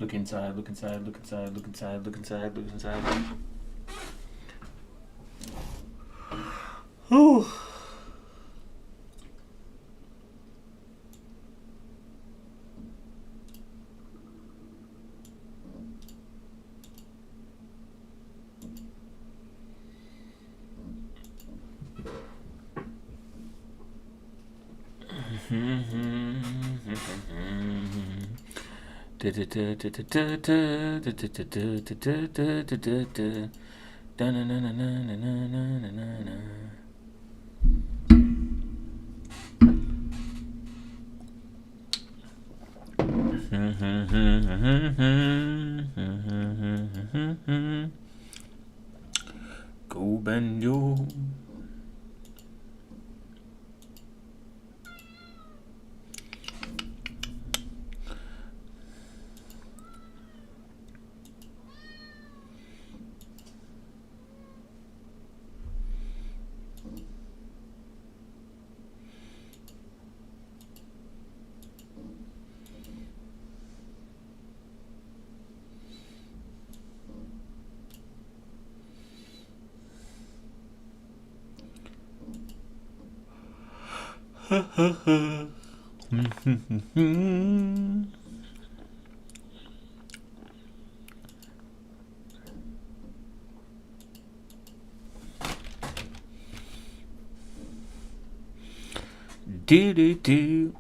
Look inside, look inside, look inside, look inside, look inside, look inside. Whew. Go bend your do do do.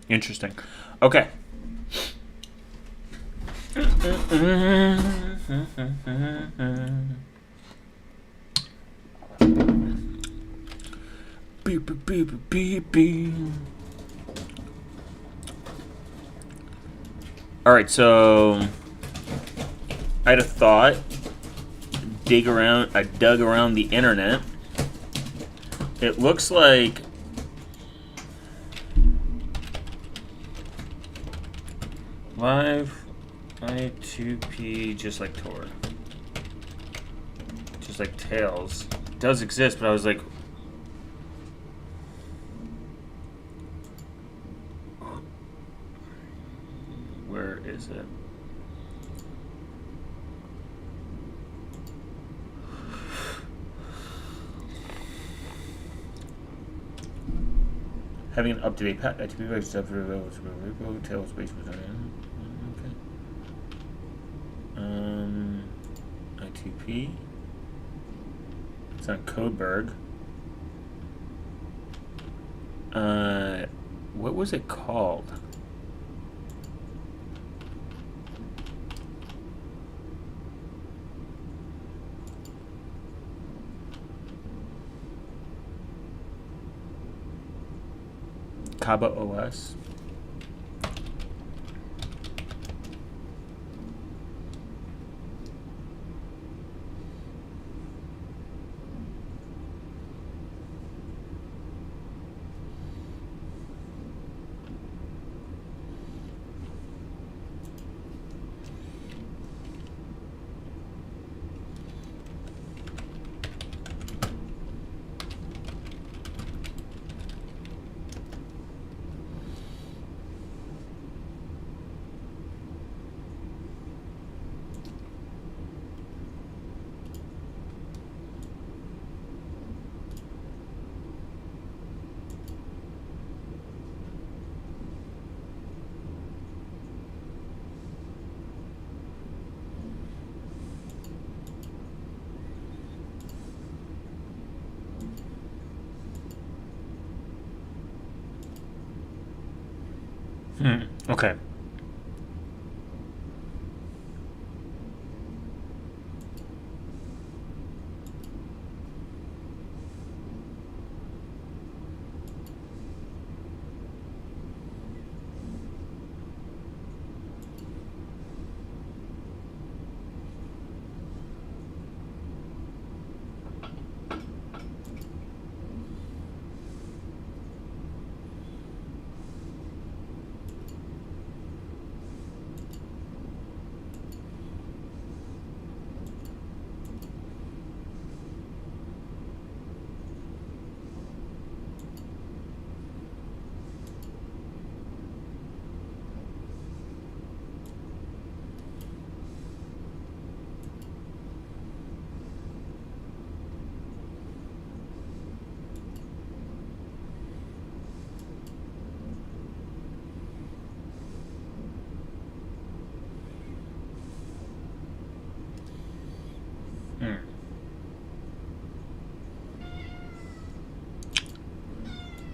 Interesting. Okay. Beep, beep, beep, beep, beep. All right, so I had a thought. I dug around the internet. It looks like live i2p, just like Tor, just like Tails, it does exist, but I was like, where is it? Having an up-to-date i2p by stuff for Tails space was on. i2p. It's on Codeberg. What was it called? Kaba OS. Okay.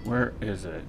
Where is it?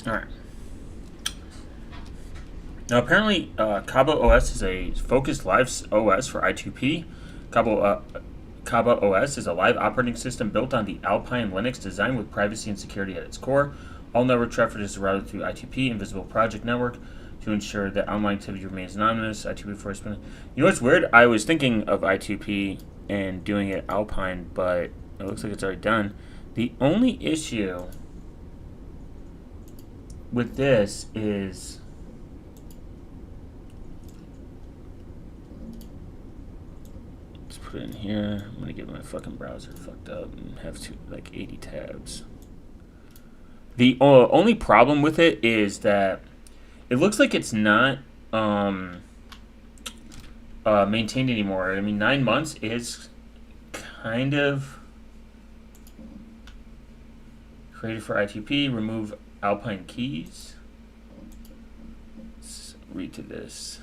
All right. Now, apparently, Kaba OS is a focused live OS for i2p. Kaba OS is a live operating system built on the Alpine Linux, designed with privacy and security at its core. All network traffic is routed through i2p, Invisible Project Network, to ensure that online activity remains anonymous. I2p first. You know what's weird? I was thinking of I2p and doing it Alpine, but it looks like it's already done. The only issue with this is put it in here. I'm gonna get my fucking browser fucked up and have 80 tabs. The only problem with it is that it looks like it's not maintained anymore. I mean, 9 months is kind of created for I2p. Remove Alpine keys. Let's read to this.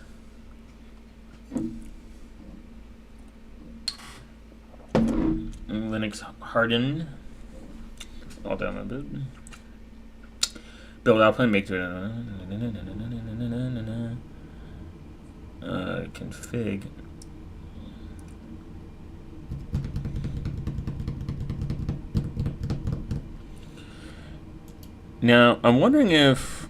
Linux harden. All downloaded. Build Alpine, make config. Now, I'm wondering if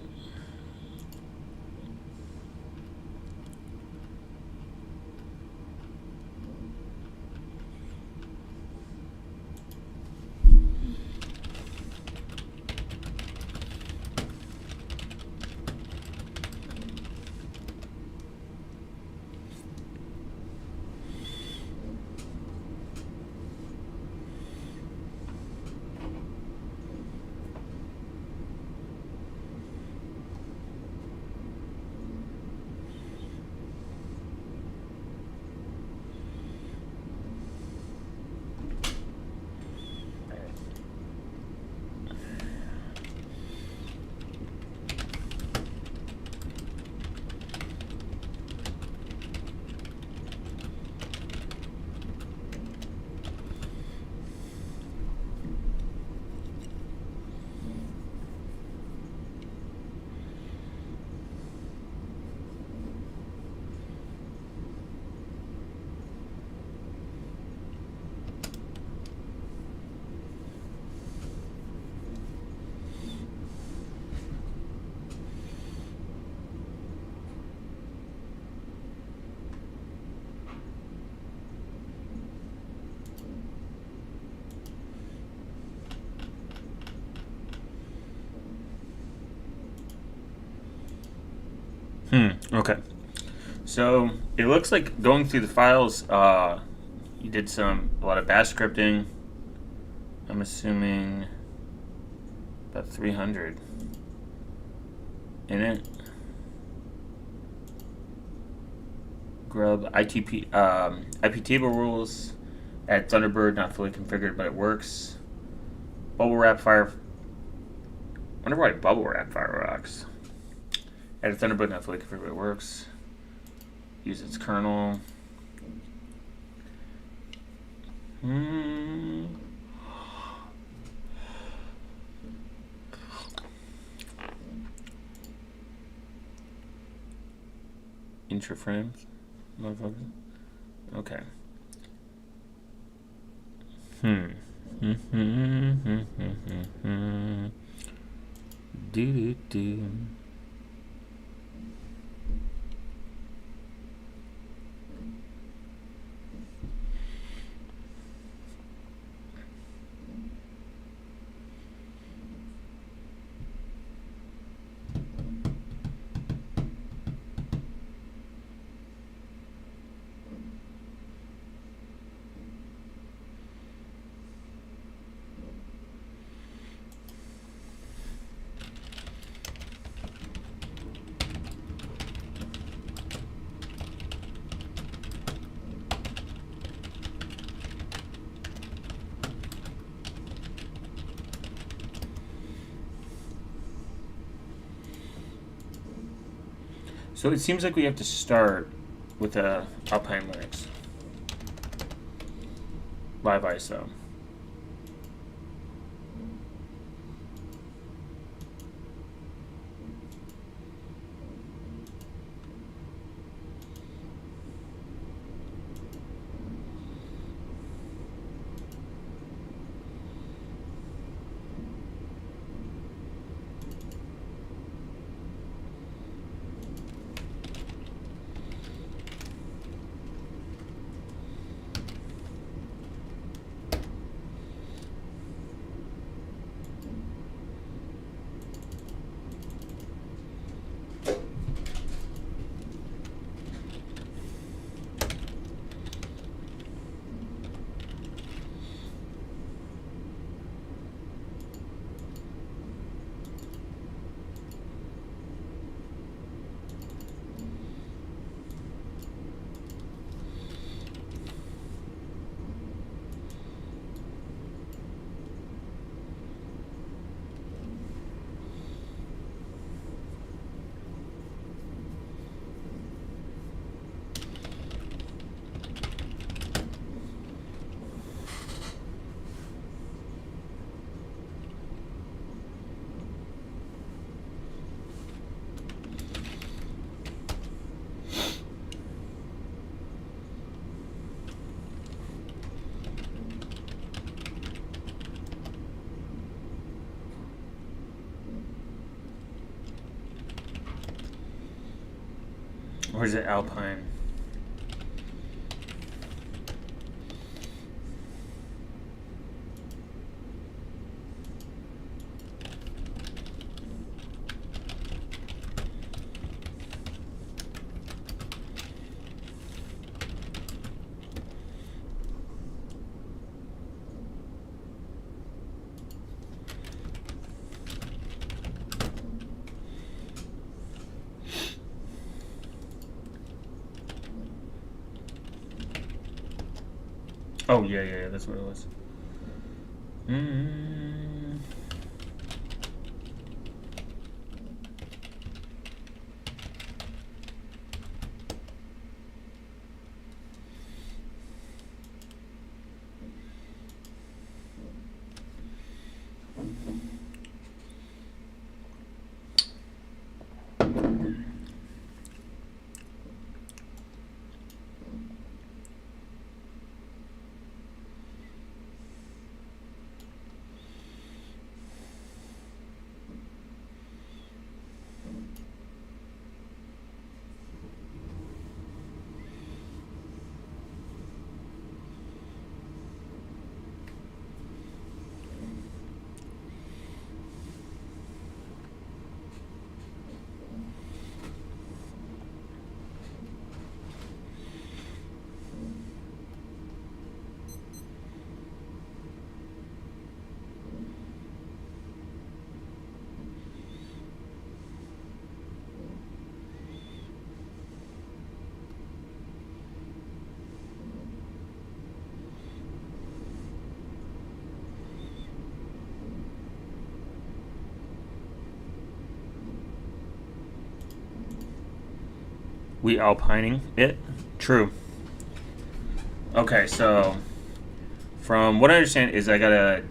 Okay. So it looks like going through the files, you did a lot of bash scripting. I'm assuming about 300 in it. Grub i2p IP table rules. Add Thunderbird, not fully configured, but it works. Bubble wrap fire. Wonder why bubble wrap fireworks. Add a Thunderbird, not fully configured, but it works. Use its kernel. Intra frames, motherfucker. Okay. Do. So it seems like we have to start with Alpine Linux live ISO. Or is it Alpine? Oh, yeah, that's what it was. We alpining it? True. Okay, so from what I understand is I gotta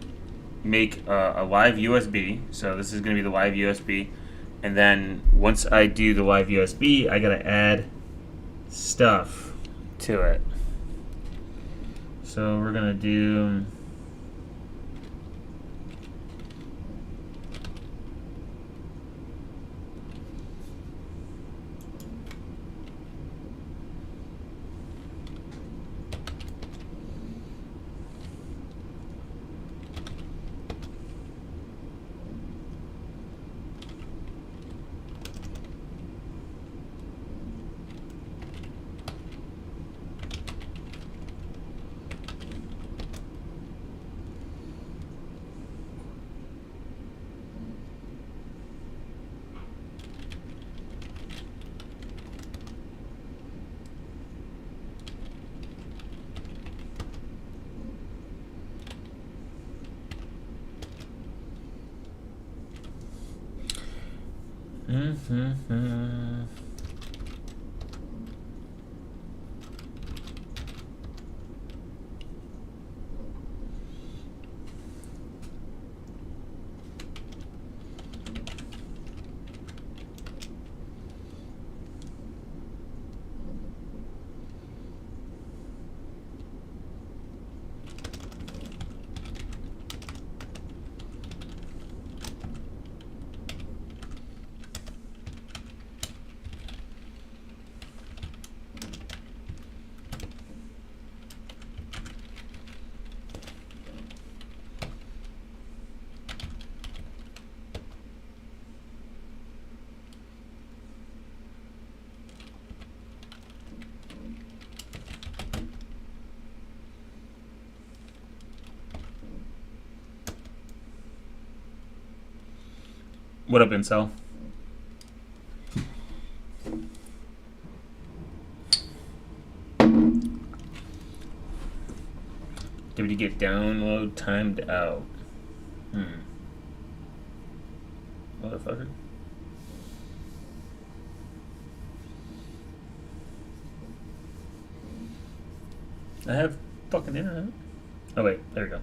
make a live USB. So this is gonna be the live USB, and then once I do the live USB, I gotta add stuff to it. So we're gonna do what up, Incel? Did we get download timed out? Motherfucker. I have fucking internet. Oh wait, there we go.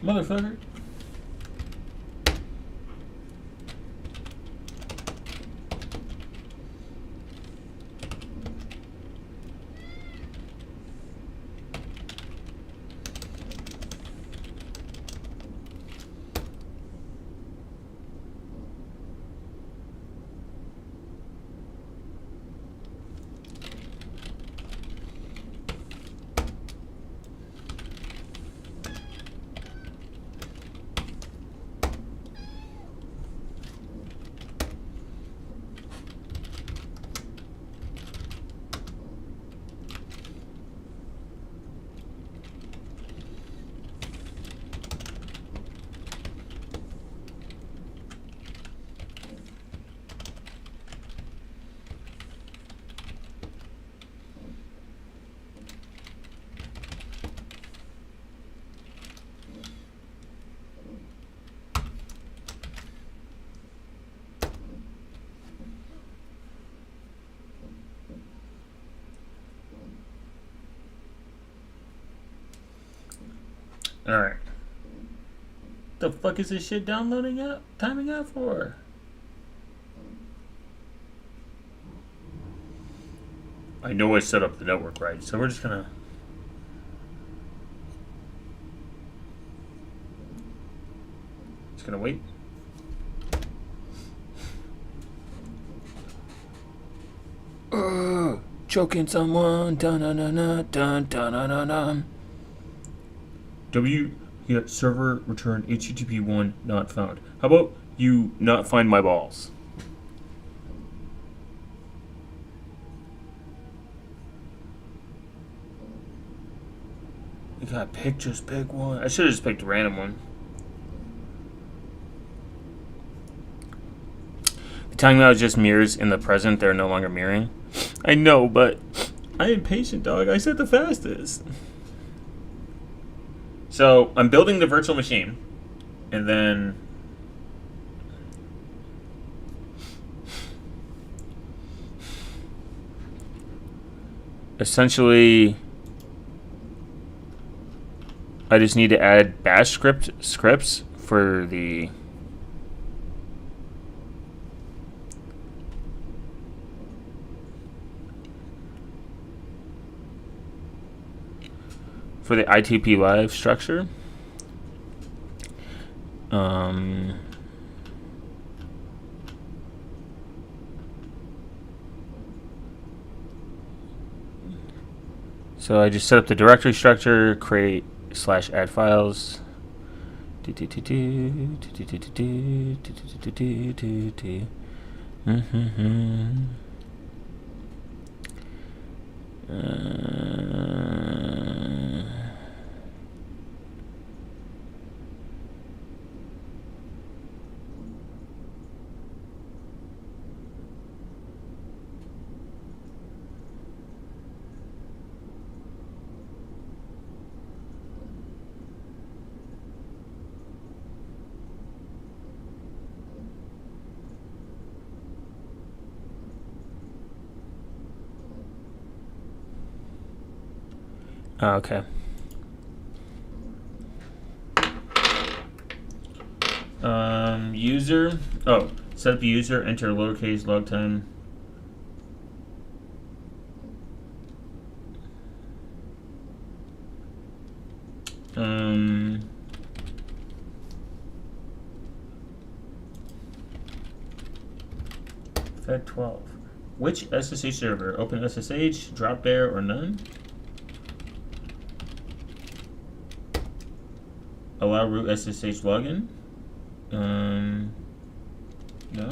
Motherfucker. Alright. The fuck is this shit downloading out? Timing out for? I know I set up the network right, so we're just gonna. Just gonna wait. Choking someone. Dun dun dun dun dun dun dun dun. W get server return HTTP 1 not found. How about you not find my balls? You gotta pick, just pick one. I should have just picked a random one. The timeout is just mirrors in the present. They're no longer mirroring. I know, but I am patient, dog. I said the fastest. So I'm building the virtual machine, and then essentially I just need to add bash scripts for the i2p live structure. So I just set up the directory structure, create /add files. Okay. User. Oh, set up user. Enter lowercase log time. Fed 12. Which SSH server? Open SSH, drop bear, or none? Allow root SSH login. No.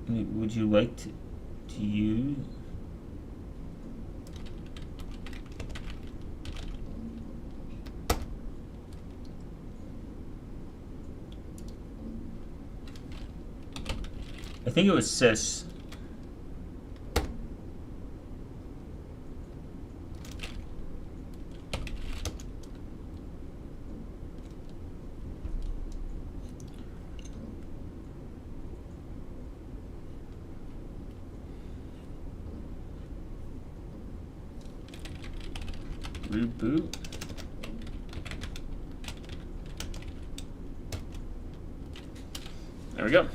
Would you like to use? I think it was sys. Reboot. There we go.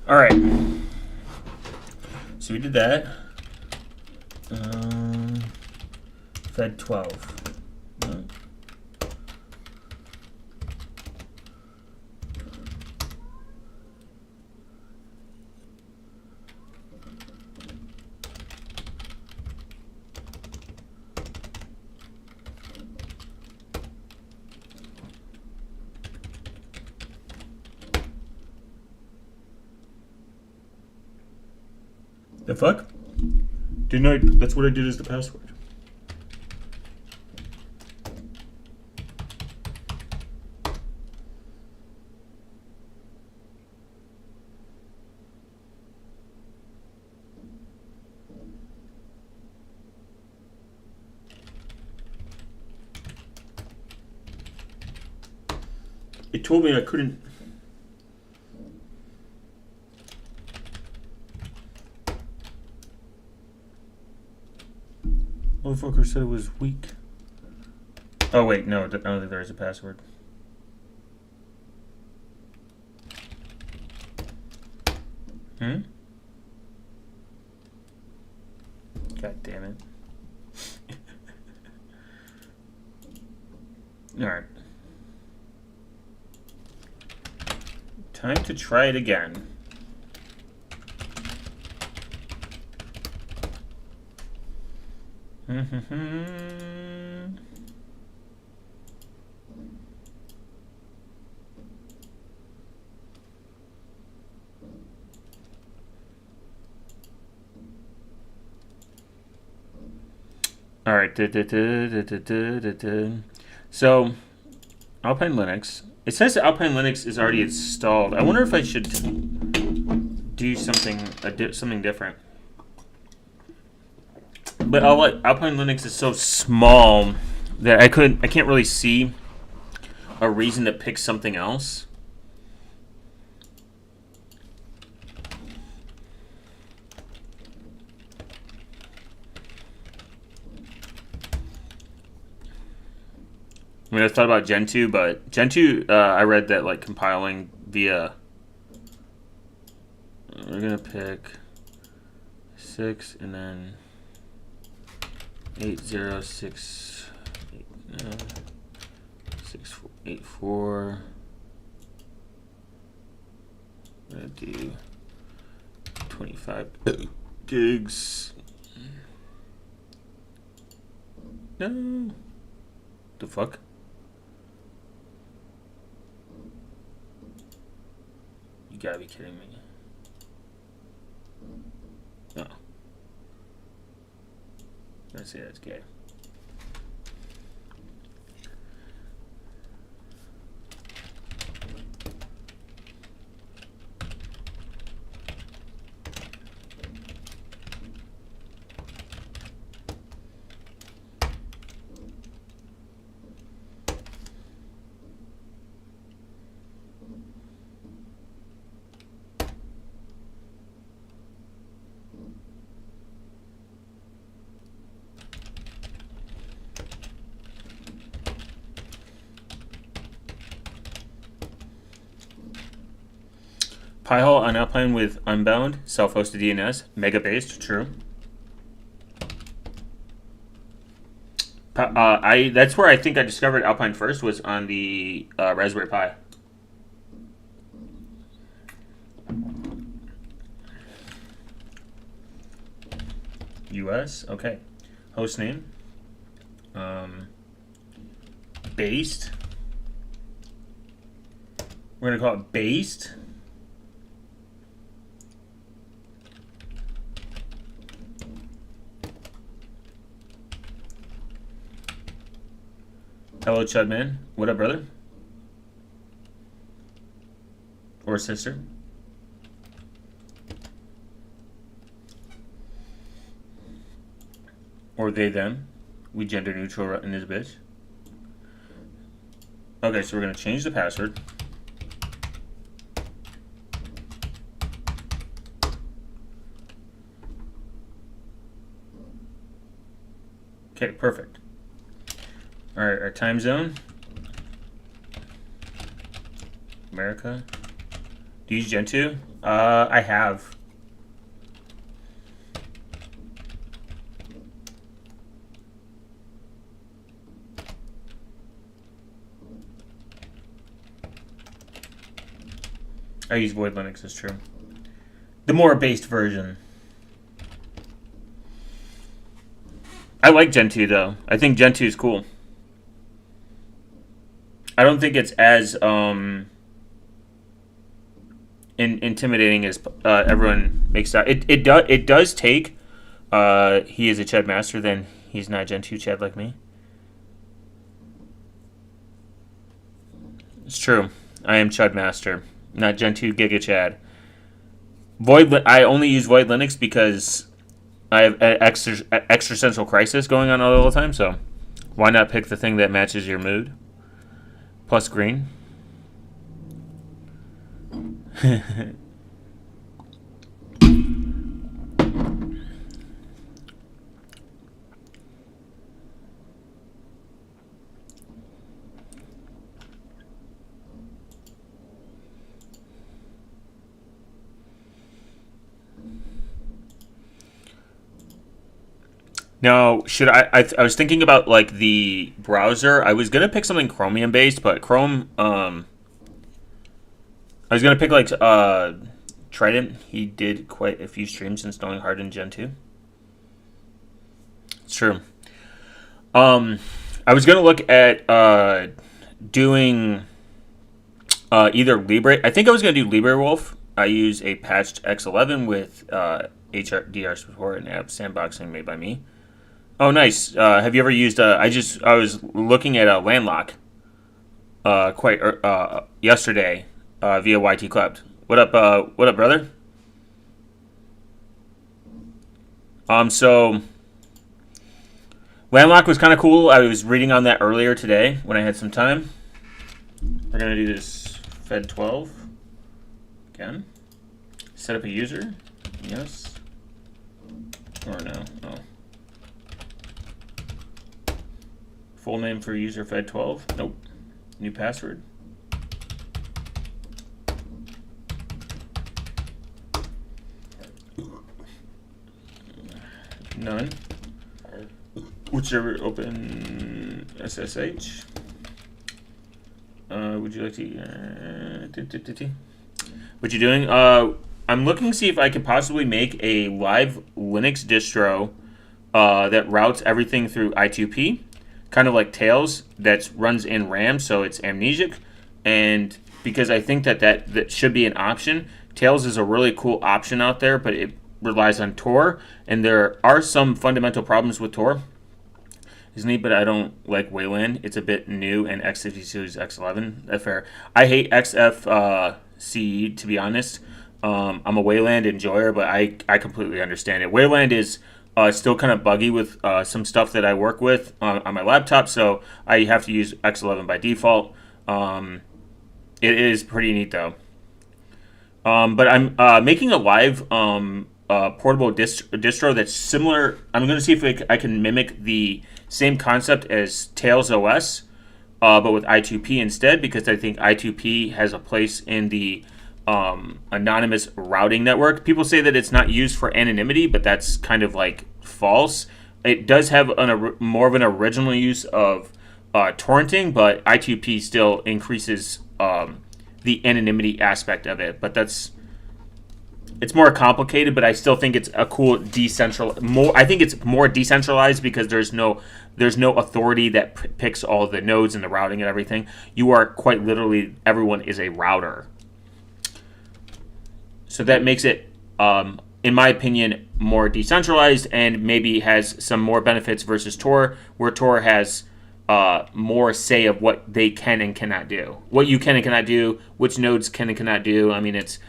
All right. So we did that. Fed 12. No. The fuck? Didn't I? That's what I did as the password. It told me I couldn't. Motherfucker said it was weak. Oh wait, no, I don't think there is a password. God damn it. Alright. Time to try it again. All right. So, Alpine Linux. It says that Alpine Linux is already installed. I wonder if I should do something different. But Alpine Linux is so small that I can't really see a reason to pick something else. I mean, I thought about Gentoo, but Gentoo, I read that like compiling via. We're gonna pick 6 and then 80684. I'm gonna do 25 gigs. No, the fuck. You gotta be kidding me. No. Let's say that's gay. Pi-hole on Alpine with Unbound, self-hosted DNS, mega-based, true. That's where I think I discovered Alpine first, was on the Raspberry Pi. US, okay. Host name. Based. We're gonna call it based. Hello, Chudman. What up, brother? Or sister? Or they, them. We gender neutral in this bitch. Okay, so we're going to change the password. Okay, perfect. All right, our time zone. America. Do you use Gentoo? I have. I use Void Linux, it's true. The more based version. I like Gentoo though. I think Gentoo is cool. I don't think it's as intimidating as everyone makes out. It does take. He is a Chad master. Then he's not Gentoo Chad like me. It's true. I am Chad master, not Gentoo Giga Chad. I only use Void Linux because I have an existential crisis going on all the time. So why not pick the thing that matches your mood? Plus green. Now, should I was thinking about like the browser. I was gonna pick something Chromium based, but Chrome. I was gonna pick like Trident. He did quite a few streams installing Hardened Gentoo. It's true. I was gonna look at doing either Libre. I think I was gonna do LibreWolf. I use a patched X11 with HDR support and app sandboxing made by me. Oh, nice. Have you ever used? I was looking at a Landlock yesterday via YT Clubbed. What up, brother? So Landlock was kind of cool. I was reading on that earlier today when I had some time. We're gonna do this Fed 12 again. Set up a user. Yes. Or no. Oh. Full name for user Fed 12. Nope. New password. None. Whichever open SSH. Would you like to? What you doing? I'm looking to see if I could possibly make a live Linux distro that routes everything through i2p, kind of like Tails, that runs in RAM, so it's amnesic. And because I think that should be an option. Tails is a really cool option out there, but it relies on Tor, and there are some fundamental problems with Tor. It's neat, but I don't like Wayland. It's a bit new, and X52 is X11. That's fair. I hate XFCE, to be honest. I'm a Wayland enjoyer, but I completely understand it. Wayland is still kind of buggy with some stuff that I work with on my laptop, so I have to use X11 by default. It is pretty neat, though. But I'm making a live portable distro that's similar. I'm going to see if I can mimic the same concept as Tails OS, but with i2p instead, because I think i2p has a place in the anonymous routing network. People say that it's not used for anonymity, but that's kind of like false. It does have more of an original use of torrenting, but i2p still increases the anonymity aspect of it. But it's more complicated, but I still think it's a cool I think it's more decentralized because there's no authority that picks all the nodes and the routing and everything. You are quite literally, everyone is a router. So that makes it, in my opinion, more decentralized and maybe has some more benefits versus Tor, where Tor has more say of what they can and cannot do, what you can and cannot do, which nodes can and cannot do. I mean, it's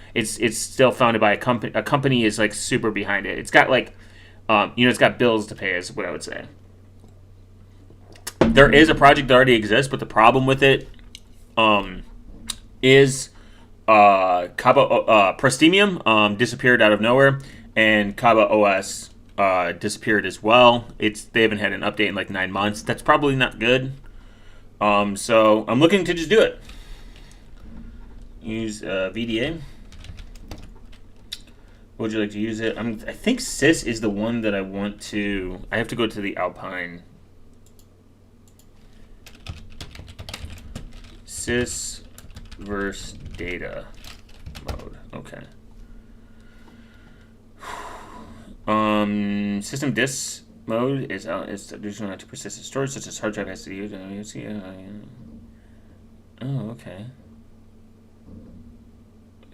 still founded by a company. A company is like super behind it. It's got like, it's got bills to pay, is what I would say. There is a project that already exists, but the problem with it is Prestemium disappeared out of nowhere, and Kaba OS disappeared as well. They haven't had an update in like 9 months. That's probably not good. So I'm looking to just do it. Use VDA. Would you like to use it? I think Sys is the one that I want to. I have to go to the Alpine. Sys versus data mode. Okay. System disk mode is additional to persistent storage, such as hard drive, SSD. Oh, okay.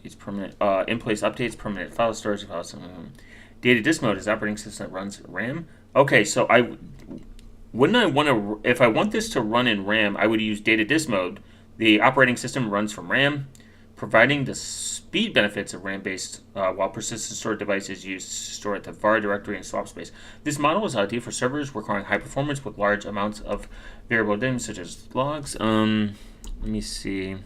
It's permanent. In place updates, permanent file storage, files. Data disk mode is operating system that runs RAM. Okay, so wouldn't I want to, if I want this to run in RAM, I would use data disk mode. The operating system runs from RAM, providing the speed benefits of RAM-based, while persistent storage devices used to store at the var directory and swap space. This model is ideal for servers requiring high performance with large amounts of variable data, such as logs. Let me see.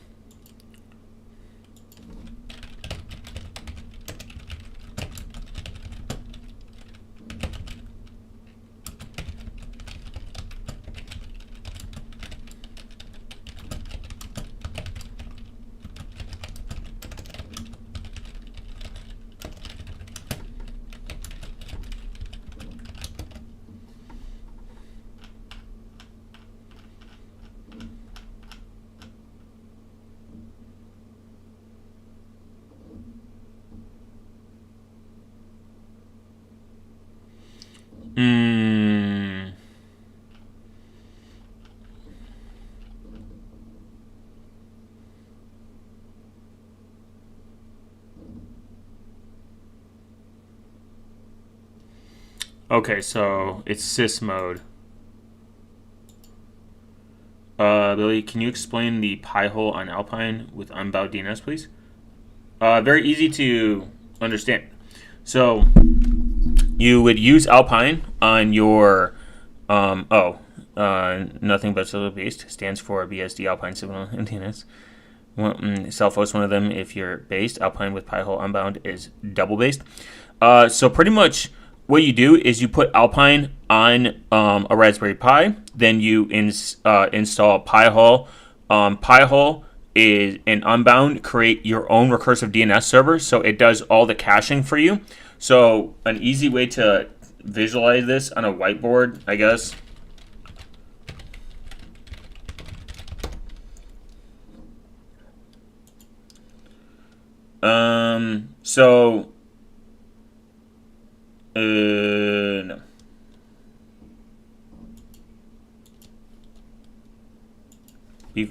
Okay, so it's sys mode. Billy, can you explain the pie hole on Alpine with unbound DNS, please? Very easy to understand. So you would use Alpine on your nothing but Civil based stands for BSD Alpine Civil and DNS. Self-host one of them if you're based. Alpine with Pi-hole unbound is double based. So pretty much what you do is you put Alpine on a Raspberry Pi, then you install Pi-hole. Pi-hole is an unbound, create your own recursive DNS server, so it does all the caching for you. So an easy way to visualize this on a whiteboard, I guess. No.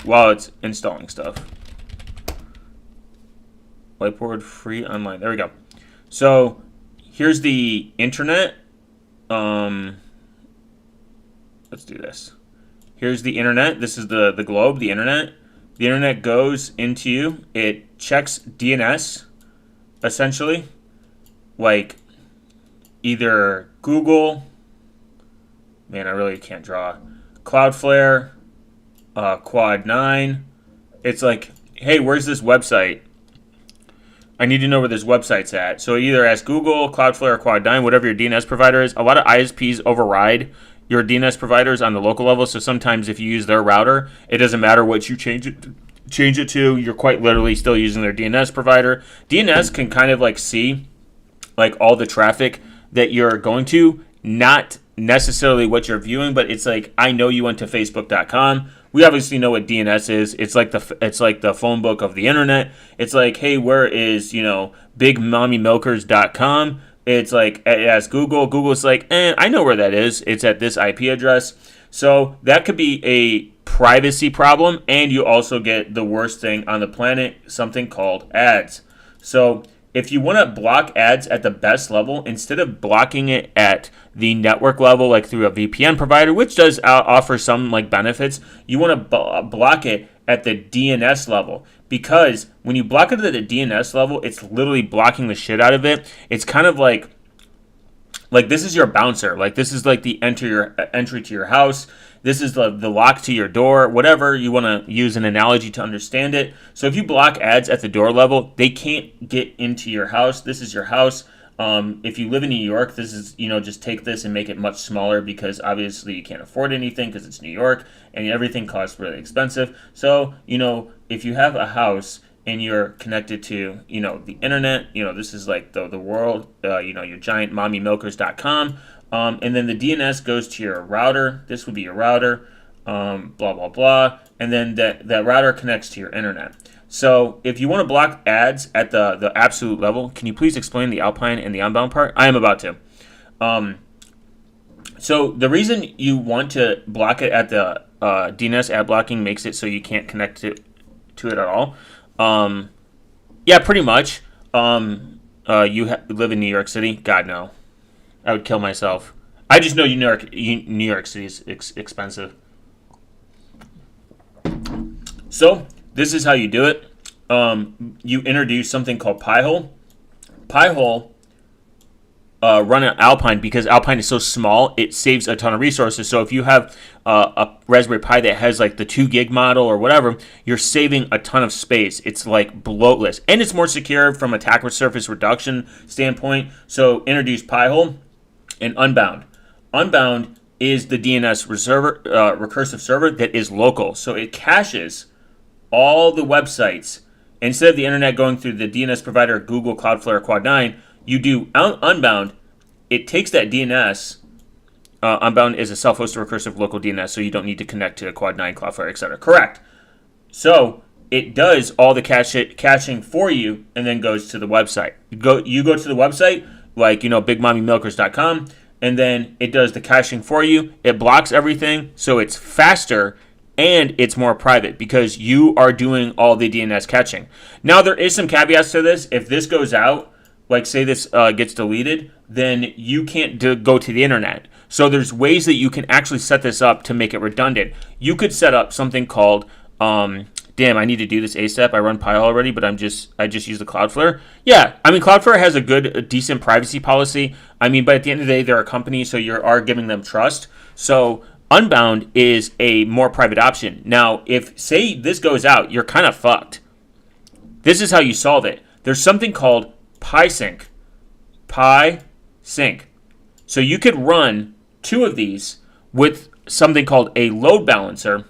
While it's installing stuff. Whiteboard free online. There we go. So here's the internet. Let's do this. Here's the internet. This is the globe, the internet. The internet goes into you. It checks DNS, essentially, like either Google. Man, I really can't draw. Cloudflare, Quad 9. It's like, hey, where's this website? I need to know where this website's at. So either ask Google, Cloudflare, or Quad 9, whatever your DNS provider is. A lot of ISPs override your DNS providers on the local level. So sometimes if you use their router, it doesn't matter what you change it to. You're quite literally still using their DNS provider. DNS can kind of like see like all the traffic that you're going to, not necessarily what you're viewing, but it's like, I know you went to facebook.com. We obviously know what DNS is. It's like the phone book of the internet. It's like, hey, where is, bigmommymilkers.com? It's like, ask Google. Google's like, I know where that is. It's at this IP address. So that could be a privacy problem, and you also get the worst thing on the planet, something called ads. So if you want to block ads at the best level, instead of blocking it at the network level, like through a VPN provider, which does offer some like benefits, you want to block it at the DNS level. Because when you block it at the DNS level, it's literally blocking the shit out of it. It's kind of like this is your bouncer. Like this is like the entry to your house. This is the lock to your door, whatever you want to use an analogy to understand it. So if you block ads at the door level, they can't get into your house. This is your house. If you live in New York, this is, just take this and make it much smaller, because obviously you can't afford anything because it's New York and everything costs really expensive. So, if you have a house and you're connected to, the internet, this is like the world, your giant mommymilkers.com. And then the DNS goes to your router. This would be your router, blah, blah, blah. And then that router connects to your internet. So if you want to block ads at the absolute level, can you please explain the Alpine and the Unbound part? I am about to. So the reason you want to block it at the DNS ad blocking makes it so you can't connect to it at all. Yeah, pretty much. You live in New York City? God, no. I would kill myself. I just know New York City is expensive. So this is how you do it. You introduce something called Pi-hole. Pi-hole run an Alpine because Alpine is so small, it saves a ton of resources. So if you have a Raspberry Pi that has like the 2 gig model or whatever, you're saving a ton of space. It's like bloatless, and it's more secure from attack surface reduction standpoint. So introduce Pi-hole and Unbound. Unbound is the DNS recursive server that is local. So it caches all the websites. Instead of the internet going through the DNS provider, Google, Cloudflare, or Quad9, you do Unbound. It takes that DNS. Unbound is a self-hosted recursive local DNS, so you don't need to connect to Quad9, Cloudflare, etc. Correct. So it does all the caching for you, and then goes to the website. You go to the website, like bigmommymilkers.com, and then it does the caching for you. It blocks everything, so it's faster and it's more private because you are doing all the DNS caching. Now there is some caveats to this. If this goes out, like say this gets deleted, then you can't go to the internet. So there's ways that you can actually set this up to make it redundant. You could set up something called, damn, I need to do this ASAP. I run Pi-hole already, but I just use the Cloudflare. Yeah, I mean, Cloudflare has a decent privacy policy. I mean, but at the end of the day, they're a company, so you are giving them trust. So Unbound is a more private option. Now, if, say, this goes out, you're kind of fucked. This is how you solve it. There's something called PiSync. PiSync. So you could run 2 of these with something called a load balancer.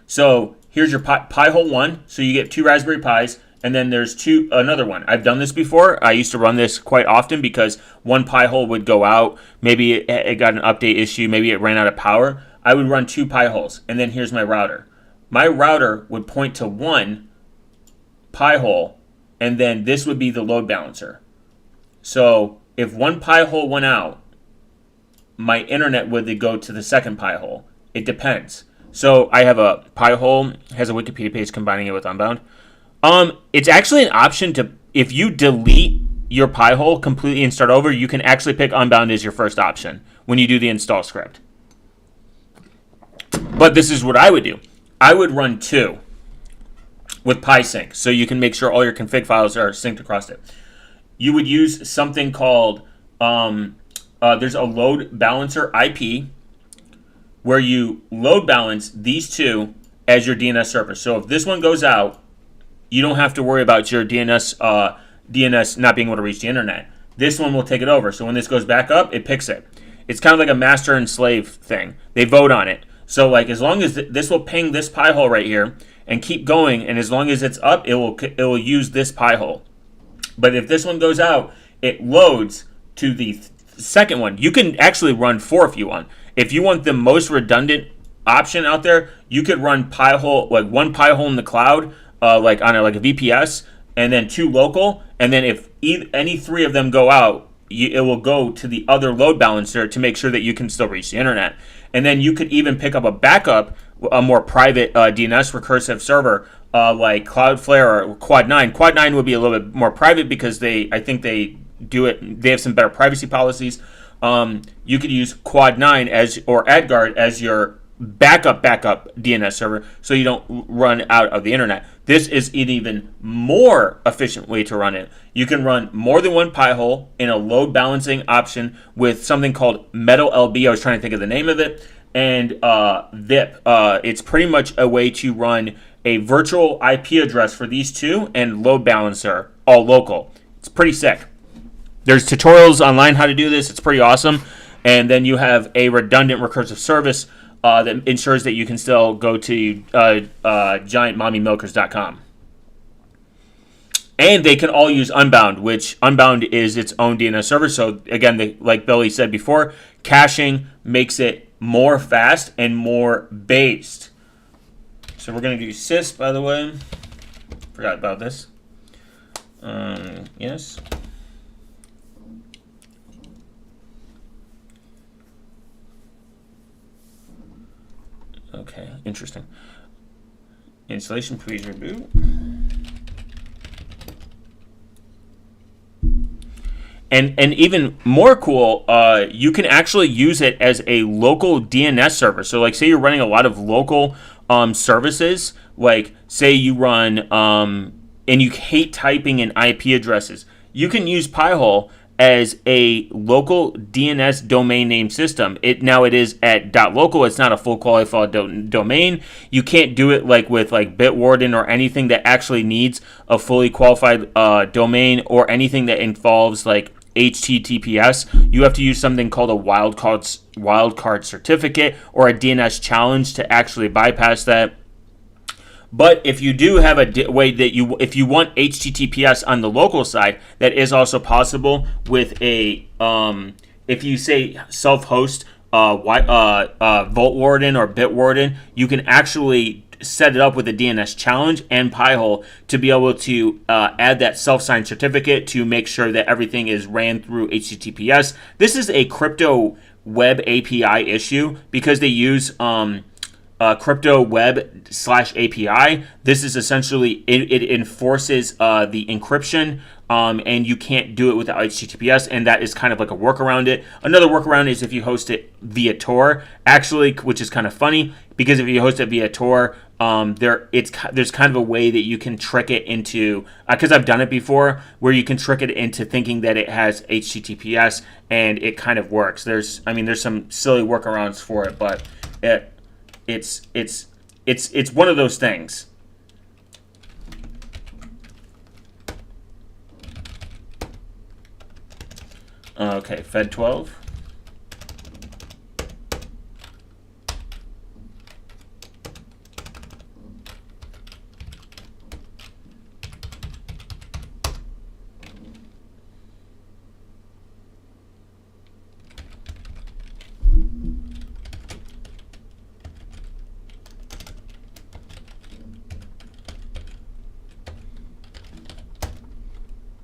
So here's your Pi-hole 1. So you get 2 Raspberry Pis, and then there's another one. I've done this before. I used to run this quite often because one Pi-hole would go out. Maybe it got an update issue. Maybe it ran out of power. I would run 2 Pi-holes, and then here's my router. My router would point to one Pi-hole, and then this would be the load balancer. So if one Pi-hole went out, my internet would go to the second Pi-hole. It depends. So I have a Pi-hole, has a Wikipedia page combining it with Unbound. It's actually an option to, if you delete your Pi-hole completely and start over, you can actually pick Unbound as your first option when you do the install script. But this is what I would do. I would run 2 with PiSync, so you can make sure all your config files are synced across it. You would use something called, there's a load balancer IP, where you load balance these 2 as your DNS server. So if this one goes out, you don't have to worry about your DNS not being able to reach the internet. This one will take it over. So when this goes back up, it picks it. It's kind of like a master and slave thing. They vote on it. So like as long as this will ping this Pi-hole right here and keep going, and as long as it's up, it will use this Pi-hole. But if this one goes out, it loads to the second one. You can actually run 4 if you want. If you want the most redundant option out there, you could run Pi-hole, like 1 Pi-hole in the cloud, like on a VPS, and then 2 local. And then if any 3 of them go out, it will go to the other load balancer to make sure that you can still reach the internet. And then you could even pick up a backup, a more private DNS recursive server like Cloudflare or Quad9. Quad9 would be a little bit more private because I think they do it. They have some better privacy policies. You could use Quad9 or AdGuard as your backup DNS server, so you don't run out of the internet. This is an even more efficient way to run it. You can run more than 1 Pi-hole in a load balancing option with something called Metal LB. I was trying to think of the name of it. And VIP. It's pretty much a way to run a virtual IP address for these 2 and load balancer all local. It's pretty sick. There's tutorials online how to do this. It's pretty awesome. And then you have a redundant recursive service that ensures that you can still go to giantmommymilkers.com. And they can all use Unbound, which Unbound is its own DNS server. So again, like Billy said before, caching makes it more fast and more based. So we're going to do sys, by the way. Forgot about this. Yes. Okay, interesting. Installation, please reboot. And even more cool, you can actually use it as a local DNS server. So like say you're running a lot of local services, like say you run and you hate typing in IP addresses, you can use Pi-hole as a local DNS domain name system. It is at .local. It's not a full qualified domain. You can't do it like with like Bitwarden or anything that actually needs a fully qualified domain, or anything that involves like HTTPS. You have to use something called a wildcard certificate or a DNS challenge to actually bypass that. But if you do have a way that if you want HTTPS on the local side, that is also possible with a, if you say self-host Vaultwarden or Bitwarden, you can actually set it up with a DNS challenge and Pi-hole to be able to add that self-signed certificate to make sure that everything is ran through HTTPS. This is a crypto web API issue because they use crypto web /API. This is essentially, it enforces the encryption, and you can't do it without HTTPS, and that is kind of like a workaround it. Another workaround is if you host it via Tor, actually, which is kind of funny, because if you host it via Tor, there's kind of a way that you can trick it into, because I've done it before, where you can trick it into thinking that it has HTTPS, and it kind of works. There's some silly workarounds for it, but it's one of those things. Okay, Fed 12.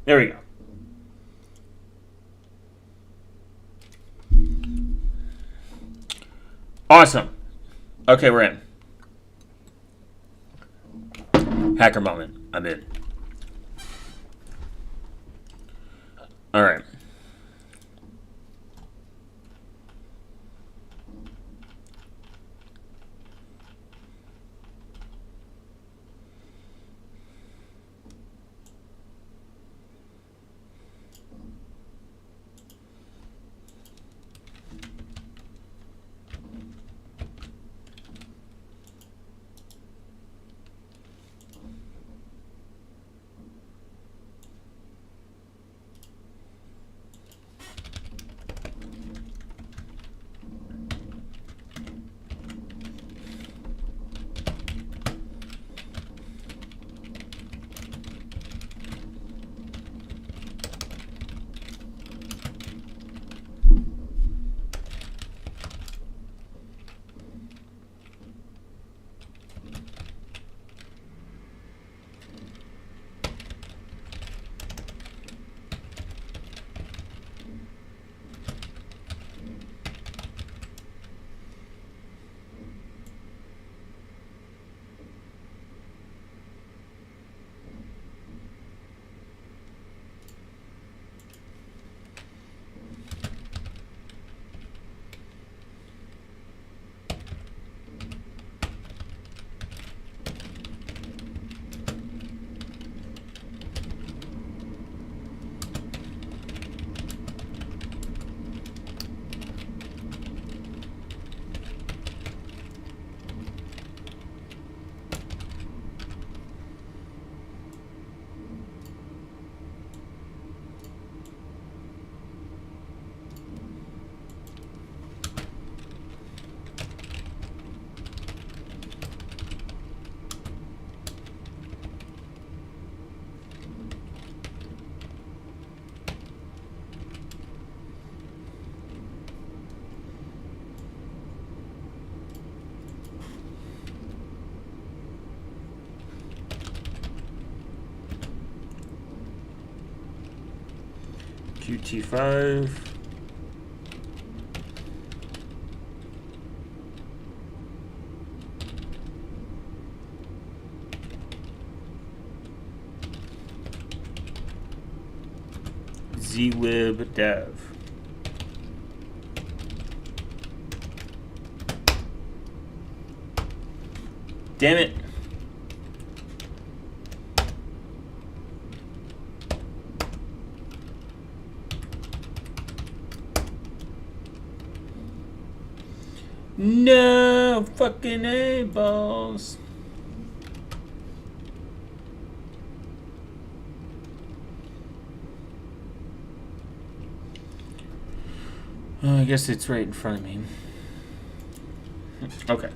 There we go. Awesome. Okay, we're in. Hacker moment. I'm in. All right. Qt5. Zlib dev. Damn it. No fucking A balls. Oh, I guess it's right in front of me. Okay.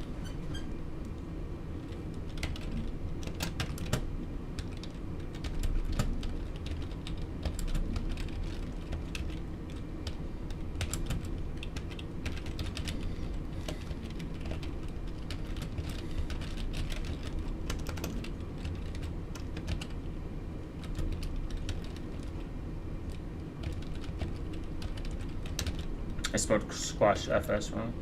I spelled squash FS wrong.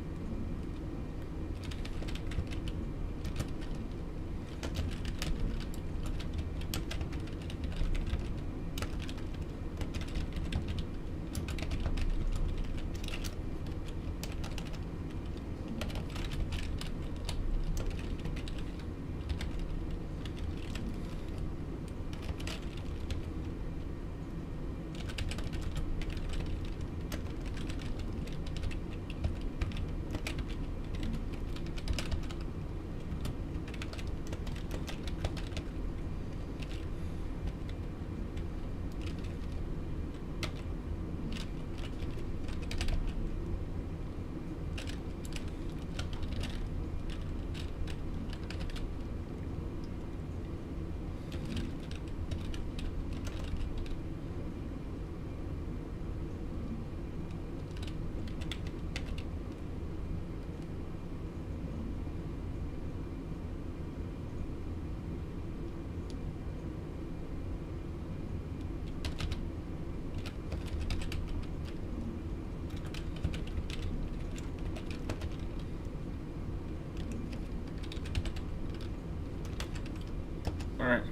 Alright.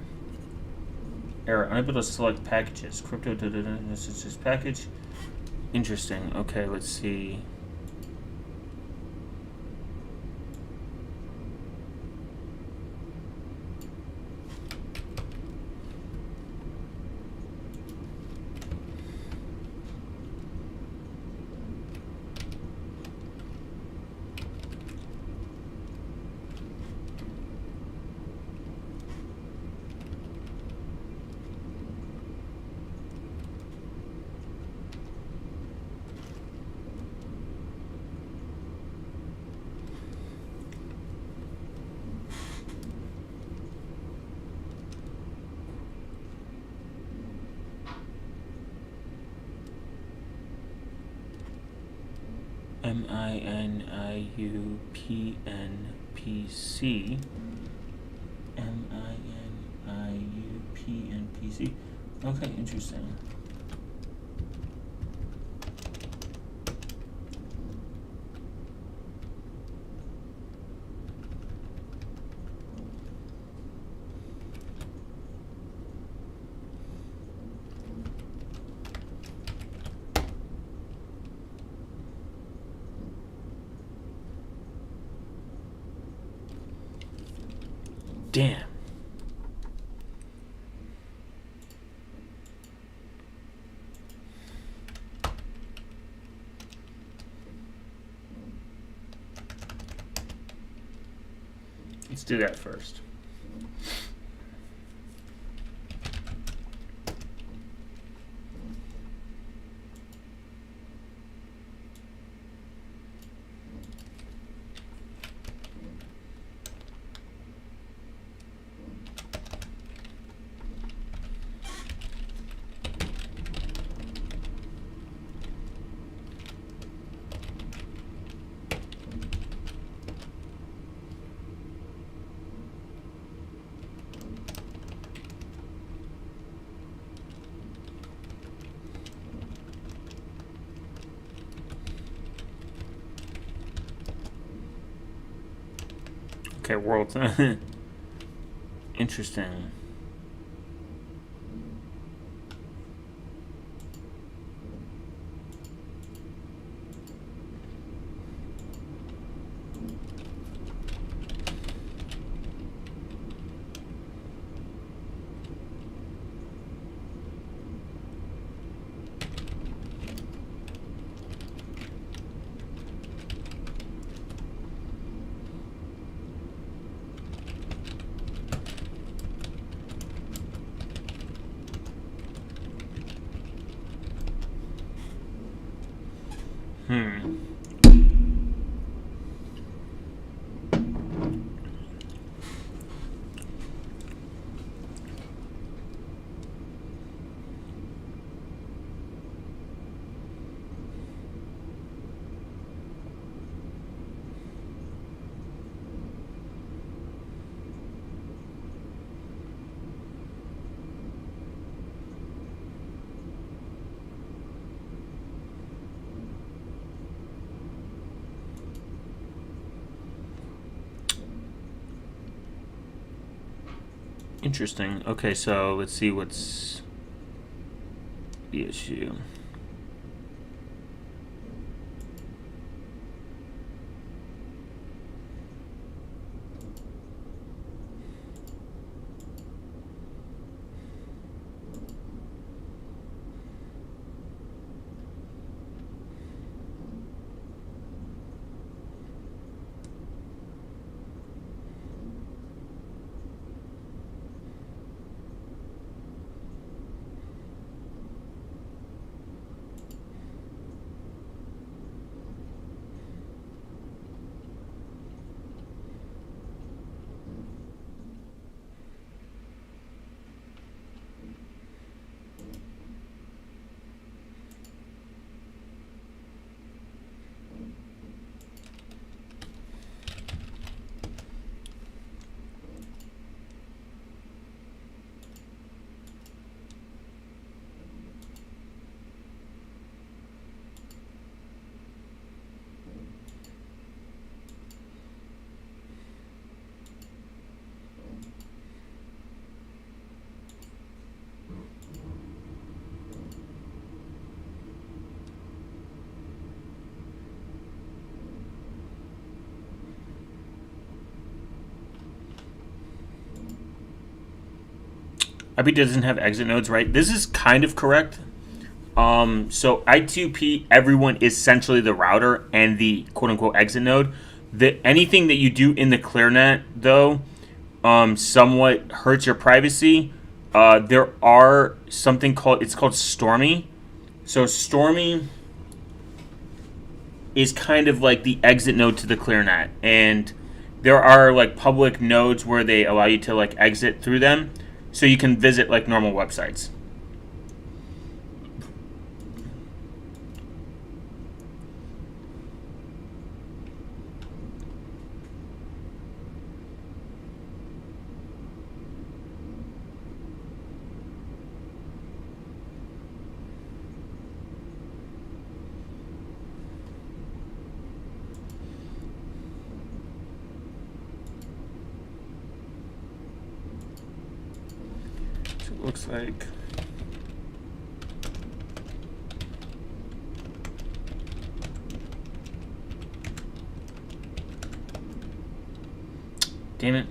Error. Unable to select packages. Crypto. This is just package. Interesting. Okay, let's see. MINIUPNPC. MINIUPNPC. Okay, interesting. Damn. Let's do that first. Okay, world. Interesting. Interesting. Okay, so let's see what's the issue. i2p doesn't have exit nodes, right? This is kind of correct. So i2p, everyone is essentially the router and the quote-unquote exit node. Anything that you do in the ClearNet, though, somewhat hurts your privacy. There are something called Stormy. So Stormy is kind of like the exit node to the ClearNet, and there are like public nodes where they allow you to like exit through them, so you can visit like normal websites. Looks like damn it.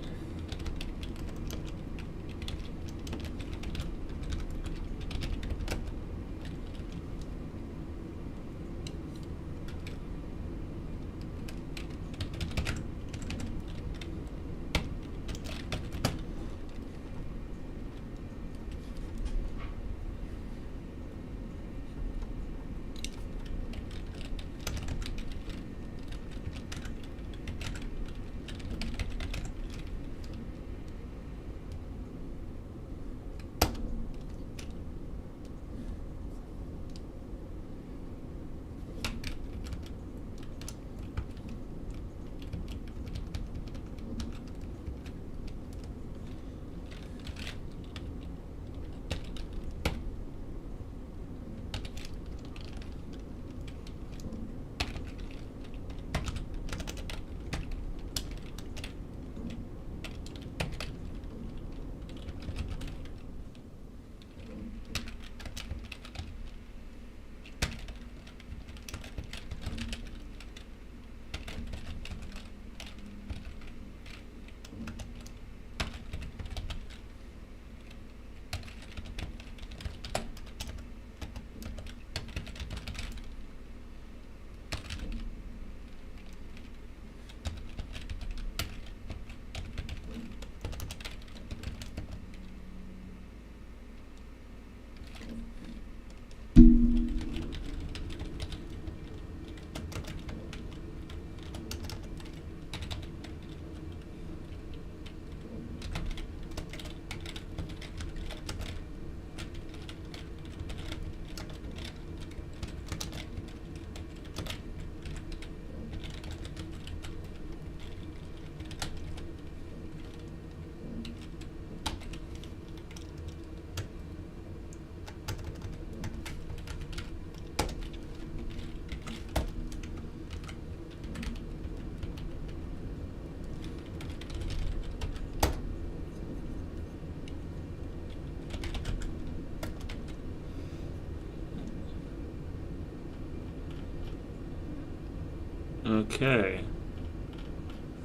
Okay.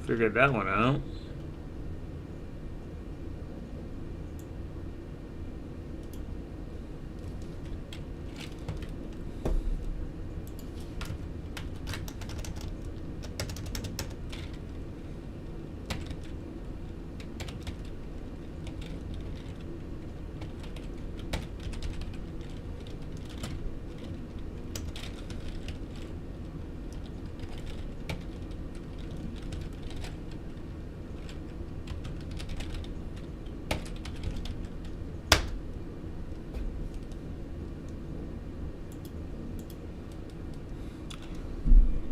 Figured that one out.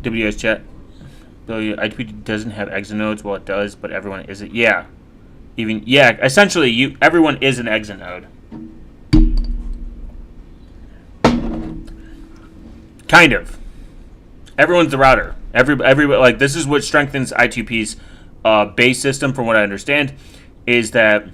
WS chat. i2p doesn't have exit nodes. Well, it does, but everyone isn't. Yeah, essentially, everyone is an exit node. Kind of. Everyone's the router. Everybody, like, this is what strengthens i2p's base system, from what I understand, is that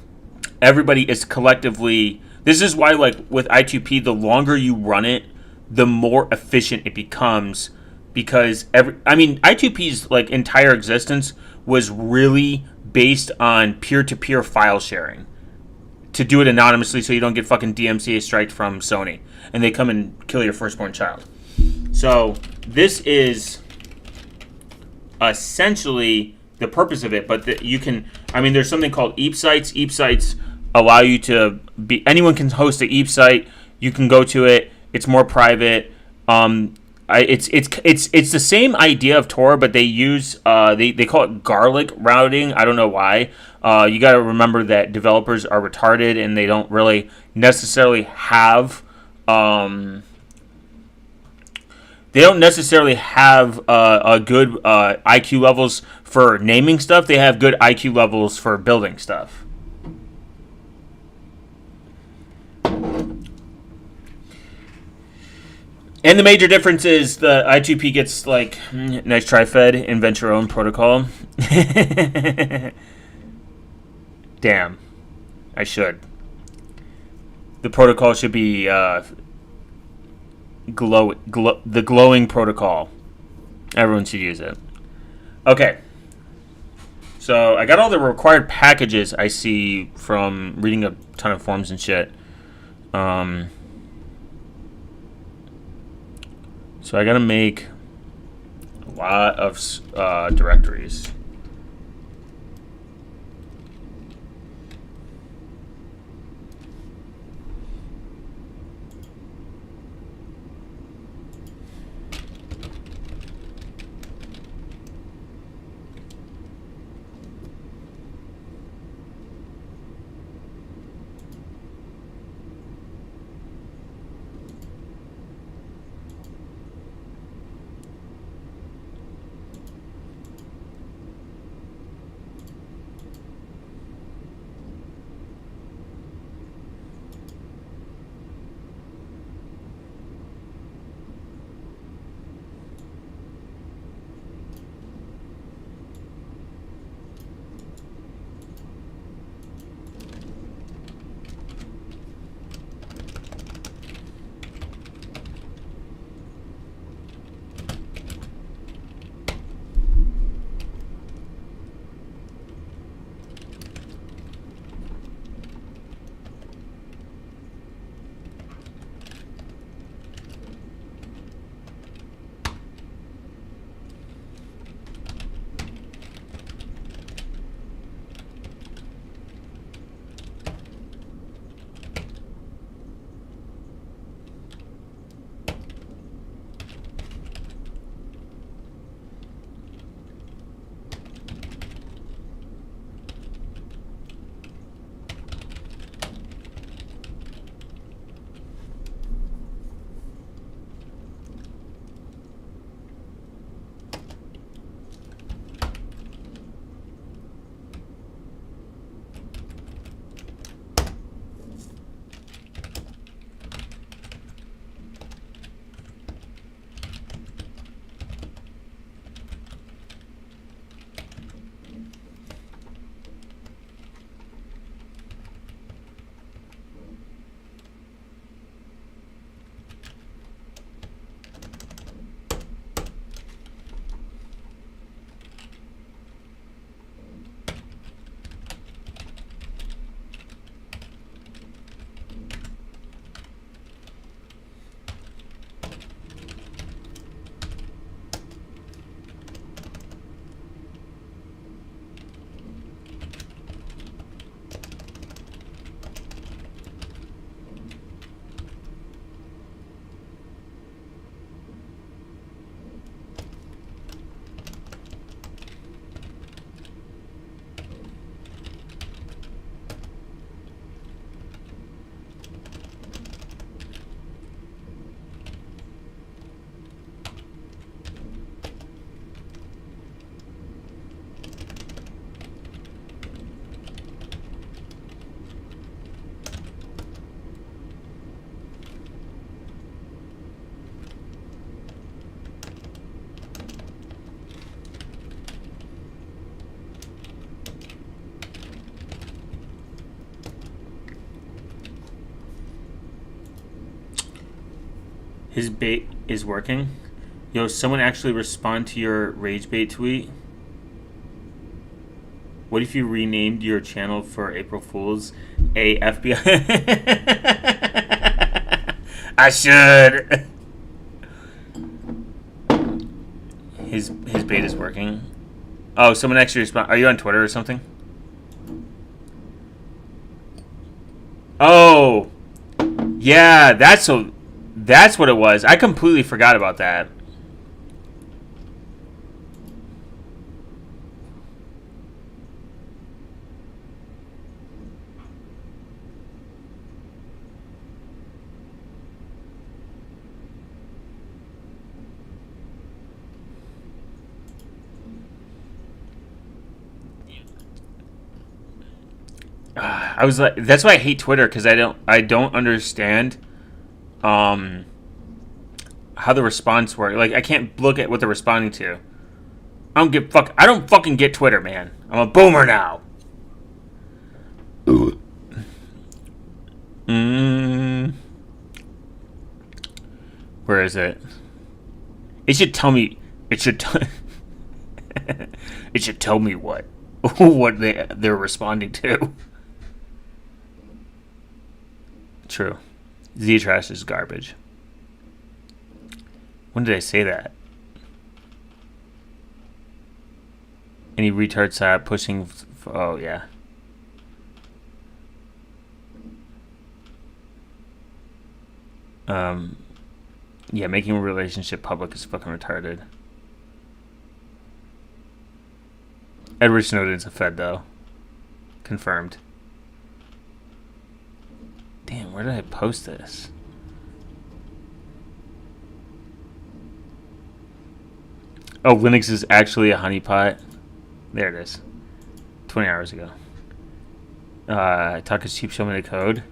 everybody is collectively. This is why, like, with i2p, the longer you run it, the more efficient it becomes, because i2p's like entire existence was really based on peer-to-peer file sharing to do it anonymously, so you don't get fucking DMCA striked from Sony and they come and kill your firstborn child. So this is essentially the purpose of it, but you can. There's something called EAP sites. EAP sites allow you to be. Anyone can host an EAP site. You can go to it. It's more private. It's the same idea of Tor, but they use they call it garlic routing. I don't know why. You got to remember that developers are retarded and they don't really necessarily have a good IQ levels for naming stuff. They have good IQ levels for building stuff. And the major difference is the i2p gets, like, nice try, Fed, invent your own protocol. Damn. I should. The protocol should be the glowing protocol. Everyone should use it. Okay. So I got all the required packages I see from reading a ton of forums and shit. So I gotta make a lot of directories. His bait is working. Yo, someone actually respond to your rage bait tweet. What if you renamed your channel for April Fools? A FBI. I should. His bait is working. Oh, someone actually respond. Are you on Twitter or something? Oh, yeah. That's what it was. I completely forgot about that. I was like, that's why I hate Twitter, because I don't understand how the response works. Like, I can't look at what they're responding to. I don't fucking get Twitter, man. I'm a boomer now. Where is it? It should tell me. It should tell me what they're responding to. True. Z-Trash is garbage. When did I say that? Any retard side pushing... Oh, yeah. Yeah, making a relationship public is fucking retarded. Edward Snowden's a Fed, though. Confirmed. Damn, where did I post this? Oh, Linux is actually a honeypot. There it is. 20 hours ago. Talk is cheap, show me the code.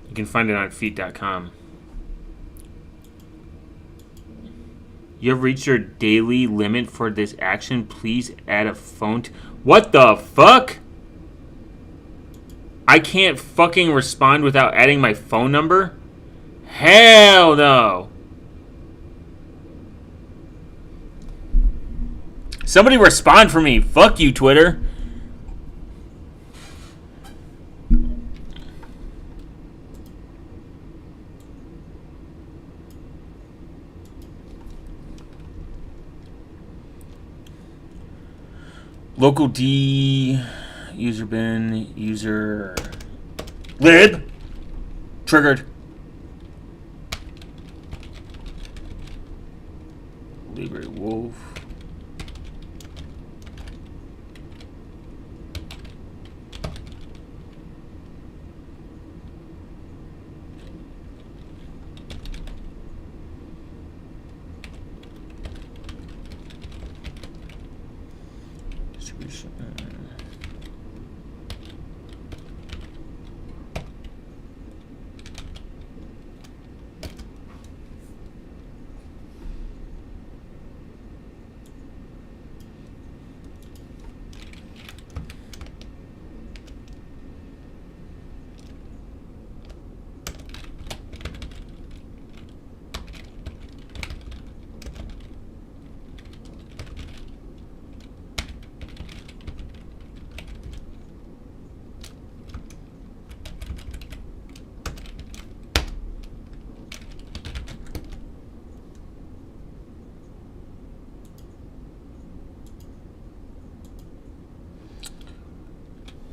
You can find it on feet.com. You have reached your daily limit for this action. Please add a phone. What the fuck? I can't fucking respond without adding my phone number? Hell no. Somebody respond for me. Fuck you, Twitter. Local D, user bin, user lib, triggered. Libre Wolf.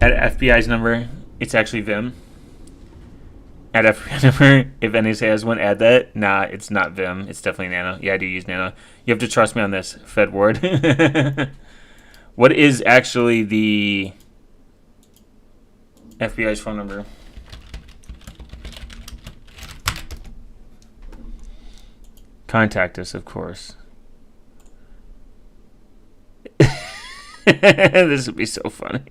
At FBI's number, it's actually Vim. At FBI number, if NSA has one, add that. Nah, it's not Vim. It's definitely Nano. Yeah, I do use Nano. You have to trust me on this, Fed Ward. What is actually the FBI's phone number? Contact us, of course. This would be so funny.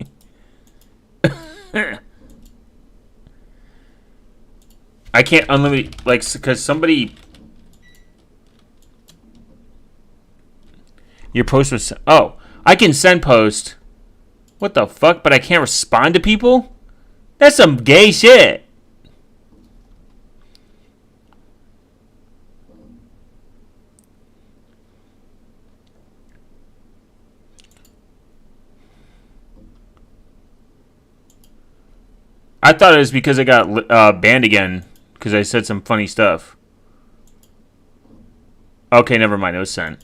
I can't unlimited, like, because somebody, Your post was... Oh, I can send post. What the fuck? But I can't respond to people? That's some gay shit. I thought it was because I got banned again because I said some funny stuff. Okay, never mind. It was sent.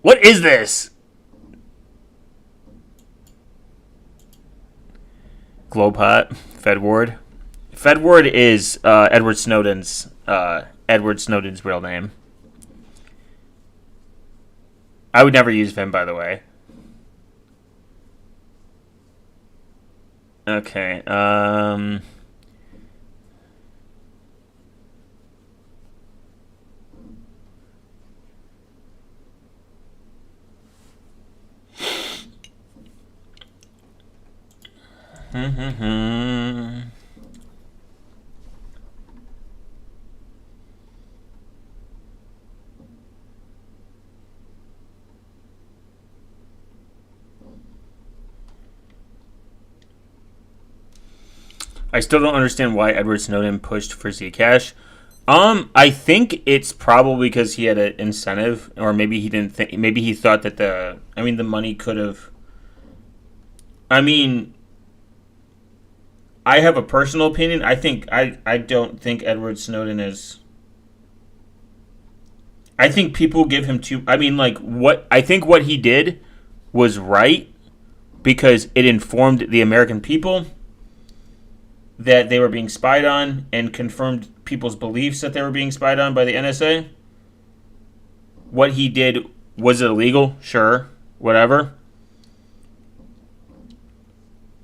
What is this? Globehot, Fedward. Fedward is Edward Snowden's real name. I would never use Vim, by the way. Okay. I still don't understand why Edward Snowden pushed for Zcash. I think it's probably because he had an incentive, or maybe he didn't think. Maybe he thought that the money could have. I mean, I have a personal opinion. I don't think Edward Snowden is. I think people give him too. I mean, like I think what he did was right because it informed the American people that they were being spied on and confirmed people's beliefs that they were being spied on by the NSA. What he did, was it illegal? Sure, whatever.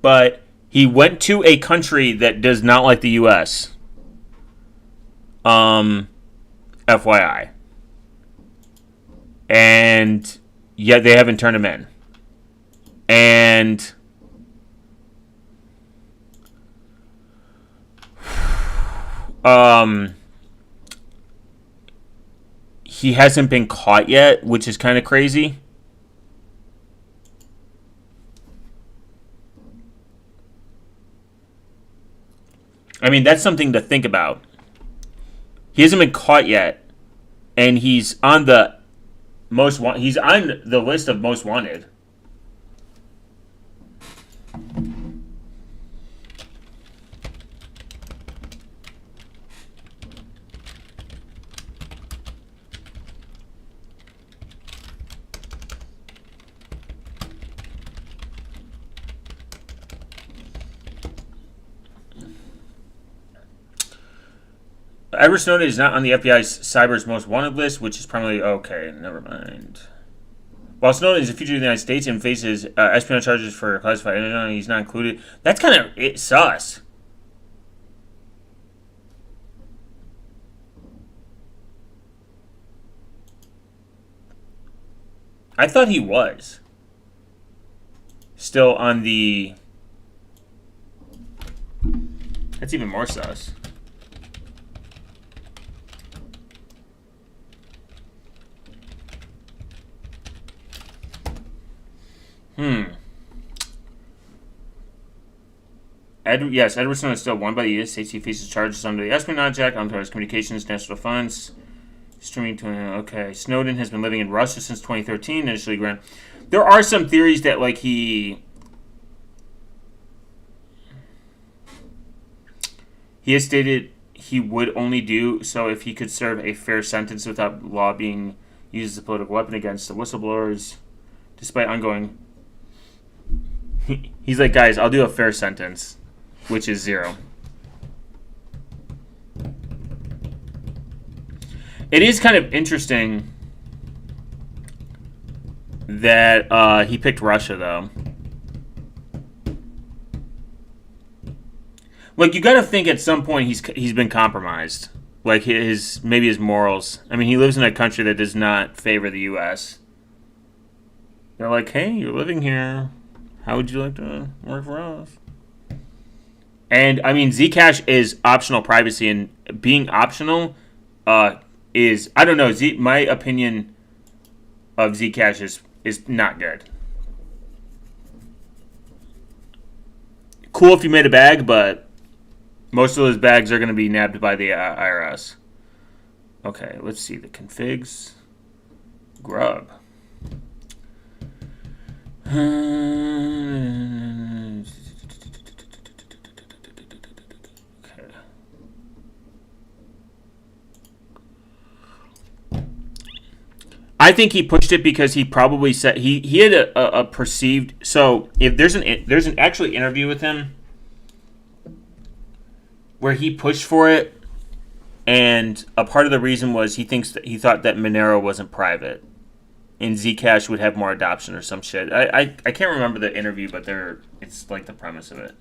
But he went to a country that does not like the U.S. FYI. And yet they haven't turned him in. And he hasn't been caught yet, which is kind of crazy. I mean, that's something to think about. He hasn't been caught yet, and he's on the he's on the list of most wanted. Edward Snowden is not on the FBI's cyber's most wanted list, which is primarily... Okay, never mind. While Snowden is a fugitive of the United States and faces espionage charges for classified... He's not included. That's kind of sus. I thought he was still on the... That's even more sus. Yes, Edward Snowden is still won by the United States. He faces charges under the Espionage Act, unauthorized communications, national defense, streaming to... Okay, Snowden has been living in Russia since 2013. Initially, there are some theories that, like, he has stated he would only do so if he could serve a fair sentence without law being used as a political weapon against the whistleblowers, despite ongoing... He's like, guys, I'll do a fair sentence, which is 0. It is kind of interesting that he picked Russia, though. Like, you got to think at some point he's been compromised. Like maybe his morals. I mean, he lives in a country that does not favor the U.S. They're like, hey, you're living here. How would you like to work for us? And I mean, Zcash is optional privacy, and being optional is, I don't know. My opinion of Zcash is not good. Cool if you made a bag, but most of those bags are going to be nabbed by the IRS. Okay, let's see the configs. Grub. I think he pushed it because he probably said he had a perceived. So if there's an actually interview with him where he pushed for it, and a part of the reason was he thought that Monero wasn't private, and Zcash would have more adoption or some shit. I can't remember the interview, but it's like the premise of it.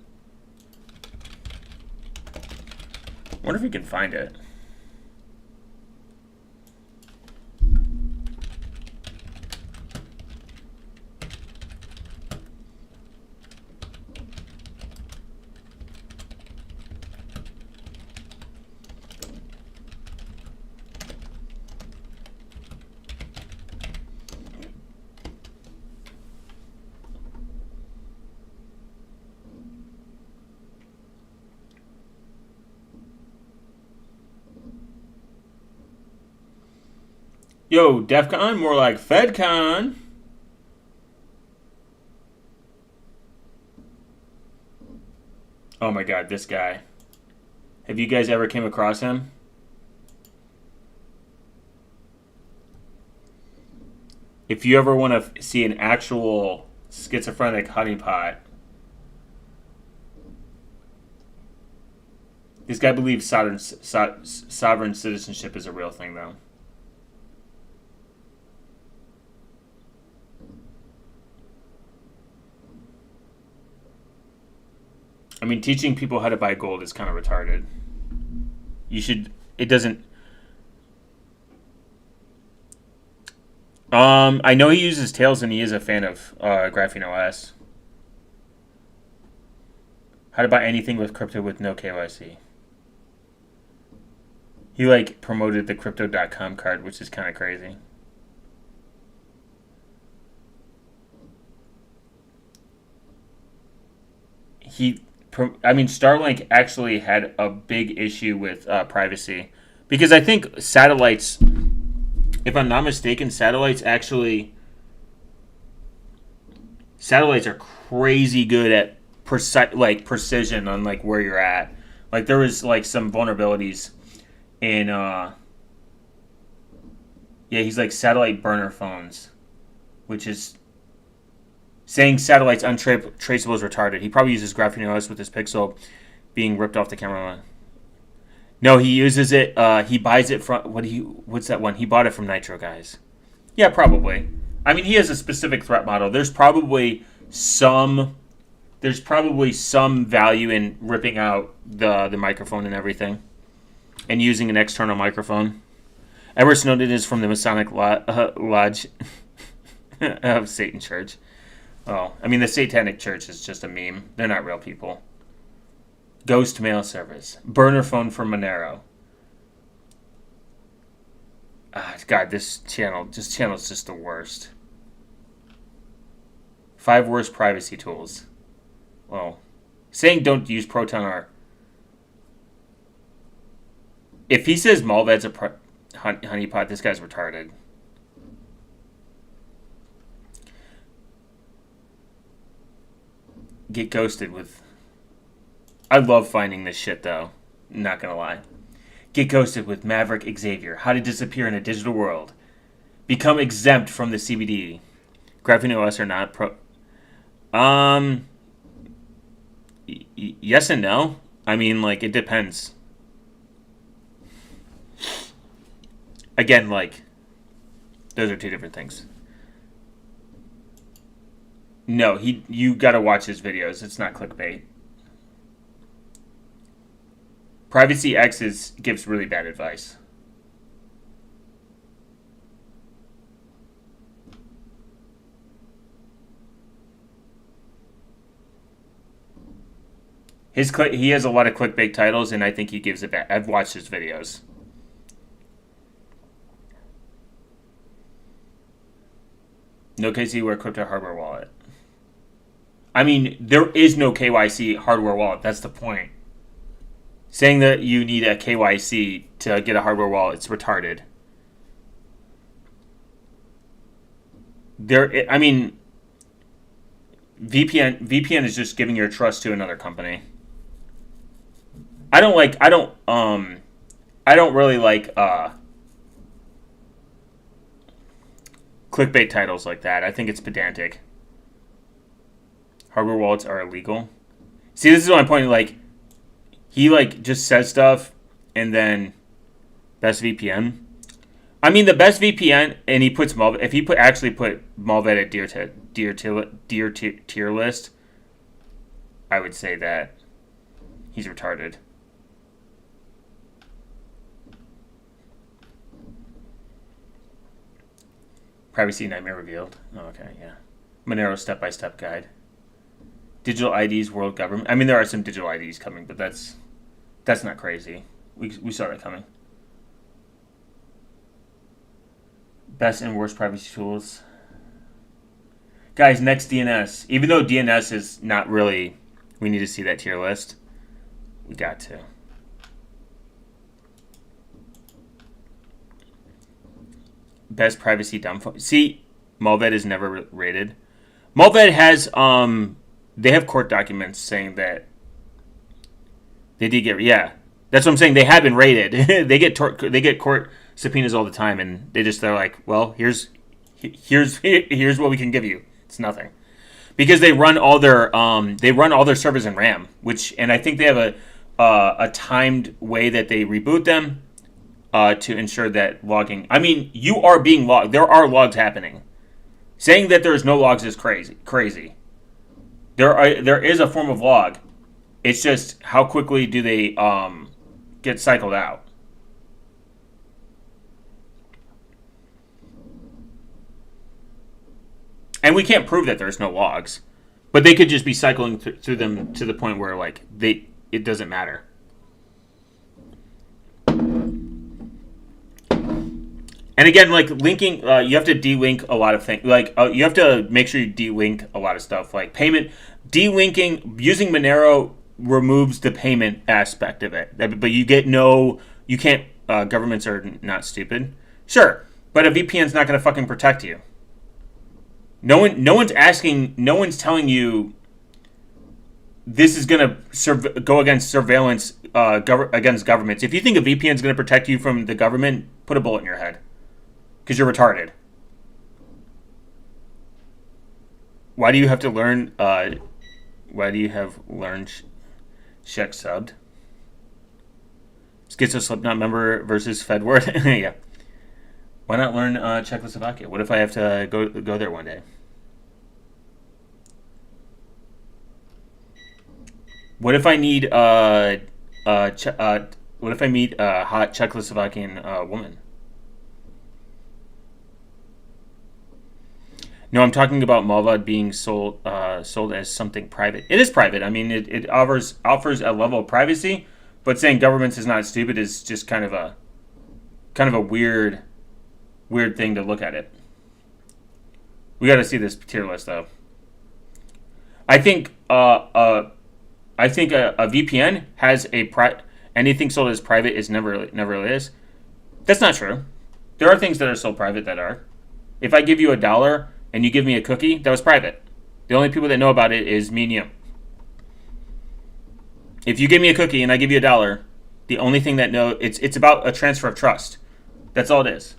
I wonder if we can find it. Yo, DEFCON, more like FedCon. Oh my god, this guy. Have you guys ever came across him? If you ever want to see an actual schizophrenic honeypot, this guy believes sovereign citizenship is a real thing, though. I mean, teaching people how to buy gold is kind of retarded. You should. It doesn't. I know he uses Tails, and he is a fan of Graphene OS. How to buy anything with crypto with no KYC. He like promoted the Crypto.com card, which is kind of crazy. Starlink actually had a big issue with privacy because I think satellites, if I'm not mistaken, satellites are crazy good at precision on like where you're at. Like there was like some vulnerabilities in he's like satellite burner phones, which is saying satellites untraceable is retarded. He probably uses Graphene OS with his Pixel being ripped off the camera. No, he uses it. He buys it from what's that one? He bought it from Nitro Guys. Yeah, probably. I mean, he has a specific threat model. There's probably some value in ripping out the microphone and everything, and using an external microphone. Edward Snowden is from the Masonic Lodge of Satan Church. Oh, I mean, the Satanic Church is just a meme. They're not real people. Ghost mail service. Burner phone for Monero. God, this channel is just the worst. 5 worst privacy tools. Well, saying don't use Proton R. If he says Malved's a honeypot, this guy's retarded. Get ghosted with. I love finding this shit though. Not gonna lie. Get ghosted with Maverick Xavier. How to disappear in a digital world. Become exempt from the CBD. Graphene OS or not pro. Yes and no. I mean, like it depends. Again, like those are two different things. No, you gotta watch his videos. It's not clickbait. Privacy X gives really bad advice. He has a lot of clickbait titles, and I think he gives it back. I've watched his videos. No KYC or crypto hardware wallet. I mean, there is no KYC hardware wallet. That's the point. Saying that you need a KYC to get a hardware wallet, it's retarded. I mean, VPN is just giving your trust to another company. I don't really like clickbait titles like that. I think it's pedantic. Hardware wallets are illegal. See, this is my point. Like, he just says stuff, and then best VPN. I mean, the best VPN, and he puts Malvad. If he actually put Malvad at tier list, I would say that he's retarded. Privacy Nightmare revealed. Oh, okay, yeah. Monero step-by-step guide. Digital IDs, world government. I mean, there are some digital IDs coming, but that's not crazy. We saw that coming. Best and worst privacy tools. Guys, next DNS. Even though DNS is not really, we need to see that tier list. We got to. Best privacy dumb phone. See, Malvad is never rated. Malvad has they have court documents saying that they did get, yeah. That's what I'm saying. They have been rated. they get court subpoenas all the time, and they're like, well, here's what we can give you. It's nothing, because they run all their servers in RAM, and I think they have a timed way that they reboot them to ensure that logging. I mean, you are being logged. There are logs happening. Saying that there's no logs is crazy. There is a form of log. It's just how quickly do they get cycled out. And we can't prove that there's no logs, but they could just be cycling through them to the point where it doesn't matter. And again, linking, you have to delink a lot of things. You have to make sure you delink a lot of stuff, like payment. Delinking, using Monero removes the payment aspect of it. But you can't, governments are not stupid. Sure, but a VPN's not going to fucking protect you. No one's telling you this is going to go against surveillance against governments. If you think a VPN is going to protect you from the government, put a bullet in your head. Because you're retarded. Why do you have to learn? Why do you have learned Czech subbed? Schizo Slipknot member versus Fedward. Yeah. Why not learn Czechoslovakia? What if I have to go there one day? What if I need what if I meet a hot Czechoslovakian woman? No, I'm talking about Malvad being sold as something private. It is private. I mean, it offers a level of privacy, but saying governments is not stupid is just kind of a weird thing to look at it. We got to see this tier list though. I think a VPN has anything sold as private is never is. That's not true. There are things that are sold private that are. If I give you $1 and you give me a cookie, that was private. The only people that know about it is me and you. If you give me a cookie and I give you $1, the only thing that it's about a transfer of trust. That's all it is.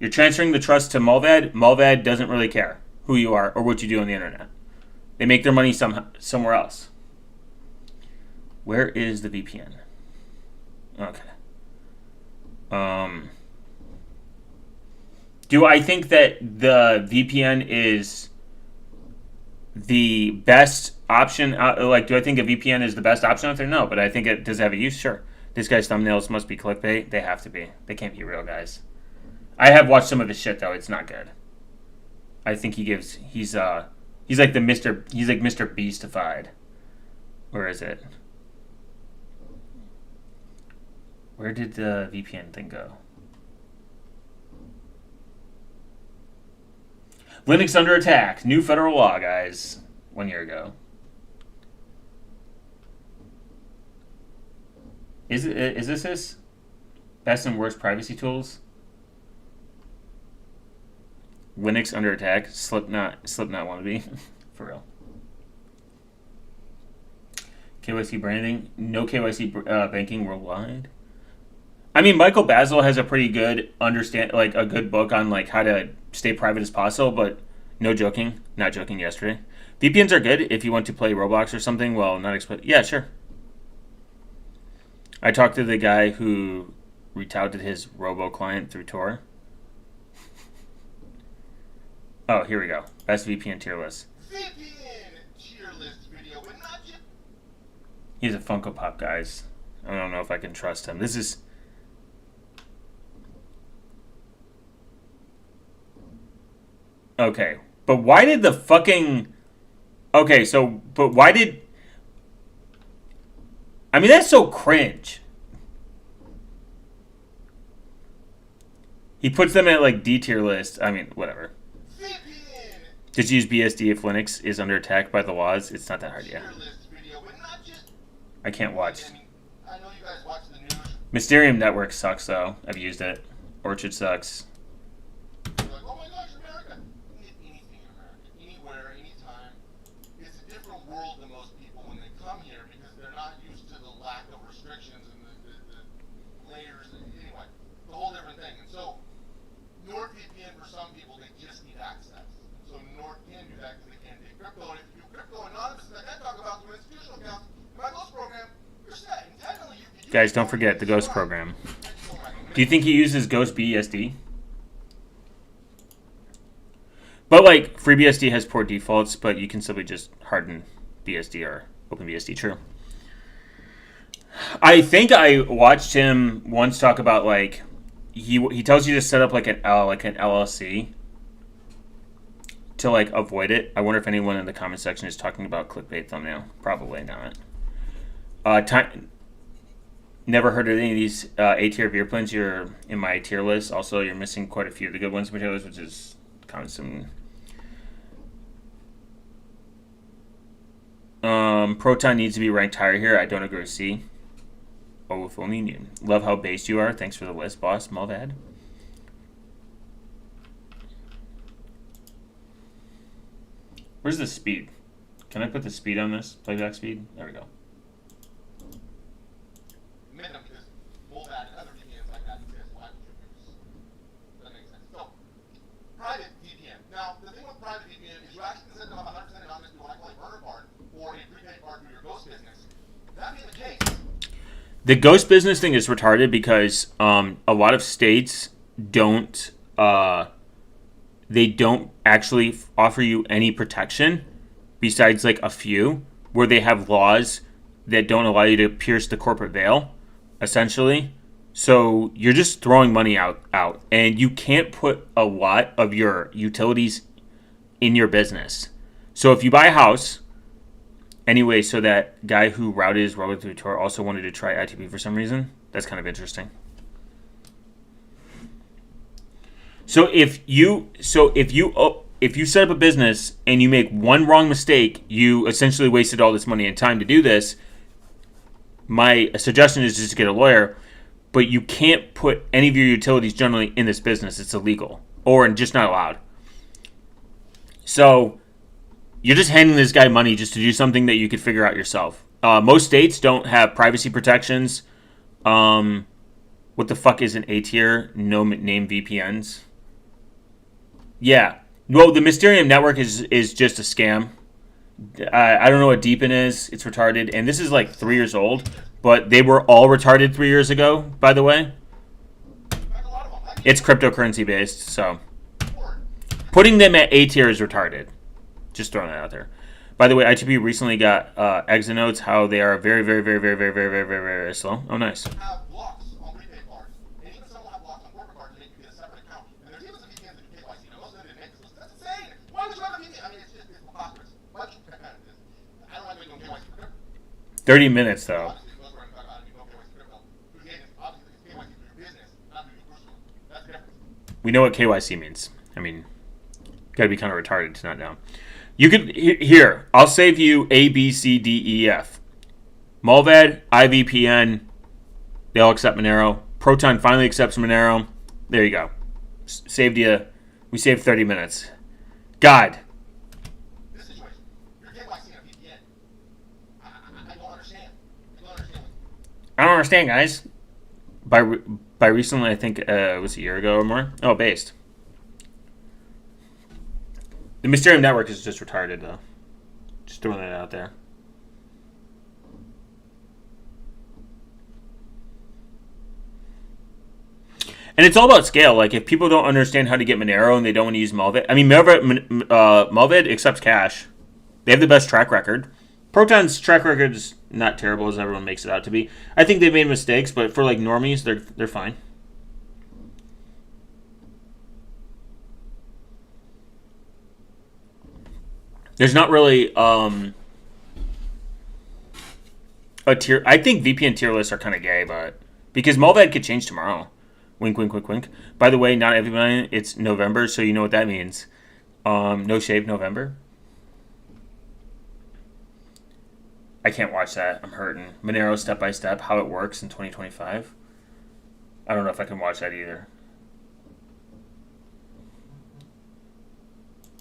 You're transferring the trust to Malvad. Malvad doesn't really care who you are or what you do on the internet. They make their money somewhere else. Where is the VPN? Okay. Do I think that the VPN is the best option? Do I think a VPN is the best option out there? No, but I think it does have a use. Sure. This guy's thumbnails must be clickbait. They have to be. They can't be real, guys. I have watched some of his shit though. It's not good. I think he's like Mr. Beastified. Where is it? Where did the VPN thing go? Linux under attack. New federal law, guys. 1 year ago. Is this? Best and worst privacy tools? Linux under attack. Slipknot wannabe. For real. KYC branding. No KYC banking worldwide. I mean, Michael Basil has a pretty good a good book on like how to stay private as possible, but no joking. Not joking yesterday. VPNs are good if you want to play Roblox or something. Well, not expect. Yeah, sure. I talked to the guy who retouted his Robo client through Tor. Oh, here we go. Best VPN tier list. VPN tier list video, but not just. He's a Funko Pop, guys. I don't know if I can trust him. This is. Okay, but why did the fucking. Okay, so, but why did. I mean, that's so cringe. He puts them at like D tier list. I mean, whatever. VPN. Just use BSD if Linux is under attack by the laws. It's not that hard, yeah. Tier list video, but not just. I can't watch. I know you guys watch the news. Mysterium Network sucks, though. I've used it. Orchard sucks. You're like, oh my gosh, America. You can get anything in America, anywhere, anytime. It's a different world than most people when they come here because they're not used to the lack of restrictions and the layers. Anyway, the whole different thing. And so, NordVPN for some people, they just need access. So Nord can do that because they can take crypto. And if you do crypto anonymous, like I talk about through institutional accounts, my Ghost program, you're set. And technically, you can. Guys, don't forget the Ghost program. Do you think he uses Ghost BSD? But like FreeBSD has poor defaults, but you can simply just harden BSD or OpenBSD. True. I think I watched him once talk about like he tells you to set up like an LLC to like avoid it. I wonder if anyone in the comment section is talking about clickbait thumbnail. Probably not. Never heard of any of these A tier beer plans. You're in my tier list. Also, you're missing quite a few of the good ones in my tier list, which is constant. Proton needs to be ranked higher here. I don't agree with C. Oh, if only you knew. Love how based you are. Thanks for the list, boss. Malvad. Where's the speed? Can I put the speed on this? Playback speed? There we go. Minimum because Molvad and other VPNs like that exist. Why would you use? That makes sense. So, private VPN. Now, the thing with private VPN is you actually can set them up 100% anonymous through what I call a burner card or a prepaid card through your Ghost business. That being the case. The Ghost business thing is retarded because a lot of states don't they don't actually offer you any protection besides like a few where they have laws that don't allow you to pierce the corporate veil, essentially. So you're just throwing money out, and you can't put a lot of your utilities in your business. So if you buy a house, anyway, so that guy who routed his robot through Tor also wanted to try i2p for some reason. That's kind of interesting. So if you set up a business and you make one wrong mistake, you essentially wasted all this money and time to do this. My suggestion is just to get a lawyer, but you can't put any of your utilities generally in this business. It's illegal or just not allowed. So you're just handing this guy money just to do something that you could figure out yourself. Most states don't have privacy protections. What the fuck is an A tier? No name VPNs. Yeah. Well, the Mysterium Network is just a scam. I don't know what Deepin is. It's retarded. And this is like 3 years old. But they were all retarded 3 years ago, by the way. It's cryptocurrency based, so. Putting them at A tier is retarded. Just throwing that out there. By the way, i2p recently got exit notes, how they are very, very, very, very, very, very, very, very, very slow. Oh, nice. have blocks on corporate cards to make you get a separate account. And there's even some VPNs that do KYC. Now, most of them didn't make this. That's insane. Why would you have a VPN? I mean, it's just, it's preposterous. Why would you I don't like doing KYC for crypto. 30 minutes, though. Obviously, most we're going to talk about it, no KYC crypto. Who's getting this? Obviously, We know what KYC means. I mean, gotta be kind of retarded to not know. You could here. I'll save you A, B, C, D, E, F. Mulvad, IVPN. They all accept Monero. Proton finally accepts Monero. There you go. Saved you. We saved 30 minutes. God. This situation, you're KYC on VPN. I don't understand. I don't understand. I don't understand, guys. By recently, I think it was a year ago or more. Oh, based. The Mysterium network is just retarded, though. Just throwing that out there. And it's all about scale. Like, if people don't understand how to get Monero and they don't want to use Mulvad, I mean, Mulvad accepts cash. They have the best track record. Proton's track record is not terrible as everyone makes it out to be. I think they've made mistakes, but for like normies, they're fine. There's not really a tier. I think VPN tier lists are kind of gay, but because Mulvad could change tomorrow. Wink, wink, wink, wink. By the way, not everybody. It's November, so you know what that means. No shave November. I can't watch that. I'm hurting. Monero step by step, how it works in 2025. I don't know if I can watch that either.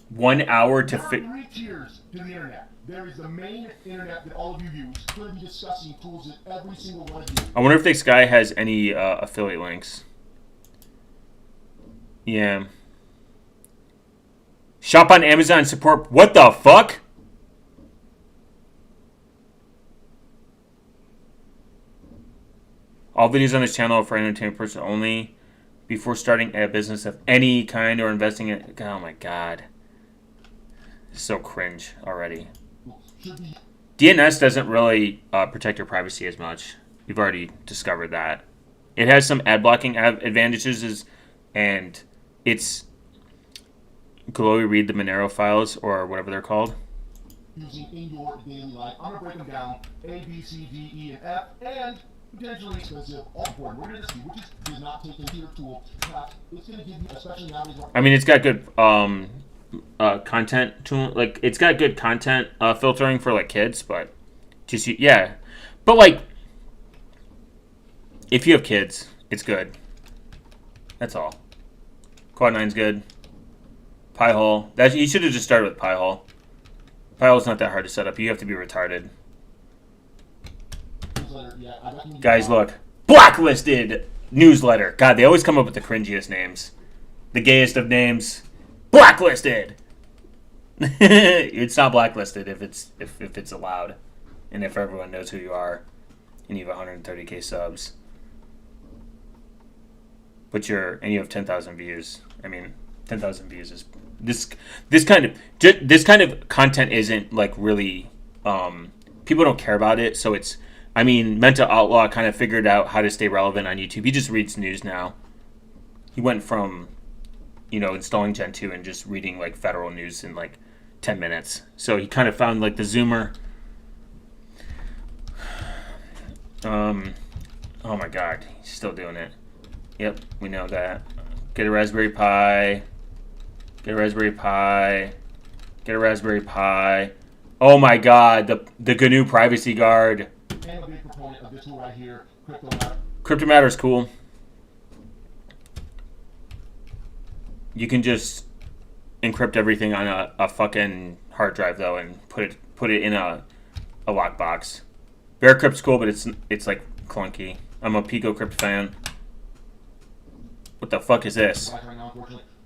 1 hour to fit. There are 3 tiers to the internet. There is the main internet that all of you use. We're discussing tools that every single one of you. I wonder if this guy has any affiliate links. Yeah. Shop on Amazon, support. What the fuck? All videos on this channel are for entertainment purposes only. Before starting a business of any kind or investing in... Oh my god. So cringe already. DNS doesn't really protect your privacy as much. We've already discovered that. It has some ad blocking advantages, and it's... Glowy read the Monero files, or whatever they're called. Using in your daily life. I'm going to break them down. A, B, C, D, E, and F, and potentially expensive all-board. We're going to see which does not take into your tool. It's going to give you, especially nowadays... I mean, it's got good content tool. Like, it's got good content filtering for, like, kids, but just, yeah. But, like, if you have kids, it's good. That's all. Quad 9's good. Pi-hole. You should have just started with Pi-hole. Pi-hole's not that hard to set up. You have to be retarded. Guys, look. Blacklisted newsletter. God, they always come up with the cringiest names. The gayest of names. Blacklisted! It's not blacklisted if it's allowed. And if everyone knows who you are. And you have 130k subs. But you have 10,000 views. I mean, 10,000 views is this kind of content isn't like really people don't care about it, so it's, I mean, Mental Outlaw kind of figured out how to stay relevant on YouTube. He just reads news now. He went from, installing Gen 2 and just reading like federal news in like 10 minutes. So he kind of found like the Zoomer. Oh my god, he's still doing it. Yep, we know that. Get a Raspberry Pi. Get a Raspberry Pi. Get a Raspberry Pi. Oh my god, the GNU Privacy Guard. And a big proponent of this tool right here, Cryptomatter. Cryptomatter is cool. You can just encrypt everything on a fucking hard drive though, and put it in a lockbox. Bearcrypt's cool, but it's like clunky. I'm a PicoCrypt fan. What the fuck is this?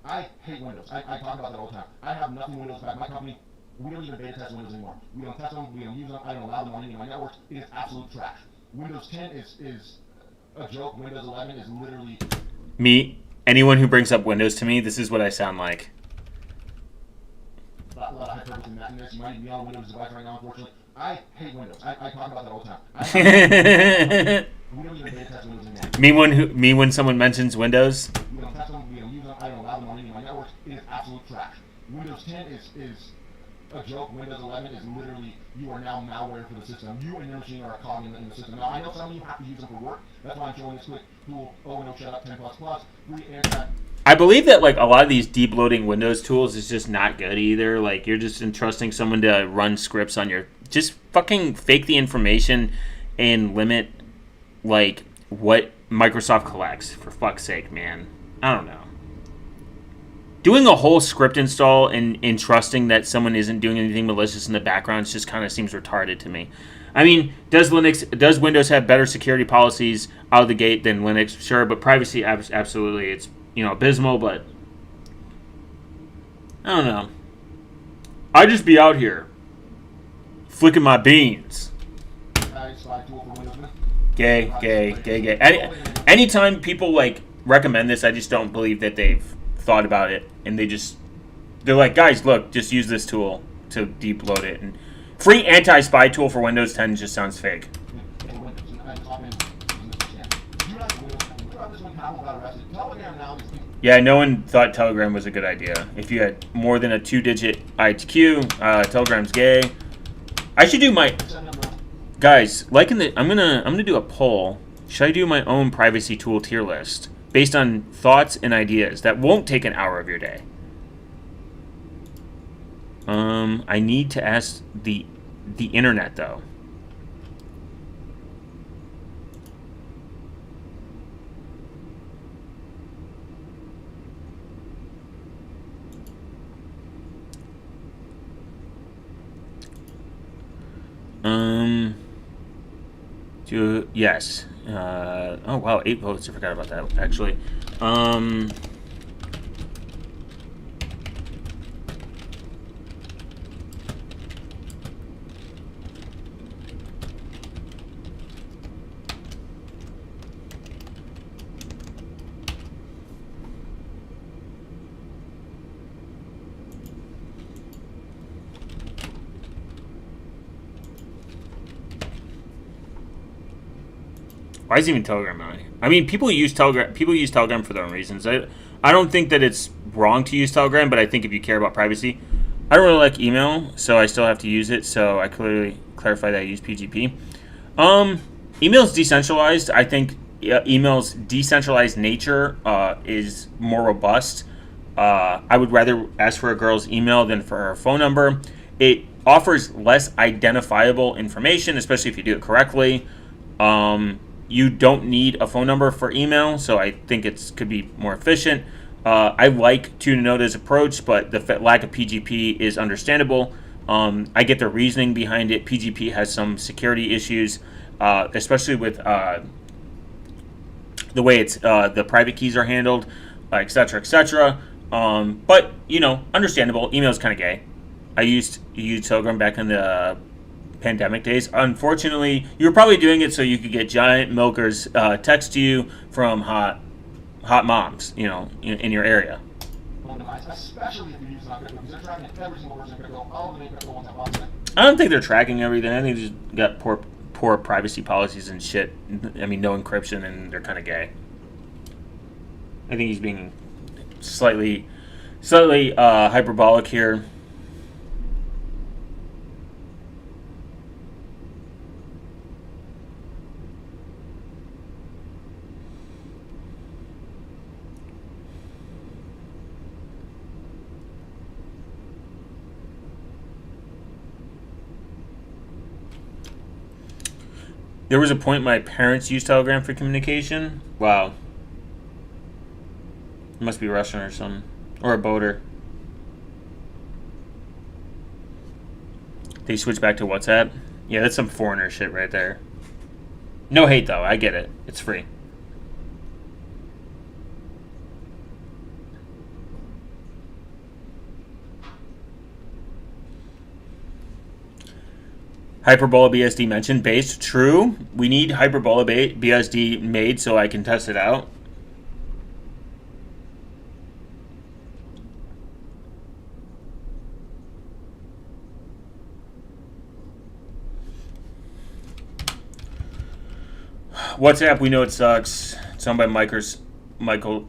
I hate Windows. I talk about that all the time. I have nothing Windows bad. My company, we don't even beta test Windows anymore. We don't test them. We don't use them. I don't allow them on any of my networks. It is absolute trash. Windows 10 is a joke. Windows 11 is literally... Anyone who brings up Windows to me, this is what I sound like. A lot of hyperbole in that. And this might be on Windows device right now, unfortunately. I hate Windows. I talk about that all the time. We don't even beta test Windows anymore. Me when someone mentions Windows. We don't test them. We don't use them. I don't allow them on any of my networks. It is absolute trash. Windows 10 is a joke. Windows 11 is literally, you are now malware for the system. You and your machine are a cog in the system. Now, I know some of you have to use them for work. That's why I'm showing this quick tool, no shut up, 10++, free anti I believe that like a lot of these deep loading Windows tools is just not good either. Like you're just entrusting someone to run scripts on your, just fucking fake the information and limit like what Microsoft collects, for fuck's sake, man. I don't know. Doing a whole script install and trusting that someone isn't doing anything malicious in the background just kind of seems retarded to me. I mean, does Windows have better security policies out of the gate than Linux? Sure, but privacy, absolutely, it's, abysmal. But I don't know. I just be out here flicking my beans. Gay. Anytime people like recommend this, I just don't believe that they've thought about it, and they're like, guys, look, just use this tool to deep load it. And free anti-spy tool for Windows 10 just sounds fake. Yeah, no one thought Telegram was a good idea. If you had more than a 2-digit IQ, Telegram's gay. I should do my guys like in the. I'm gonna do a poll. Should I do my own privacy tool tier list based on thoughts and ideas that won't take an hour of your day? I need to ask the internet though. Yes. Oh wow, 8 votes. I forgot about that actually. Why is even Telegram on? I mean, people use Telegram for their own reasons. I don't think that it's wrong to use Telegram, but I think if you care about privacy, I don't really like email, so I still have to use it. So I clearly clarify that I use PGP. Email is decentralized. I think email's decentralized nature is more robust. I would rather ask for a girl's email than for her phone number. It offers less identifiable information, especially if you do it correctly. You don't need a phone number for email, so I think it could be more efficient. I like Tunanoda's approach, but the lack of PGP is understandable. I get the reasoning behind it. PGP has some security issues, especially with the way it's the private keys are handled, etc., etc. But understandable. Email is kind of gay. I used Telegram back in the pandemic days. Unfortunately, you were probably doing it so you could get giant milkers text you from hot moms, in your area. Especially if you're using because they're tracking every single person. I don't think they're tracking everything. I think they just got poor privacy policies and shit. I mean, no encryption, and they're kind of gay. I think he's being slightly hyperbolic here. There was a point my parents used Telegram for communication. Wow. It must be Russian or something. Or a boater. They switched back to WhatsApp? Yeah, that's some foreigner shit right there. No hate, though. I get it. It's free. Hyperbola BSD mentioned. Based. True. We need Hyperbola BSD made so I can test it out. WhatsApp, we know it sucks. It's owned by Michael.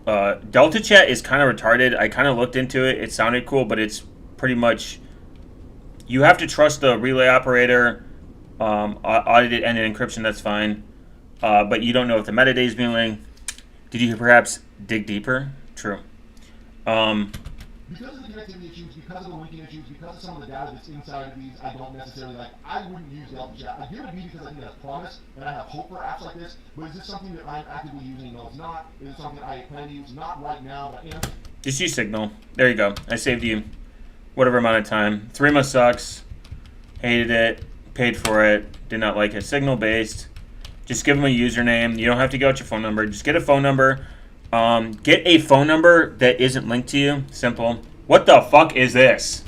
Delta Chat is kind of retarded. I kind of looked into it. It sounded cool, but it's pretty much... You have to trust the relay operator. Audited ended encryption, that's fine. But you don't know if the metadata is being linked. Did you perhaps dig deeper? True. Because of the connectivity issues, because of the linking issues, because of some of the data that's inside of these, I don't necessarily like. I wouldn't use Delta Chat. I give it a B because I think that's promise, and I have hope for apps like this. But is this something that I'm actively using? No, it's not. Is it something I plan to use? Not right now, but yeah. Just use Signal. There you go. I saved you whatever amount of time. Threema sucks. Hated it. Paid for it. Did not like it. Signal based. Just give them a username. You don't have to go out your phone number. Just get a phone number. Get a phone number that isn't linked to you. Simple. What the fuck is this?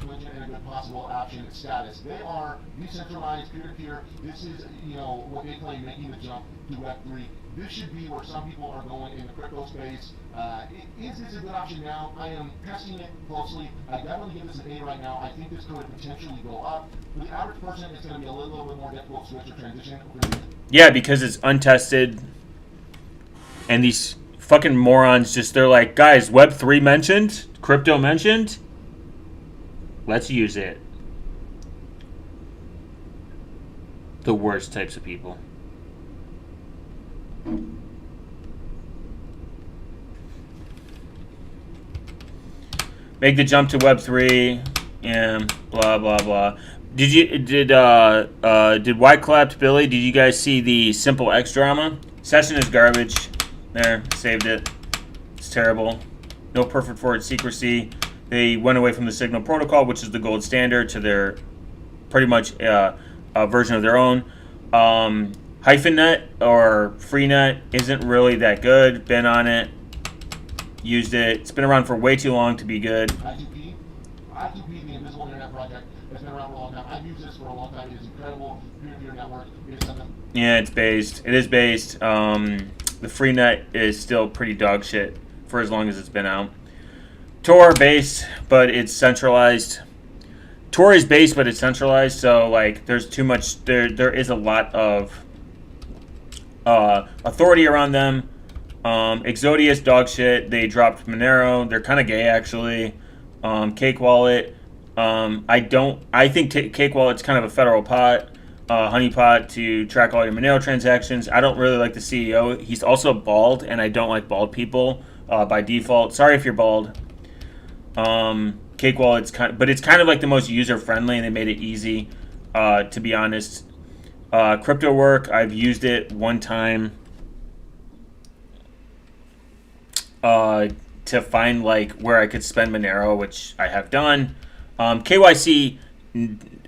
And a good possible option status. They are decentralized, peer-to-peer. This is, what they claim making the jump to Web3. This should be where some people are going in the crypto space. Is this a good option now? I am testing it closely. I definitely give this an A right now. I think this could potentially go up. For the average person, it's going to be a little bit more difficult to switch or transition. Yeah, because it's untested. And these fucking morons they're like, guys, Web3 mentioned, crypto mentioned, let's use it. The worst types of people. Make the jump to Web3, yeah, blah blah blah. Did White Billy? Did you guys see the Simple X drama? Session is garbage. There, saved it. It's terrible. No perfect forward secrecy. They went away from the Signal protocol, which is the gold standard, to their pretty much a version of their own. HyphenNet or FreeNet isn't really that good. Been on it. Used it. It's been around for way too long to be good. i2p, the Invisible Internet Project, has been around for a long time. I've used this for a long time. It is incredible. Peer-to-peer network. Yeah, it's based. It is based. The FreeNet is still pretty dog shit for as long as it's been out. Tor based, but it's centralized. Tor is based, but it's centralized. So like, there's too much. There is a lot of authority around them. Exodius, dog shit. They dropped Monero. They're kind of gay, actually. Cake Wallet. I think Cake Wallet's kind of a federal pot. Honeypot to track all your Monero transactions. I don't really like the CEO. He's also bald, and I don't like bald people by default. Sorry if you're bald. Cake Wallet's but it's kind of like the most user friendly, and they made it easy. To be honest, Crypto Work. I've used it one time to find like where I could spend Monero, which I have done. KYC.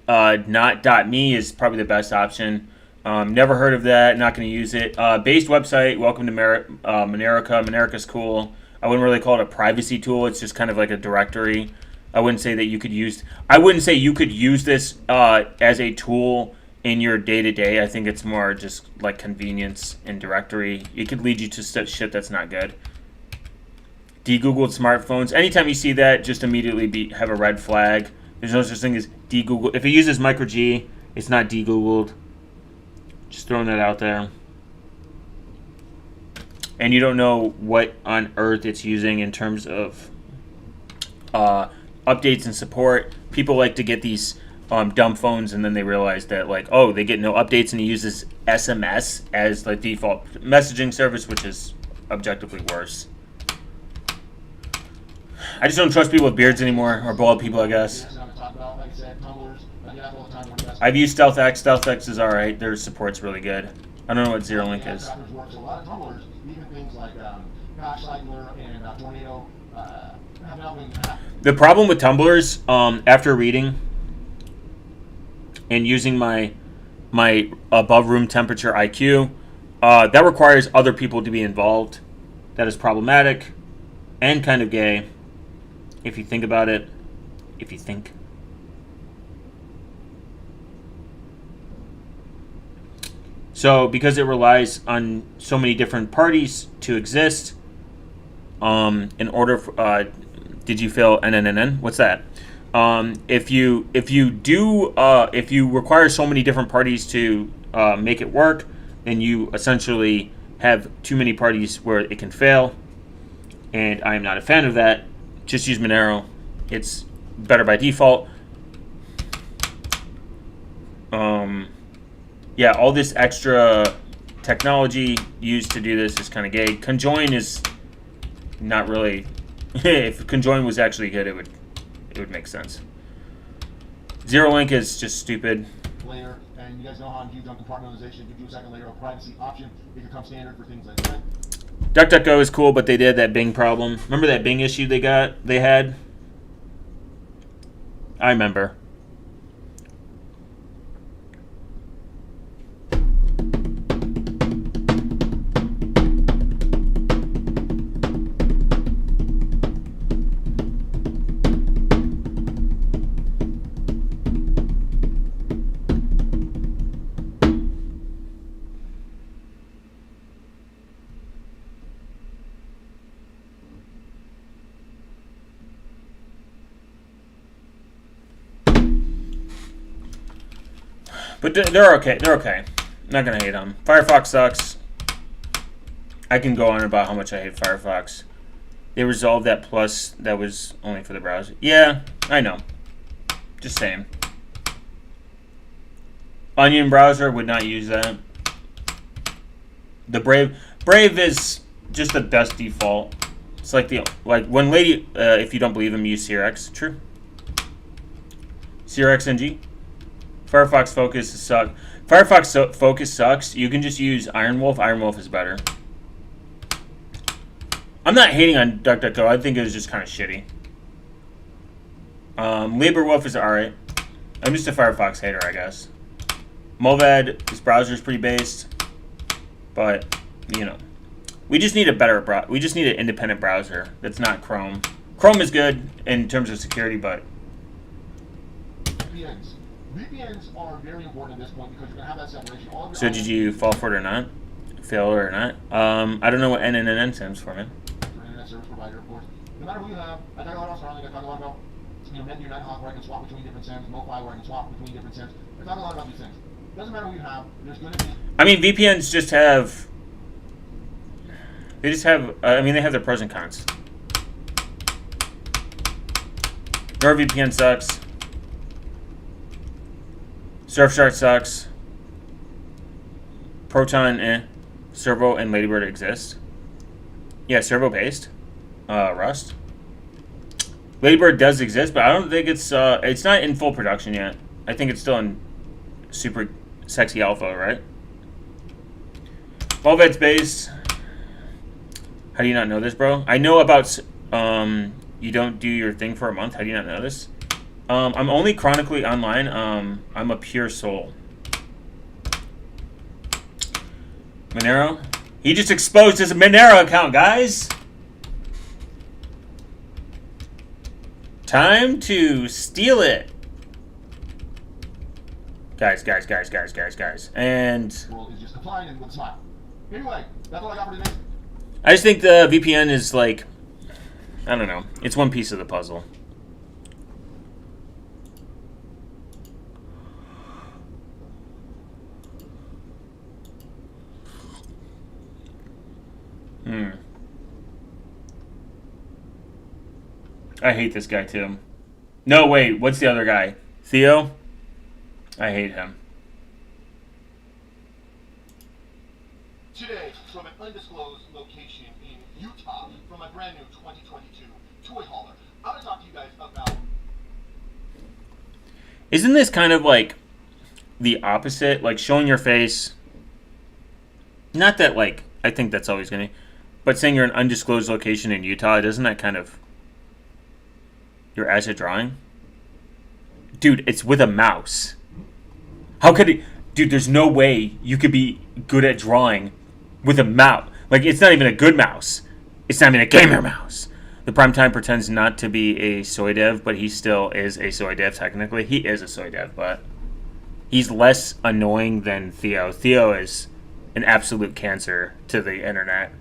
Not.me is probably the best option. Never heard of that. Not going to use it. Based website. Welcome to Monerica. Monerica's cool. I wouldn't really call it a privacy tool. It's just kind of like a directory. I wouldn't say that you could use. I wouldn't say you could use this as a tool in your day-to-day. I think it's more just like convenience and directory. It could lead you to shit that's not good. De-Googled smartphones. Anytime you see that, just immediately have a red flag. There's no such thing as de-Google. If it uses micro G, it's not de-Googled. Just throwing that out there. And you don't know what on earth it's using in terms of updates and support. People like to get these dumb phones, and then they realize that, like, oh, they get no updates, and it uses SMS as the default messaging service, which is objectively worse. I just don't trust people with beards anymore, or bald people, I guess. I've used StealthX. StealthX is alright. Their support's really good. I don't know what ZeroLink is. The problem with tumblers, after reading and using my above room temperature IQ, that requires other people to be involved. That is problematic and kind of gay, if you think about it. If you think. So, because it relies on so many different parties to exist, in order for, did you fail NNNN? What's that? If you require so many different parties to make it work, then you essentially have too many parties where it can fail. And I am not a fan of that. Just use Monero. It's better by default. Yeah, all this extra technology used to do this is kind of gay. Conjoin is not really. If conjoin was actually good, it would make sense. Zero link is just stupid. Layer, and you guys know how I'm huge on compartmentalization. If you do a second layer of privacy option, it could come standard for things like that. DuckDuckGo is cool, but they did that Bing problem. Remember that Bing issue they had? I remember. But they're okay. They're okay. Not gonna hate them. Firefox sucks. I can go on about how much I hate Firefox. They resolved that plus that was only for the browser. Yeah, I know. Just saying. Onion browser would not use that. The Brave is just the best default. It's like when Lady, if you don't believe him, use CRX. True. CRX NG. Firefox Focus sucks. Firefox Focus sucks. You can just use Iron Wolf. Iron Wolf is better. I'm not hating on DuckDuckGo. I think it was just kind of shitty. LibreWolf is alright. I'm just a Firefox hater, I guess. Movad, this browser is pretty based, but you know, we just need a better we just need an independent browser that's not Chrome. Chrome is good in terms of security, but VPNs are very important at this point because you're gonna have that separation. So did you fall for it or not? Fail or not? I don't know what NNN stands for, man. For internet service provider, of course. No matter who you have, I talk a lot about Starlink. I talk a lot about Netgear, Nighthawk, where I can swap between different SIMs, MoFi, where I can swap between different SIMs. I talk a lot about these things. Doesn't matter who you have. There's gonna be. I mean, VPNs just have. They just have. I mean, they have their pros and cons. NordVPN sucks. Surfshark sucks. Proton, Servo and Ladybird exist. Yeah, Servo based. Rust. Ladybird does exist, but I don't think it's not in full production yet. I think it's still in super sexy alpha, right? Volvet's based. How do you not know this, bro? I know about you don't do your thing for a month. How do you not know this? I'm only chronically online. I'm a pure soul. Monero? He just exposed his Monero account, guys. Time to steal it. Guys. And World is just complying and with a smile. Anyway, that's all I got for today. I just think the VPN is like, I don't know. It's one piece of the puzzle. I hate this guy too. No, wait, what's the other guy? Theo? I hate him. Today, from an undisclosed location in Utah, from my brand new 2022 toy hauler, I want to talk to you guys about. Isn't this kind of like the opposite? Like showing your face. Not that like, I think that's always going to. But saying you're an undisclosed location in Utah, doesn't that kind of. Your asset drawing? Dude, it's with a mouse. How could it... Dude, there's no way you could be good at drawing with a mouse. Like, it's not even a good mouse. It's not even a gamer mouse. The Primetime pretends not to be a soy dev, but he still is a soy dev, technically. He is a soy dev, but he's less annoying than Theo. Theo is an absolute cancer to the internet.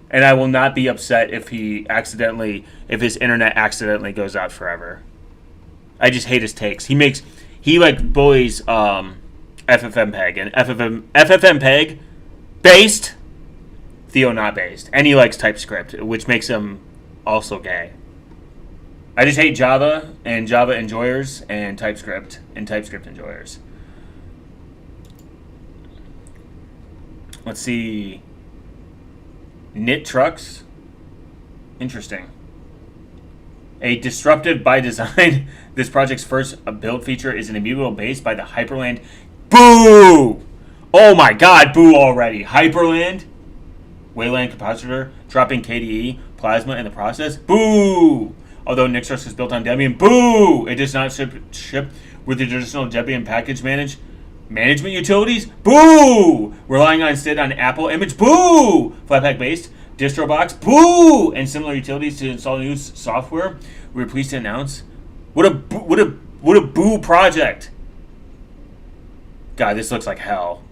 And I will not be upset if if his internet accidentally goes out forever. I just hate his takes. He like bullies FFmpeg, and FFmpeg based, Theo not based, and he likes TypeScript, which makes him also gay. I just hate Java and Java enjoyers and TypeScript enjoyers. Let's see. Knit trucks. Interesting. A disruptive by design, this project's first build feature is an immutable base by the Hyperland. Boo! Oh my god, boo already. Hyperland? Wayland capacitor, dropping KDE, plasma in the process. Boo! Although Nixos is built on Debian, boo! It does not ship with the traditional Debian package management utilities. Boo! Relying instead on Apple Image. Boo! Flatpak based. DistroBox. Boo! And similar utilities to install new software. We're pleased to announce. What a boo project. God, this looks like hell.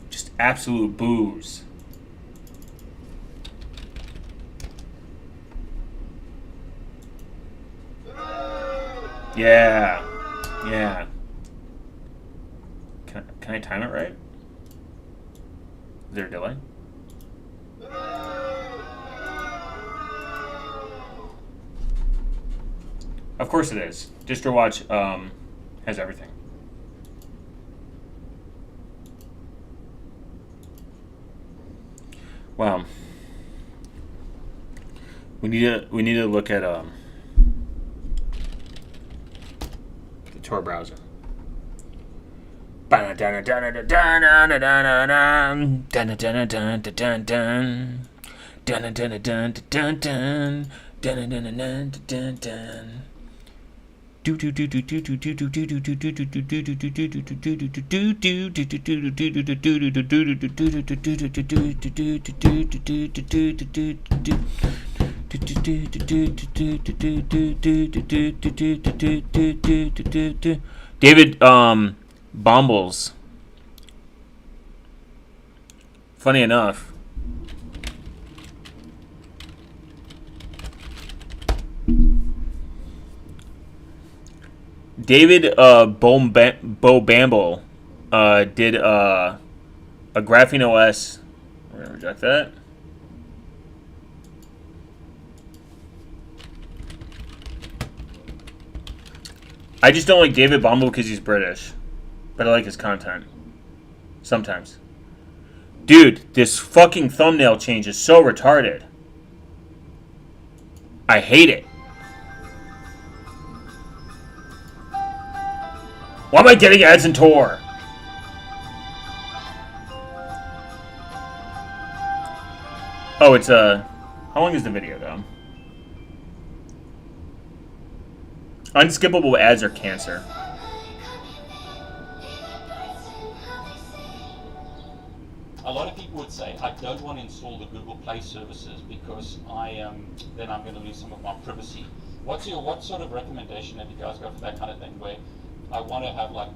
Just absolute boos. Yeah. Yeah. Can I time it right? Is there a delay? Of course it is. DistroWatch has everything. Wow. We need to look at the Tor browser. David Bombles. Funny enough. David Bamble did a Graphene OS. We're going to reject that. I just don't like David Bamble because he's British. But I like his content. Sometimes. Dude, this fucking thumbnail change is so retarded. I hate it. Why am I getting ads in Tor? Oh, it's how long is the video though? Unskippable ads are cancer. A lot of people would say, I don't want to install the Google Play services because then I'm going to lose some of my privacy. What sort of recommendation have you guys got for that kind of thing, where I want to have like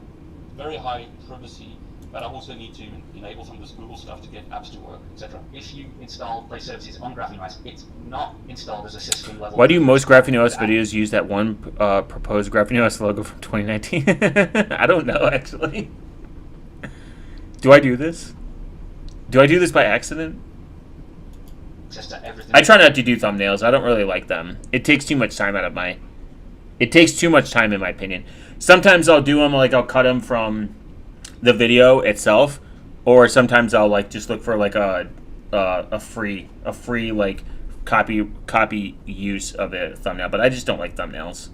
very high privacy, but I also need to enable some of this Google stuff to get apps to work, etc. If you install Play services on Graphene OS, it's not installed as a system level. Why do most Graphene OS videos use that one proposed Graphene OS logo from 2019? I don't know, actually. Do I do this? Do I do this by accident? Just everything. I try not to do thumbnails. I don't really like them. It takes too much time out of my... It takes too much time, in my opinion. Sometimes I'll do them, like I'll cut them from the video itself, or sometimes I'll like just look for like a free like copy use of a thumbnail. But I just don't like thumbnails.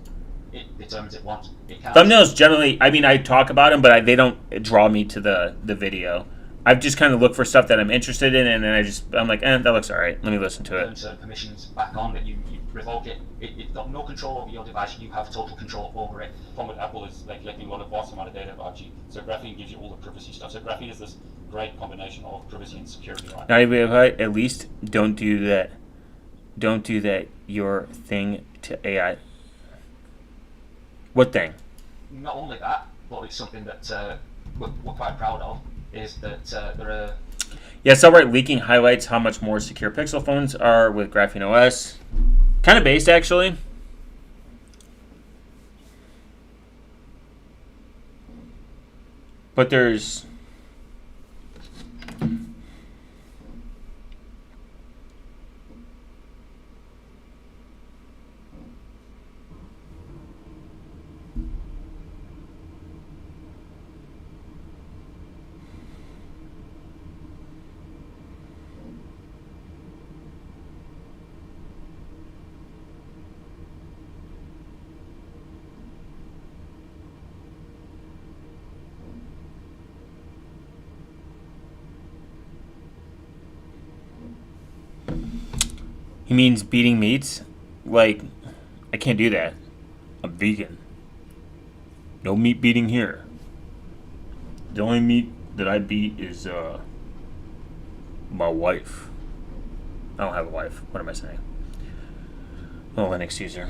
It determines it once. Thumbnails generally, I mean, I talk about them, but they don't draw me to the video. I've just kind of looked for stuff that I'm interested in, and then I'm like, that looks alright. Let me listen to it. Turn certain permissions back on, that you revoke it. It's got no control over your device. You have total control over it. From what Apple is like collecting a vast amount of data about you. So Graphene gives you all the privacy stuff. So Graphene is this great combination of privacy and security, right? Now, if I at least don't do that. Don't do that. Your thing to AI. What thing? Not only that, but it's something that we're quite proud of. Is that there are... Yeah, Cellbrite leaking highlights how much more secure Pixel phones are with Graphene OS. Kind of based, actually. But there's... He means beating meats? Like, I can't do that. I'm vegan. No meat beating here. The only meat that I beat is, my wife. I don't have a wife. What am I saying? A Linux user.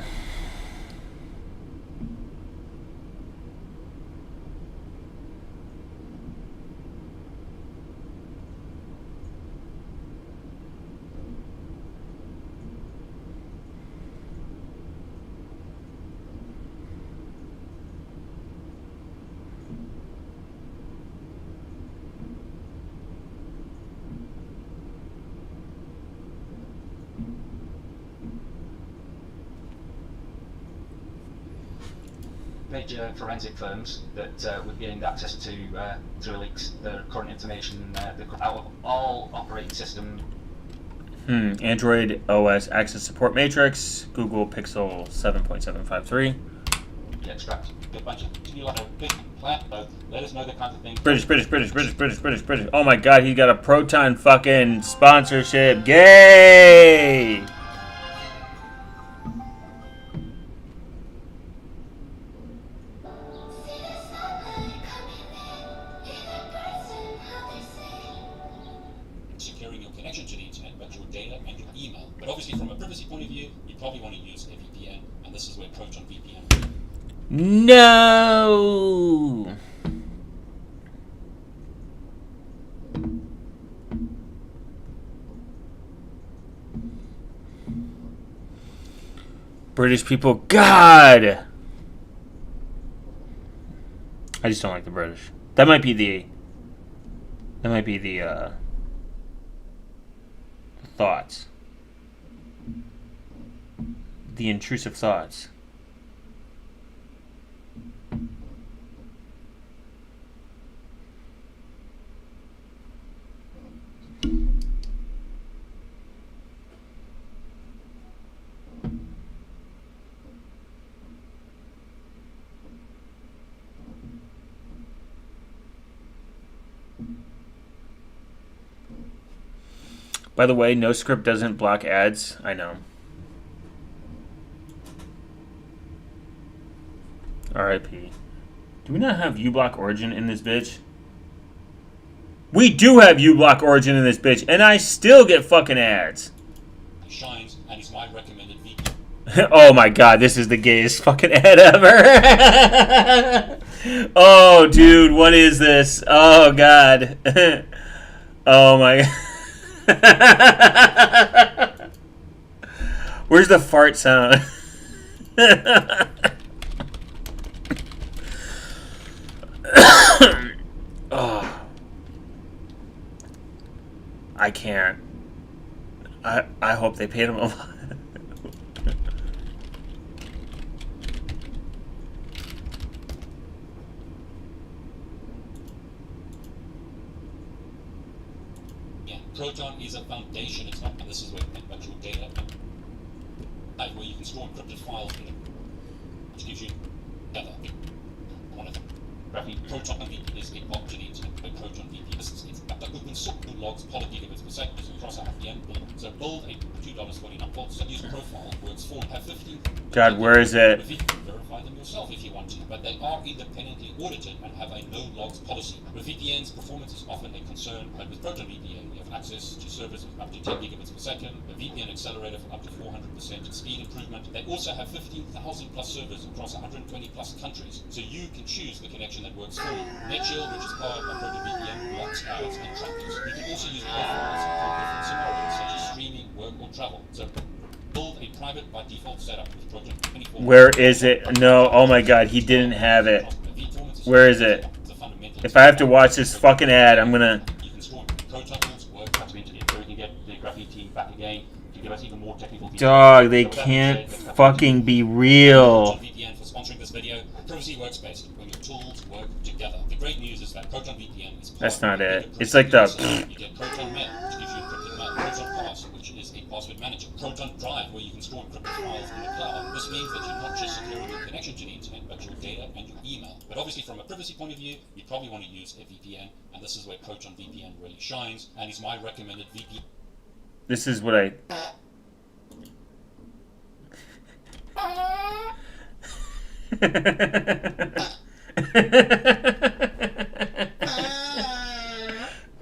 Major forensic firms that would gain access to leaks the current information, all operating system. Android OS Access Support Matrix, Google Pixel 7.753. Extract a bunch of you like a big plan. Let us know the kinds of things. British. Oh my god, he got a Proton fucking sponsorship. Gay! Securing your connection to the internet, but your data and your email. But obviously, from a privacy point of view, you probably want to use a VPN, and this is where Proton VPN. No! British people, God! I just don't like the British. That might be the thoughts. The intrusive thoughts. By the way, NoScript doesn't block ads. I know. RIP. Do we not have uBlock Origin in this bitch? We do have uBlock Origin in this bitch, and I still get fucking ads. Shines, and it's my recommended VPN. Oh my god, this is the gayest fucking ad ever. Oh, dude, what is this? Oh god. Oh my god. Where's the fart sound? Oh. I can't. I hope they paid him a lot. Proton is a foundation. It's not. This is where your data, where you can store encrypted files in it, which gives you data. One of them. Proton VPN is a block to the internet. Proton VPN is the open source logs polygigabits per second across our VPN. So build a $2.49 volt use profile works for have 15. God, where is it? Verify them yourself if you want to, but they are independently audited and have a no logs policy. With VPNs, performance is often a concern, but with Proton VPN, you have access to servers of up to 10 gigabits per second, a VPN accelerator for up to 400% speed improvement. They also have 15,000 plus servers across 120 plus countries, so you can choose the connection that works for you. NetShield, which is powered by Proton VPN, blocks ads and trackers. You can also use profiles for different scenarios such as streaming, work, or travel. So build a private by default setup with Proton 24. Where is it? No, oh my god, he didn't have it. Where is it? If I have to watch this fucking ad, I'm gonna... You can store Proton tools work to engineer, so we can get the graphene back again to give us even more technical details. Dog, they can't fucking be real. VPN for sponsoring this video. Privacy works best when your tools work together. The great news is that Proton VPN is That's not it. It's like the... You get Proton Mail, which gives you encrypted mail. Proton Pass, which is a password manager. Proton Drive, where you can store encrypted files in the cloud. This means that you're not just securing your connection to the internet, but your data and your email. But obviously, from a privacy point of view, you probably want to use a VPN, and this is where Proton VPN really shines, and is my recommended VPN. This is what I...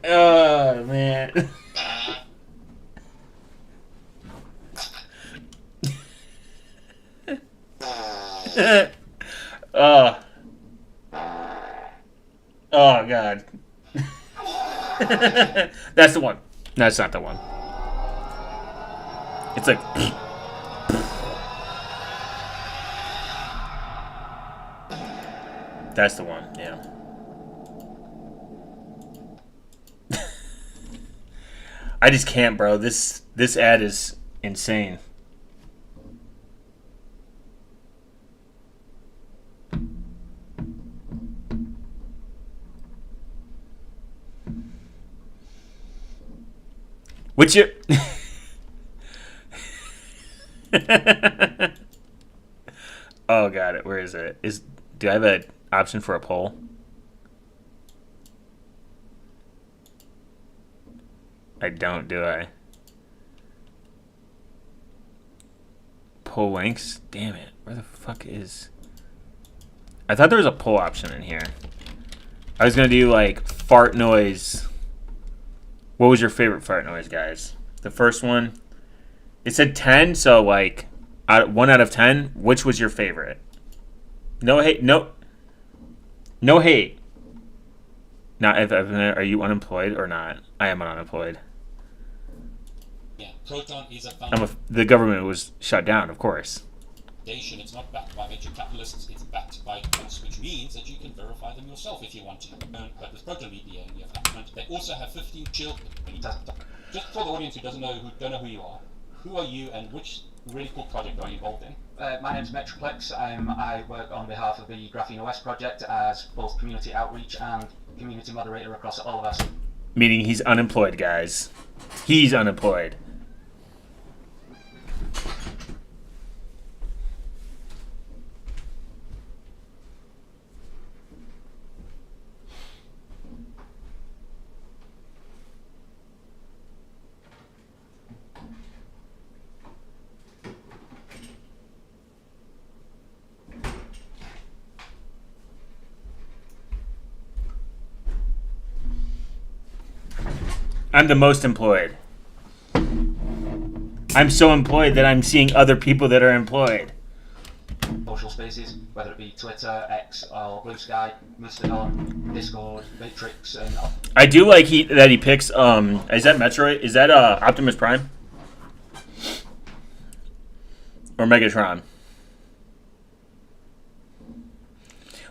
Oh man. Oh. Oh god. That's the one. No, that's not the one. It's like that's the one, yeah. I just can't, bro. This ad is insane. Which you Oh, got it. Where is it? Do I have an option for a poll? I don't, do I? Poll links? Damn it. Where the fuck is... I thought there was a poll option in here. I was going to do, like, fart noise. What was your favorite fart noise, guys? The first one? It said 10, so, like, 1 out of 10. Which was your favorite? No hate. No hate. Not if are you unemployed or not? I am unemployed. Yeah, Proton is a the government was shut down, of course. foundation. It's not backed by venture capitalists. It's backed by banks, which means that you can verify them yourself if you want to. But with Proton Media, you have government. They also have 15 children. Just for the audience who don't know who you are, who are you and which really cool project are you involved in? My name's Metroplex. I work on behalf of the Graphene OS project as both community outreach and community moderator across all of us. Meaning he's unemployed, guys. He's unemployed. I'm the most employed. I'm so employed that I'm seeing other people that are employed. Social spaces, whether it be Twitter, X, or Blue Sky, Mastodon, Discord, Matrix, and... I do like that he picks, is that Metroid? Is that Optimus Prime? Or Megatron?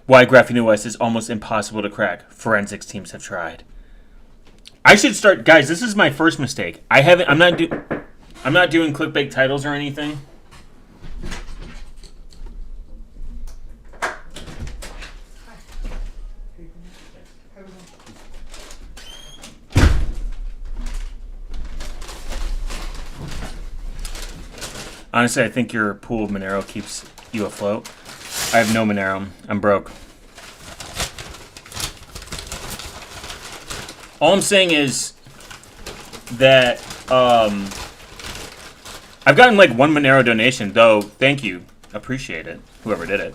Why Graphene OS is almost impossible to crack. Forensics teams have tried. I should start, guys. This is my first mistake. I'm not doing clickbait titles or anything. Honestly, I think your pool of Monero keeps you afloat. I have no Monero. I'm broke. All I'm saying is that I've gotten like 1 Monero donation, though. Thank you. Appreciate it. Whoever did it.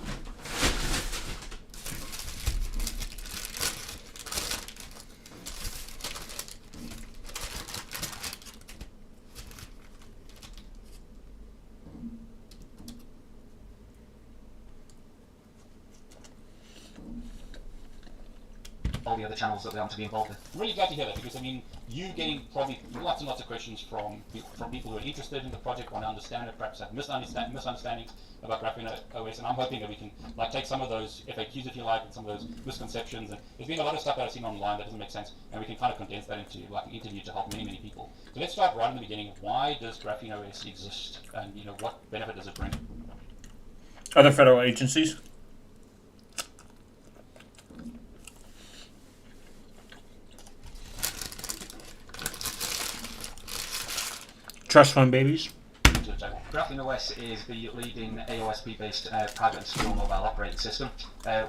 all the other channels that they want to be involved in. I'm really glad to hear that, because I mean, you getting probably lots and lots of questions from people who are interested in the project, want to understand it, perhaps have misunderstandings about Graphene OS, and I'm hoping that we can like take some of those FAQs, if you like, and some of those misconceptions. And there's been a lot of stuff that I've seen online that doesn't make sense, and we can kind of condense that into like an interview to help many people. So let's start right in the beginning. Why does Graphene OS exist, and what benefit does it bring? Other federal agencies? Trust fund babies? Graphene OS is the leading AOSP-based private and secure mobile operating system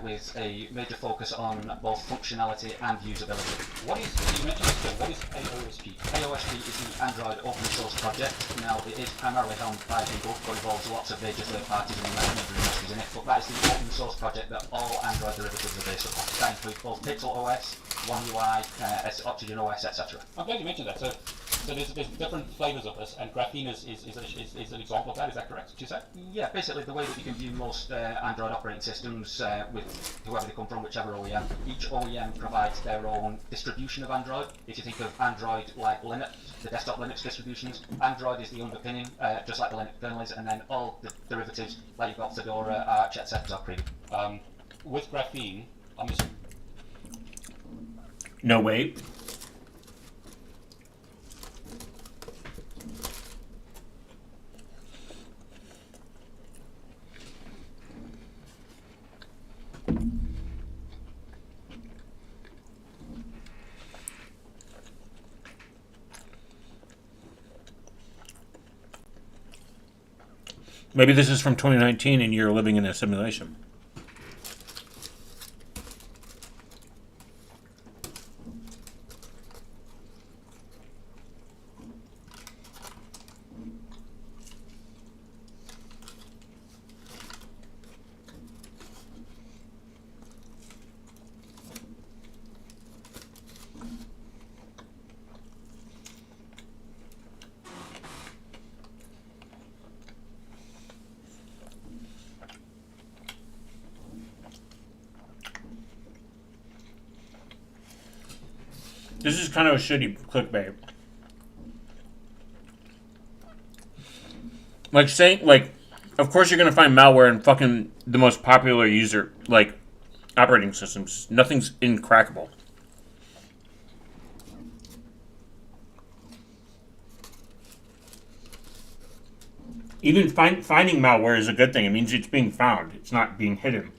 with a major focus on both functionality and usability. What is, you mentioned this term, what is AOSP? AOSP is the Android open source project. Now, it is primarily helmed by Google, but involves lots of major third parties and major industries in it. But that is the open source project that all Android derivatives are based upon. That includes both Pixel OS, One UI, Oxygen OS, etc. I'm glad you mentioned that. So there's different flavors of this, and graphene is an example of that. Is that correct? Did you say? Yeah, basically the way that you can view most Android operating systems with whoever they come from, whichever OEM. Each OEM provides their own distribution of Android. If you think of Android like Linux, the desktop Linux distributions, Android is the underpinning, just like the Linux kernel is, and then all the derivatives, like you've got Fedora, Arch, etc. are premium. With graphene, I'm just No, wait. Maybe this is from 2019 and you're living in a simulation. This is kind of a shitty clickbait. Like saying, like, of course you're gonna find malware in fucking the most popular user, like, operating systems. Nothing's incrackable. Even finding malware is a good thing. It means it's being found. It's not being hidden.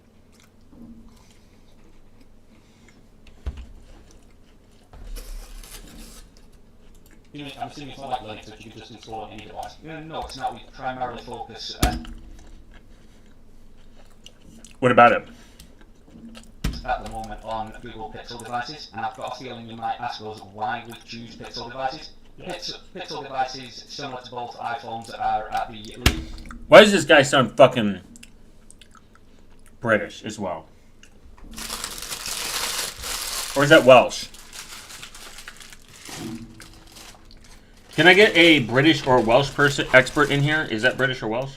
I'm assuming it's not like Linux that you can just install on any device. No, it's not. We primarily focus What about it? at the moment on Google Pixel devices, and I've got a feeling you might ask us why we choose Pixel devices. Pixel devices, similar to both iPhones, are at the lead. Why does this guy sound fucking British as well? Or is that Welsh? Can I get a British or Welsh person expert in here? Is that British or Welsh?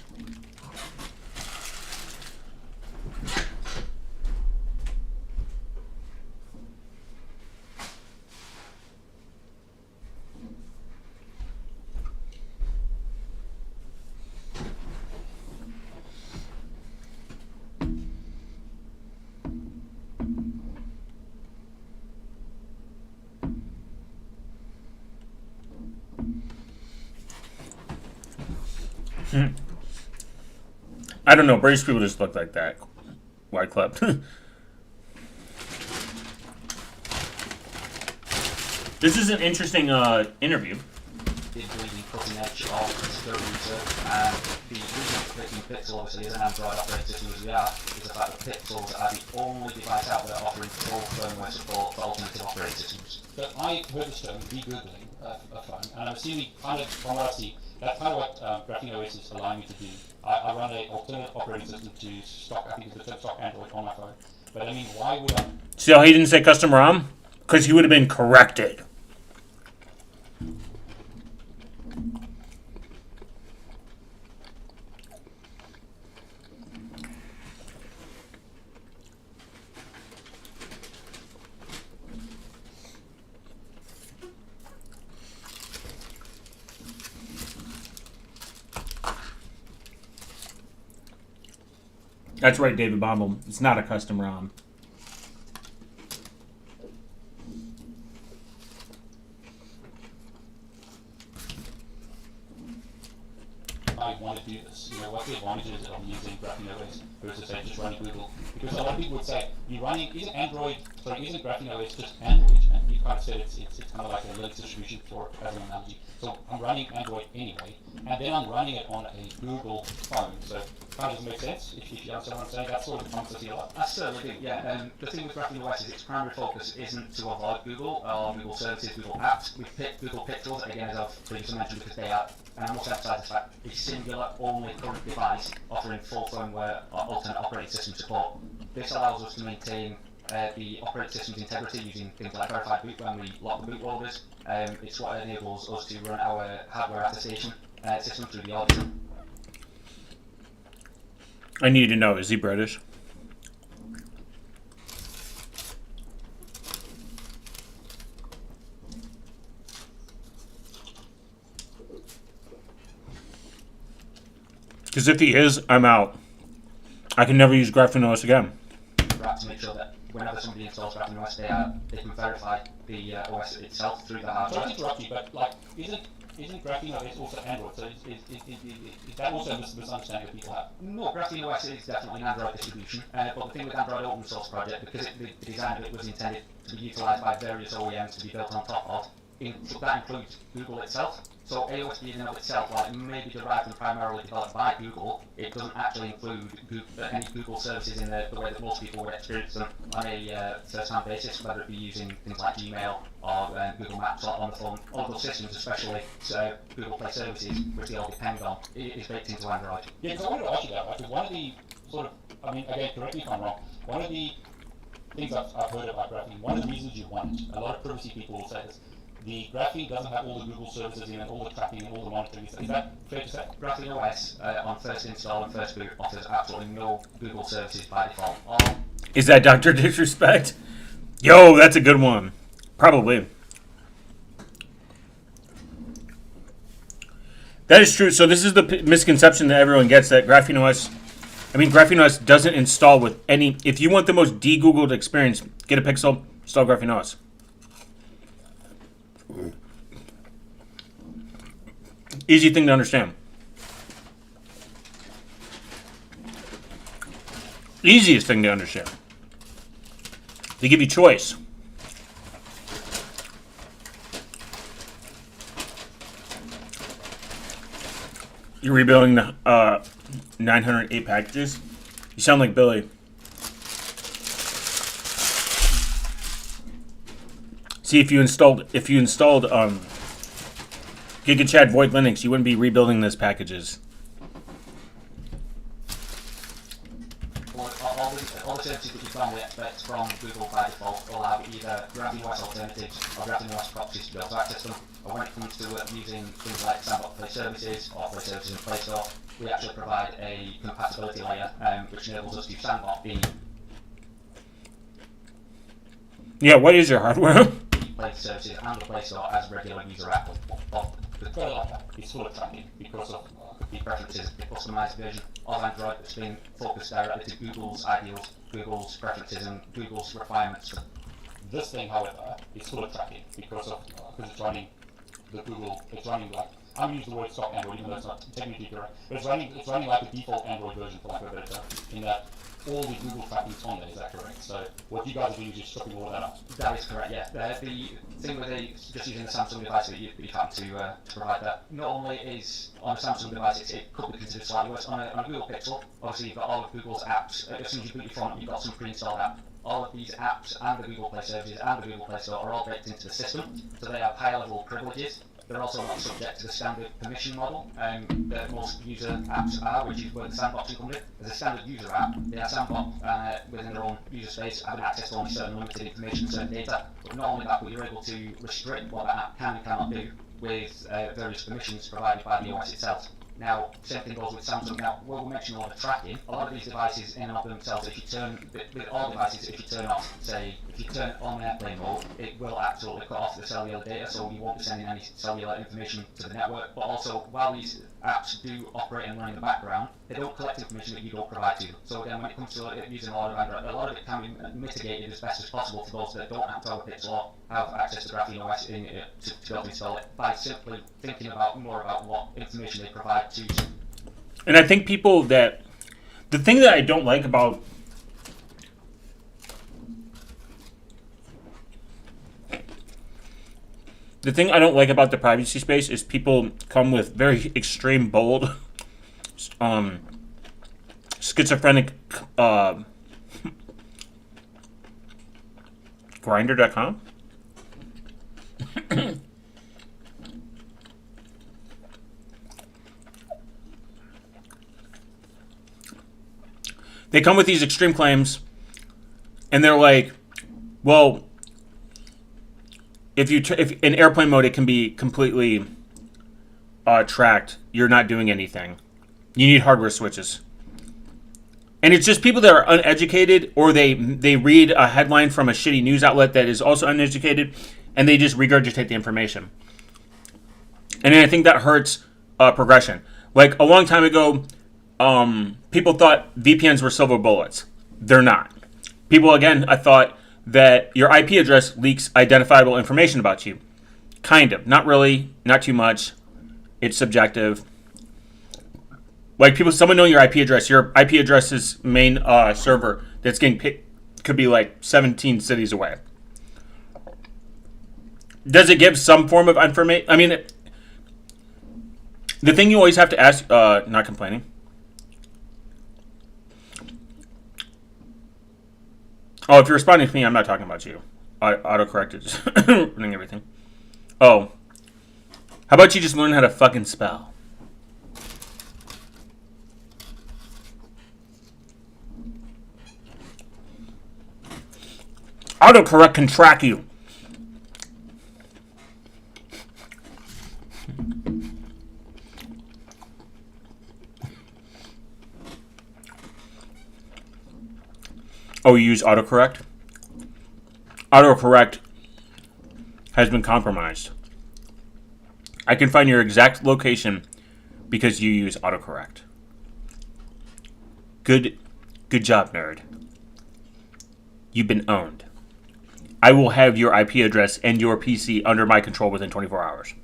I don't know. British people just look like that. White Club. This is an interesting interview. Is really cutting edge of security research, and the reason for picking Pixel obviously as an Android operating system as we are is the fact that Pixels are the only device out there offering full firmware support for alternative operating systems. But I heard this term, de-googling a phone, and I'm assuming kind of from what I see, that's kind of what Graphene OS is allowing me to do. I run an alternate operating system to stock, I think it's the stock Android on my phone. But I mean, why would I? See how he didn't say custom ROM? Because he would have been corrected. That's right, David Bombel. It's not a custom ROM. I want to do this. You know, what the advantages of using Graphene OS versus say just running Google? Because a lot of people would say, isn't Graphene OS just Android? And kind of said it's kind of like a Linux distribution for as an analogy. So I'm running Android anyway, and then I'm running it on a Google phone. So it kind of doesn't make sense if you understand what I'm saying. That's sort of the concept here. I certainly do, yeah. The thing with Graphene OS is its primary focus isn't to avoid Google or Google services, Google apps. We've picked Google Pixels, again, as I've previously mentioned, because they are, and I must emphasize the fact, a singular only current device offering full firmware or alternate operating system support. This allows us to maintain the operating system's integrity using things like verified boot when we lock the bootloaders. It's what enables us to run our hardware attestation system through the auditor. I need to know, is he British? Because if he is, I'm out. I can never use Graphene OS again. Right, to make sure that whenever somebody installs Graphene OS, they can verify the OS itself through the hardware. Sorry to interrupt you, but like, isn't Graphene OS also Android? So is that also a misunderstanding that people have? No, Graphene OS is definitely an Android distribution, but the thing with Android Open Source Project, because the design of it was intended to be utilised by various OEMs to be built on top of, that includes Google itself. So AOSP in and of itself, while it may be derived and primarily developed by Google, it doesn't actually include any Google services in the way that most people would experience them on a first-hand basis, whether it be using things like Gmail or Google Maps or on the phone. All those systems, especially Google Play services, which they all depend on, is baked into Android. Yeah, because I wanted to ask you that, because one of the sort of, I mean, again, correct me if I'm wrong, one of the things I've heard about Graphene, one of the reasons you want it, a lot of privacy people will say this, the Graphene doesn't have all the Google services in and all the tracking and all the monitoring. Is that fair to say? Graphene OS on first install and first boot offers absolutely no Google services by default. Is that Dr. Disrespect? Yo, that's a good one. Probably. That is true. So this is the misconception that everyone gets, that Graphene OS doesn't install with any. If you want the most de-Googled experience, get a Pixel, install Graphene OS. Easy thing to understand. Easiest thing to understand. They give you choice. You're rebuilding the 908 packages. You sound like Billy. See, if you installed GigaChad Void Linux, you wouldn't be rebuilding those packages. All the services that you normally expect from Google by default will have either Graphene OS alternatives or Graphene OS proxies to be able to access them. Or when it comes to using things like Sandbox Play Services or Play Services in Play Store, we actually provide a compatibility layer which enables us to sandbox the Yeah, what is your hardware? Play Services and the Play Store as regular user app. It's sort of tracking because of The preferences, the customized version of Android that's been focused directly to Google's ideals, Google's preferences, and Google's requirements. this thing, however, is sort of tracking because it's running the Google. It's running like, I'm using the word stock Android, even though it's not technically correct, but it's running like the default Android version, for lack of a better term, in that all the Google tracking's on there. Is that correct? So what you guys are doing is just stripping all of that up. That is correct, yeah. The thing with just using the Samsung device that you happen to provide that, not only is on a Samsung device it could be considered slightly worse, on a Google Pixel, obviously you've got all of Google's apps. As soon as you boot your phone, you've got some pre-installed app. All of these apps and the Google Play Services and the Google Play Store are all baked into the system, so they have high-level privileges. They're also not subject to the standard permission model that most user apps are, which is where the sandboxing comes in. As a standard user app, they are sandboxed within their own user space, having access to only certain limited information, certain data. But not only that, but you're able to restrict what that app can and cannot do with various permissions provided by the OS itself. Now, same thing goes with Samsung. Now, we'll mention all the tracking. A lot of these devices in and of themselves, if you turn, with all devices, if you turn off, say, if you turn on airplane mode, it will absolutely cut off the cellular data, so you won't be sending any cellular information to the network. But also, while these apps do operate and run in the background, they don't collect information that you don't provide to them. So again, when it comes to using a lot of Android, a lot of it can be mitigated as best as possible for those that don't have to have a Pixel or have access to Graphene OS to be able to install it, by simply thinking more about what information they provide to you. And I think people that, the thing that I don't like about the thing I don't like about the privacy space is people come with very extreme, bold, schizophrenic, Grinder.com. They come with these extreme claims, and they're like, well, if in airplane mode it can be completely tracked, you're not doing anything. You need hardware switches. And it's just people that are uneducated, or they read a headline from a shitty news outlet that is also uneducated, and they just regurgitate the information. And I think that hurts progression. Like a long time ago, people thought VPNs were silver bullets. They're not. People, again, I thought that your IP address leaks identifiable information about you. Kind of. Not really. Not too much. It's subjective. Like someone knowing your IP address's main server that's getting picked could be like 17 cities away. Does it give some form of information? I mean, the thing you always have to ask, not complaining. Oh, if you're responding to me, I'm not talking about you. Autocorrect is running everything. Oh. How about you just learn how to fucking spell? Autocorrect can track you. Oh, you use autocorrect? Autocorrect has been compromised. I can find your exact location because you use autocorrect. Good job, nerd. You've been owned. I will have your IP address and your PC under my control within 24 hours.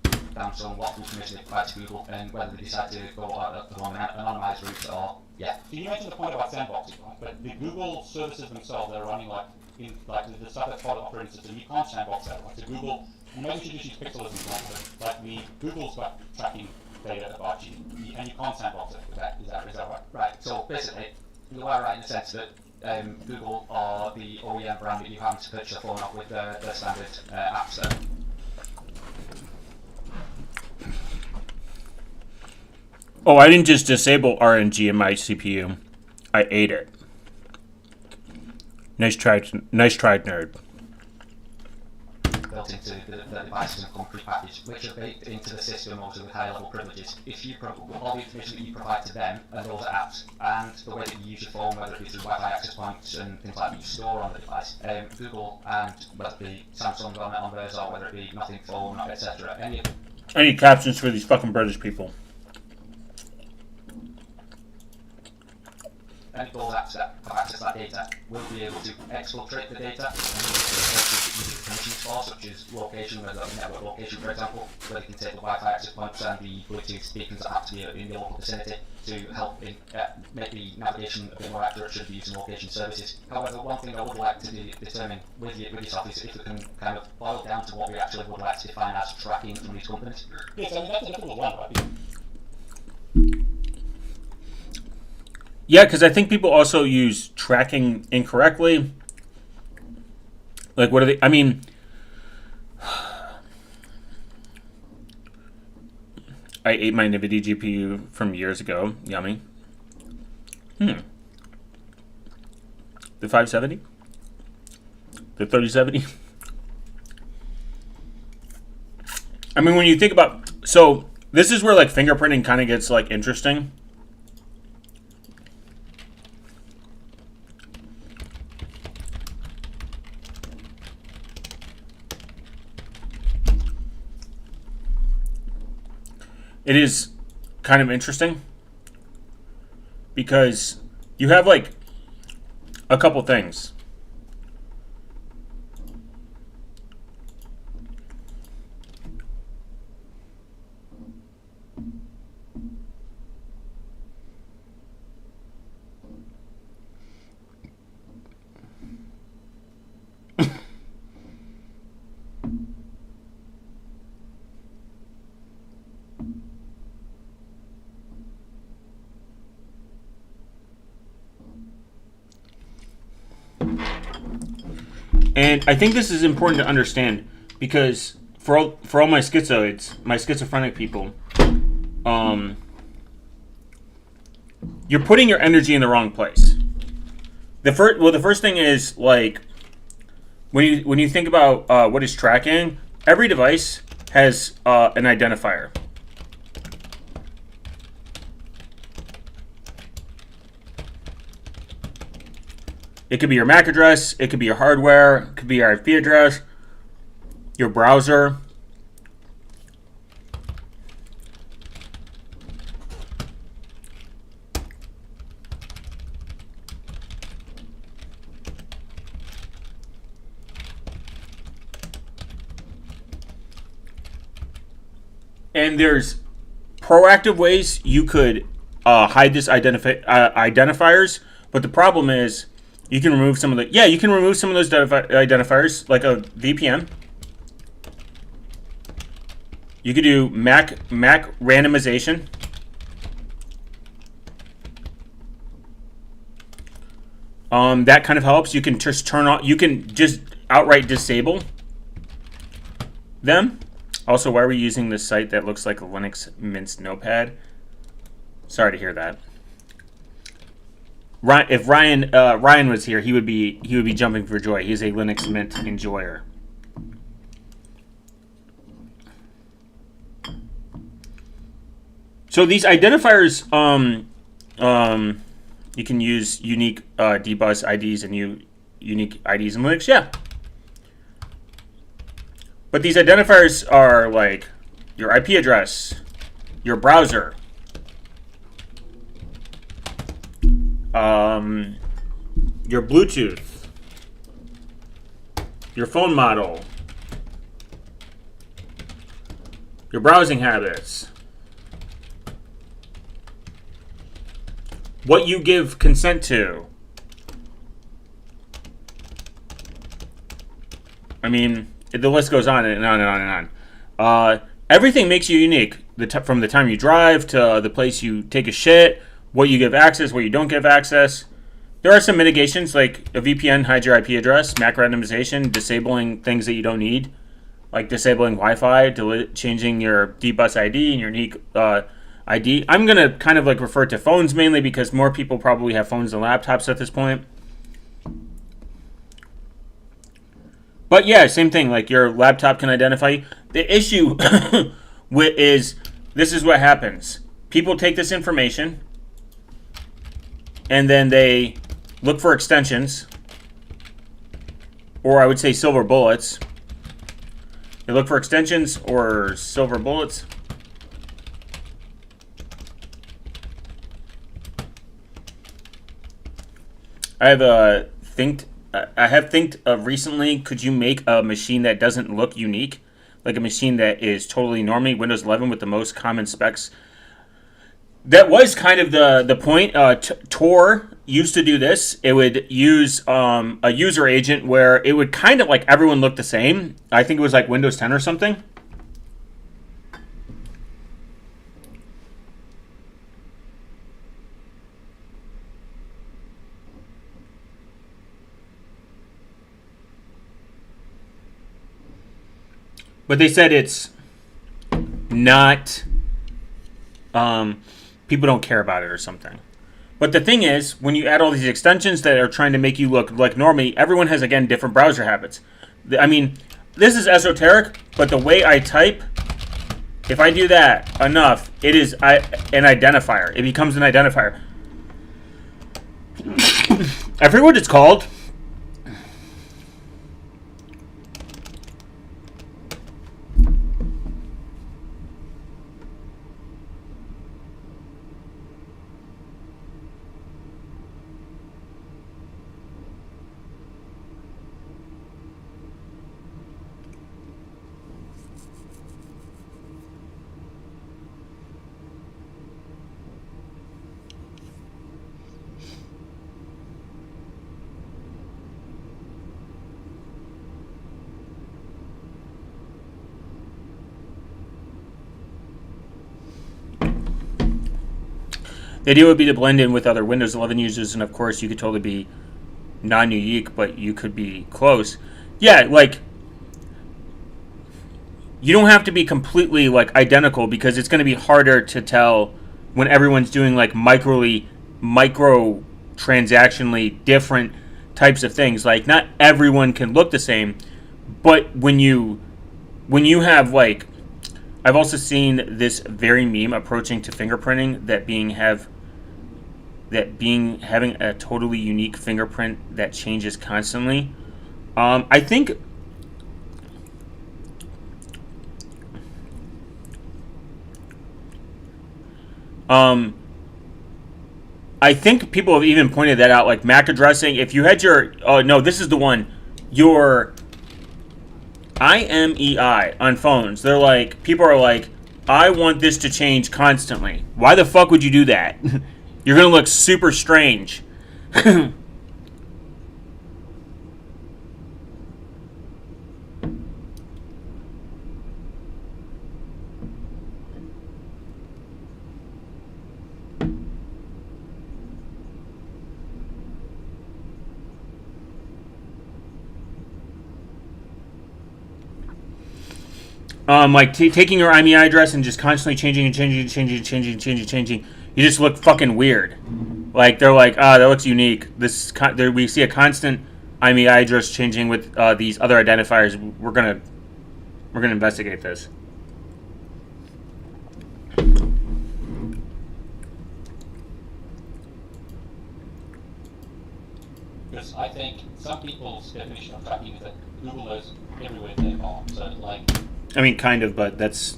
Depends on what information they provide to Google and whether they decide to go along an anonymized route or, yeah. So you mentioned the point about sandboxing, right? But the Google services themselves, they're running like the stuff that's part of the operating system. You can't sandbox that, right? So Google, maybe we should just use Pixel as an example. Like Google's got tracking data about you, and you can't sandbox it. Is that right? Right. So basically, you are right in the sense that Google or the OEM brand that you happen to purchase a phone off with the standard apps there. Oh, I didn't just disable RNG in my CPU. I ate it. Nice try, nerd. Built into the devices and come prepackaged, which are baked into the system also with high-level privileges. If you all the information that you provide to them and those apps, and the way that you use your phone, whether it be through Wi-Fi access points and things like that you store on the device, Google and whether it be Samsung on theirs or whether it be Nothing Phone, etc. I need captions for these fucking British people. Any of those apps that have access to that data will be able to exfiltrate the data and use permissions for, such as location, whether that's network location, for example, where they can take the Wi-Fi access points and the Bluetooth speakers that have to be in the local vicinity to help make the navigation a bit more accurate should be using location services. However, one thing I would like to determine with yourself is if we can kind of boil down to what we actually would like to define as tracking from these companies. Yes, I mean that's a difficult one, right? Yeah, because I think people also use tracking incorrectly. Like, what are they? I mean, I ate my NVIDIA GPU from years ago. Yummy. The 570? The 3070? I mean, when you think about... So, this is where, like, fingerprinting kind of gets, like, interesting. It is kind of interesting because you have like a couple things. And I think this is important to understand because for all my schizoids, my schizophrenic people, you're putting your energy in the wrong place. The first thing is like when you think about what is tracking, every device has an identifier. It could be your MAC address, it could be your hardware, it could be your IP address, your browser. And there's proactive ways you could hide this identifiers, but the problem is you can remove some of the you can remove some of those identifiers like a VPN. You could do MAC randomization. That kind of helps. You can just turn on. You can just outright disable them. Also, why are we using this site that looks like a Linux Mint notepad? Sorry to hear that. If Ryan was here, he would be jumping for joy. He's a Linux Mint enjoyer. So these identifiers, you can use unique dbus IDs and unique IDs in Linux. Yeah. But these identifiers are like your IP address, your browser, your Bluetooth, your phone model, your browsing habits, what you give consent to. I mean, the list goes on and on and on and on. Everything makes you unique. From the time you drive to the place you take a shit, what you give access, what you don't give access. There are some mitigations, like a VPN hides your IP address, MAC randomization, disabling things that you don't need, like disabling Wi-Fi, changing your dbus ID and your unique ID. I'm going to kind of like refer to phones mainly because more people probably have phones than laptops at this point. But yeah, same thing. Like your laptop can identify you. The issue is this is what happens. People take this information and then they look for extensions, or I would say silver bullets. They look for extensions or silver bullets. I have think of recently, could you make a machine that doesn't look unique? Like a machine that is totally normally Windows 11 with the most common specs? That was kind of the point. Tor used to do this. It would use a user agent where it would kind of like everyone looked the same. I think it was like Windows 10 or something. But they said it's not, people don't care about it or something. But the thing is, when you add all these extensions that are trying to make you look like normie, everyone has, again, different browser habits. I mean, this is esoteric, but the way I type, if I do that enough, it is an identifier. It becomes an identifier. I forget what it's called. The idea would be to blend in with other Windows 11 users, and of course you could totally be non-unique, but you could be close. Yeah, like you don't have to be completely like identical because it's going to be harder to tell when everyone's doing like micro transactionally different types of things. Like not everyone can look the same, but when you have like I've also seen this very meme approaching to fingerprinting that being having a totally unique fingerprint that changes constantly. I think um, I think people have even pointed that out, like MAC addressing. If you had your, oh no, this is the one, your IMEI on phones. They're like, people are like, I want this to change constantly. Why the fuck would you do that? You're gonna look super strange. Like taking your IMEI address and just constantly changing and changing and changing and changing and changing and changing. You just look fucking weird. Like they're like, that looks unique. We see a constant IMEI address changing with these other identifiers. We're gonna investigate this. Because I think some people's definition of tracking is that Google knows everywhere they are. So like, I mean, kind of, but that's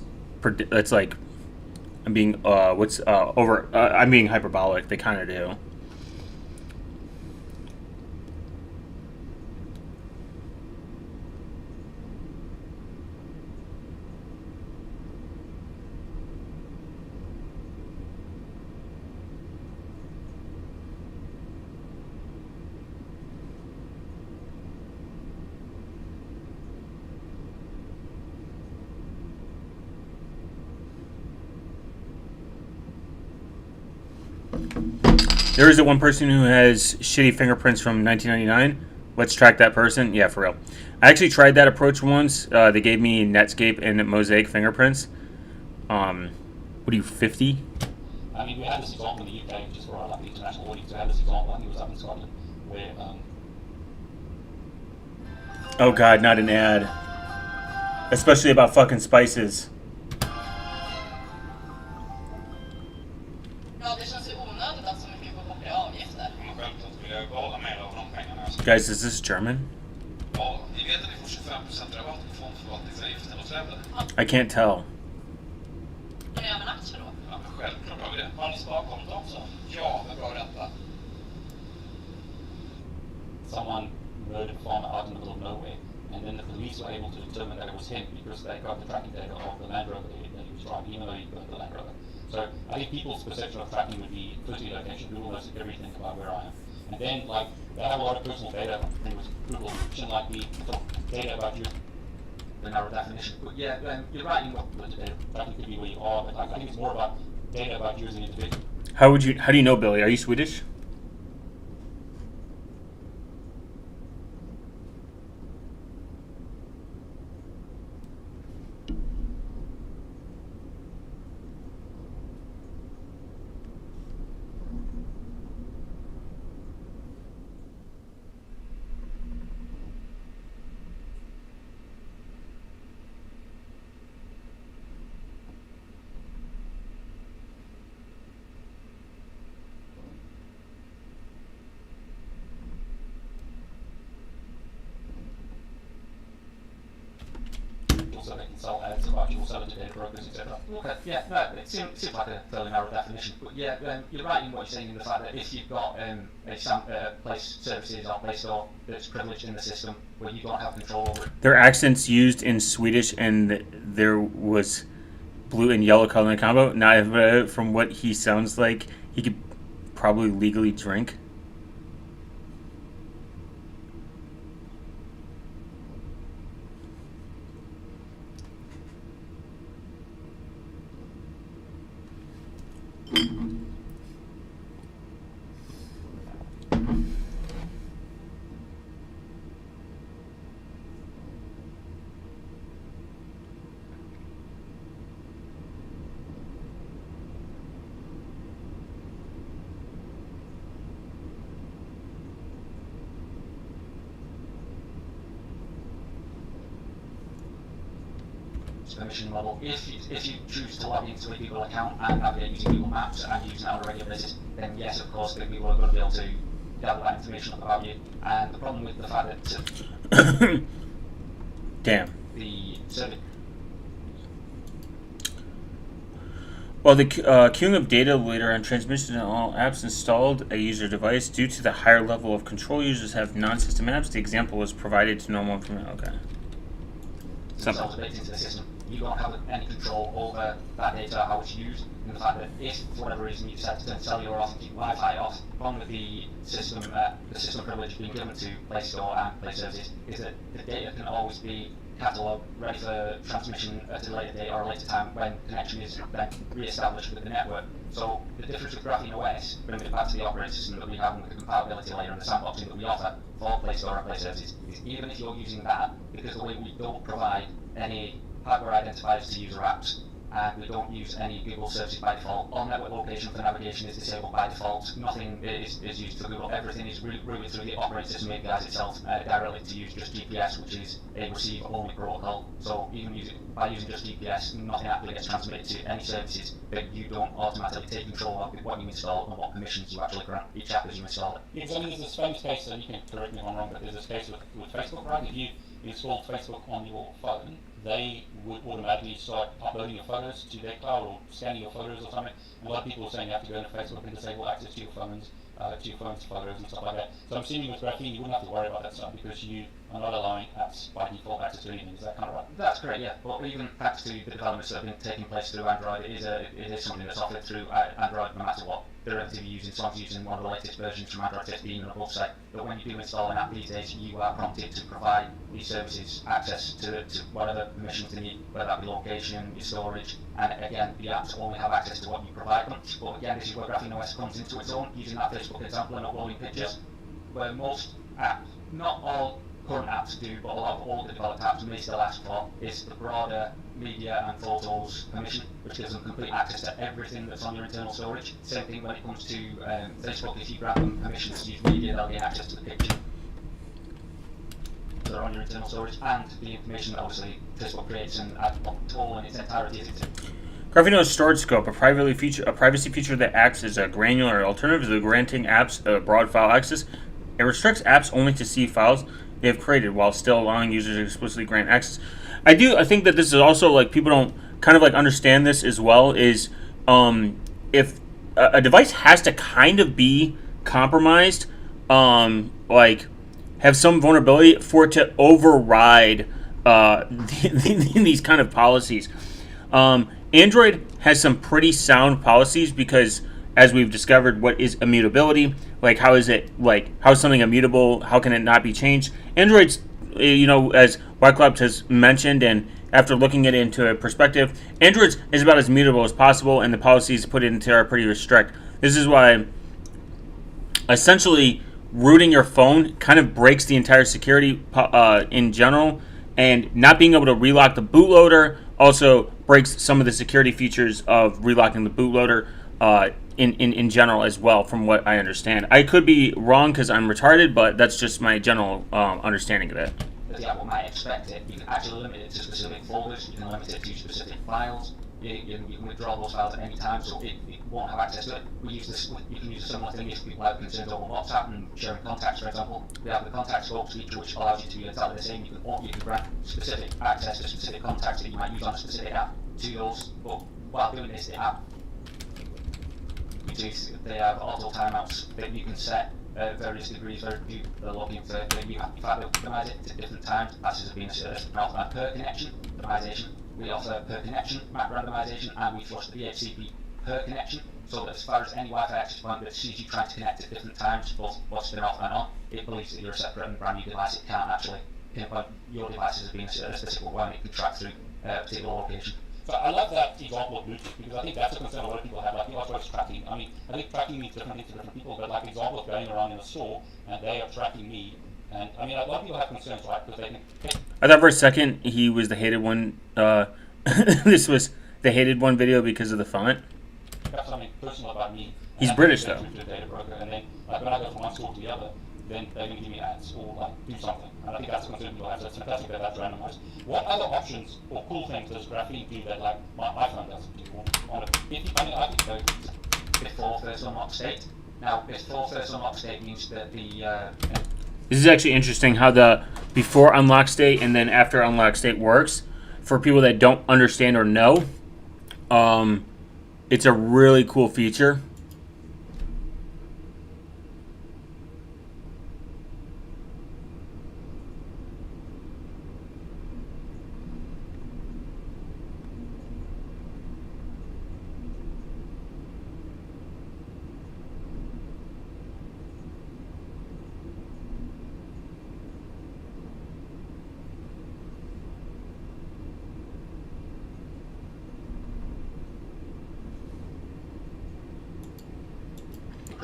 like I'm being I'm being hyperbolic. They kind of do. There is the one person who has shitty fingerprints from 1999. Let's track that person. Yeah, for real. I actually tried that approach once. They gave me Netscape and Mosaic fingerprints. What are you, 50? I mean, we had this example in the UK, just for our like, international audience. We had this example, I think it was up in Scotland, where Oh god, not an ad. Especially about fucking spices. Ja, det känns ju onödigt att så mycket går bort i avgifter. Men självklart vill jag behålla mer av de pengarna. Guys, is this German? Ja, ni vet att ni får 25% rabatt på fondförvaltningsavgiften hos Rebbe. I can't tell. Kan ni även aktier då? Ja, men självklart har vi det. Har ni sparkonto också? Ja, med bra ränta. someone murdered a farmer out in the middle of nowhere, and then the police were able to determine that it was him because they got the tracking data of the Land Rover that he was driving, even though he burned the Land Rover. So I think people's perception of tracking would be firstly location. Google knows everything about where I am. And then like they have a lot of personal data. I think it was Google shouldn't like be data about you. The narrow definition. But yeah, you're right in what Tracking could be where you are, but like, I think it's more about data about you as an individual. How do you know, Billy? Are you Swedish? So they can sell ads about you or sell it to data brokers, etc. Okay, yeah, no, it seems like a fairly narrow definition. But yeah, you're right in what you're saying in the fact that if you've got a place services or Play Store that's privileged in the system where you don't have control over it. There are accents used in Swedish, and there was blue and yellow color in the combo. Now, from what he sounds like, he could probably legally drink. permission level. If you choose to log into a Google account and navigate using Google Maps and using it on a regular basis, then yes, of course, that Google are going to be able to gather that information about you. And the problem with the fact that Damn. the service. Well, the queuing of data later on transmission to all apps installed a user device due to the higher level of control users have non-system apps. The example was provided to normal information. Okay. Themselves baked into the system. You don't have any control over that data, how it's used, and the fact that if, for whatever reason, you decide to turn cellular off and keep Wi-Fi off, the problem with the system privilege being given to Play Store and Play Services is that the data can always be catalogued, ready for transmission at a later date or a later time when connection is then re-established with the network. So the difference with Graphene OS, bringing it back to the operating system that we have and the compatibility layer and the sandboxing that we offer for Play Store and Play Services, is even if you're using that, because the way we don't provide any hardware identifiers to user apps, and we don't use any Google services by default. All network location for navigation is disabled by default. Nothing is used for Google. Everything is routed through the operating system APIs itself directly to use just GPS, which is a receive-only protocol. So even by using just GPS, nothing actually gets transmitted to any services that you don't automatically take control of with what you install and what permissions you actually grant each app as you install it. Because I mean, there's this famous case, and you can correct me if I'm wrong, but there's this case with Facebook, right? If you installed Facebook on your phone, they would automatically start uploading your photos to their cloud or scanning your photos or something. And a lot of people are saying you have to go into Facebook and disable access to your phone's photos and stuff like that. So I'm assuming with Graphene you wouldn't have to worry about that stuff because you are not allowing apps by default access to anything. Is that kind of right? That's correct, yeah. But even thanks to the developments that have been taking place through Android, it is something that's offered through Android no matter what derivative you're using. So I'm using one of the latest versions from Android 15 and above say that when you do install an app these days, you are prompted to provide these services access to whatever permissions they need, whether that be location, your storage, and again, the apps only have access to what you provide them. But again, this is where Graphene OS comes into its own, using that Facebook example and uploading pictures, where most apps, not all current apps do, but a lot of older developed apps may still ask for, is the broader media and photos permission, which gives them complete access to everything that's on your internal storage. Same thing when it comes to Facebook, if you grant them permissions to use media, they'll gain access to the picture that are on your internal storage, and the information that obviously Facebook creates and all in its entirety is into. Graphene OS storage scope, a privacy feature that acts as a granular alternative to granting apps broad file access. It restricts apps only to see files they have created while still allowing users to explicitly grant access. I think that this is also like people don't kind of like understand this as well is if a device has to kind of be compromised, like have some vulnerability for it to override these kind of policies. Android has some pretty sound policies because, as we've discovered, what is immutability? Like, how is something immutable? How can it not be changed? Android's, as Wycliffe has mentioned, and after looking at it into a perspective, Android is about as mutable as possible, and the policies put into are pretty strict. This is why, essentially, rooting your phone kind of breaks the entire security in general, and not being able to relock the bootloader also breaks some of the security features of relocking the bootloader in general as well, from what I understand. I could be wrong because I'm retarded, but that's just my general understanding of it. As the Apple might expect it, you can actually limit it to specific folders, you can limit it to specific files, you can withdraw those files at any time, so it won't have access to it. You can use a similar thing if people have concerns over WhatsApp and sharing contacts, for example. We have the contact scopes feature, which allows you to be exactly the same. You can grant specific access to specific contacts that you might use on a specific app to those, but while doing this, the app, they have auto timeouts that you can set various degrees for people that are looking for. You have to optimize it to different times. That's just being a per connection optimization. We offer per connection map randomization, and we flush the DHCP per connection, so that as far as any Wi-Fi access point that sees you trying to connect at different times, both what's been off and on, it believes that you're a separate and brand new device. It can't actually pinpoint your devices as being a specific one. It can track through a particular location. So I love that example of Bluetooth because I think that's a concern a lot of people have. Like, what's tracking? I mean, I think tracking means different things to different people, but like the example of going around in a store and they are tracking me. And I mean, a lot of people have concerns, right? Because they can. I thought for a second he was the hated one. This was the hated one video because of the font. Have something personal about me. He's British though. To a data broker, and then when I go from one store to the other, then they're going to give me ads or like do something. And I think that's going to be live. So it's fantastic that that's randomized. What other options or cool things does Graphene do that like my iPhone doesn't do? I think so. Before first unlock state. Now, before first unlock state means that the This is actually interesting how the before unlock state and then after unlock state works. For people that don't understand or know, it's a really cool feature.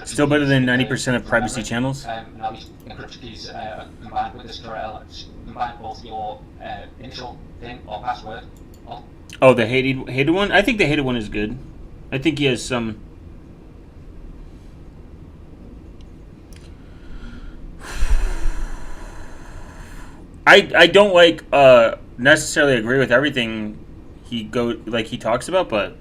Still better than 90% of privacy channels. Now these encrypted keys are combined with this secure element, combine both your initial PIN or password. Oh, the hated one? I think the hated one is good. I think he has some... I don't like necessarily agree with everything he talks about, but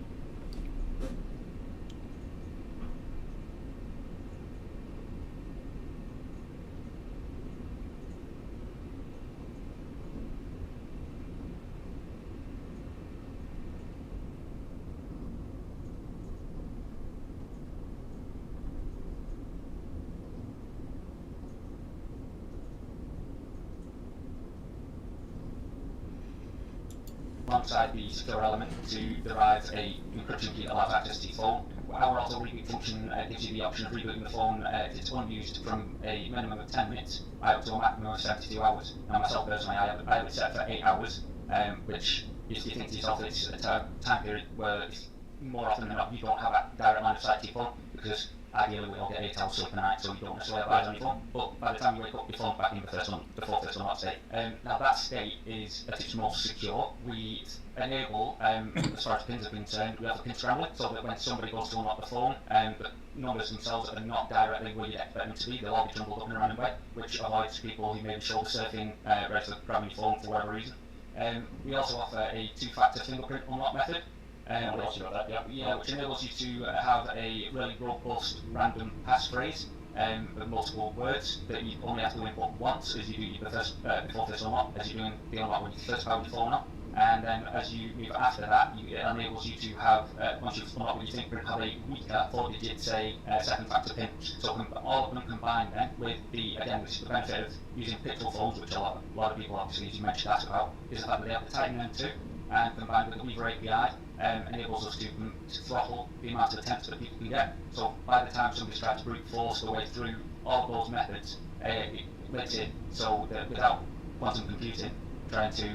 alongside the secure element to derive a encryption key that allows access to your phone. Our auto reboot function gives you the option of rebooting the phone if it's unused from a minimum of 10 minutes up to a maximum of 72 hours. Now myself personally, I have it set for 8 hours, which if you think to yourself it's a time period where more often than not you don't have a direct line of sight to your phone, because ideally we all get 8 hours sleep a night, so you don't necessarily have eyes on your phone, but by the time you wake up, your phone's back in before first unlock state. Now that state is at its most secure. We enable, as far as pins are concerned, we have a pin scrambler, so that when somebody goes to unlock the phone, the numbers themselves are not directly where you'd expect them to be, they'll all be jumbled up in a random way, which avoids people who may be shoulder surfing, rather than grabbing your phone for whatever reason. We also offer a two-factor fingerprint unlock method, which enables you to have a really robust random passphrase with multiple words that you only have to input once as you do your before first unlock, as you're doing the unlock when you first power your phone up. And then as you move after that, it enables you to have, once you've unlocked what you think, have a weaker 4-digit, say, second factor PIN. So all of them combined then with the benefit of using pixel phones, which a lot of people obviously, as you mentioned, ask about, is the fact that they have the Titan M2, and combined with the Weaver API, enables us to throttle the amount of attempts that people can get. So by the time somebody's tried to brute force their way through all of those methods, it makes it so that without quantum computing, trying to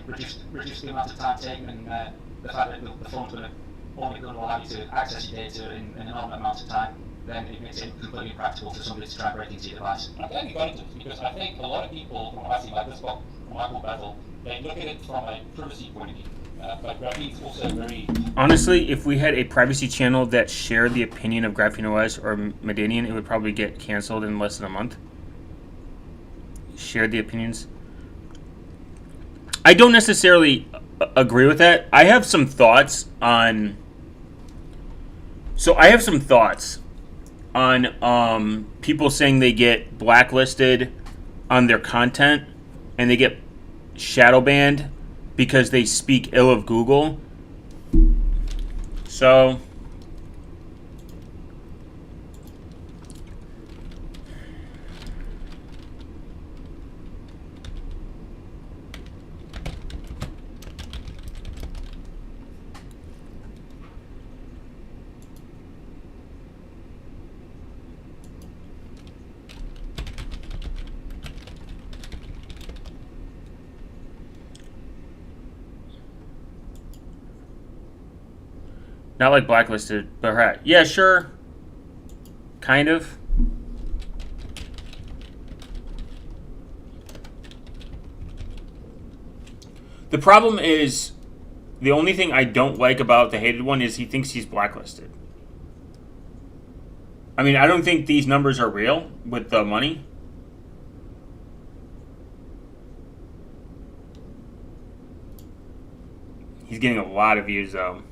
reduce the amount of time taken, and the fact that the phone's only going to allow you to access your data in an enormous amount of time, then it makes it completely impractical for somebody to try and break into your device. I'm glad you got into this, because I think a lot of people, from what I see, like this book from Michael Battle, they look at it from a privacy point of view. But Graphene's also very... Honestly, if we had a privacy channel that shared the opinion of Graphene OS or Medanian, it would probably get canceled in less than a month. Shared the opinions. I don't necessarily agree with that. I have some thoughts on... So I have some thoughts on people saying they get blacklisted on their content and they get shadow banned because they speak ill of Google. So not like blacklisted, but right. Yeah, sure. Kind of. The problem is, the only thing I don't like about the hated one is he thinks he's blacklisted. I mean, I don't think these numbers are real with the money. He's getting a lot of views though.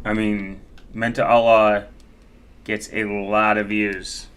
I mean, Menta Allah gets a lot of views.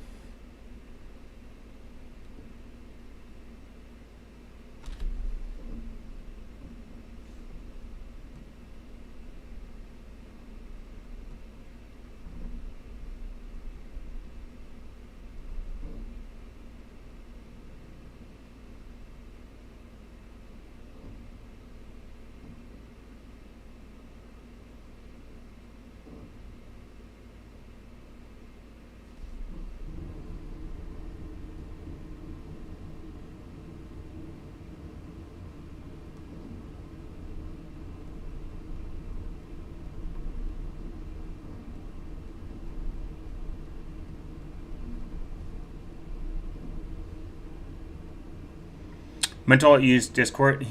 Mental uses Discord.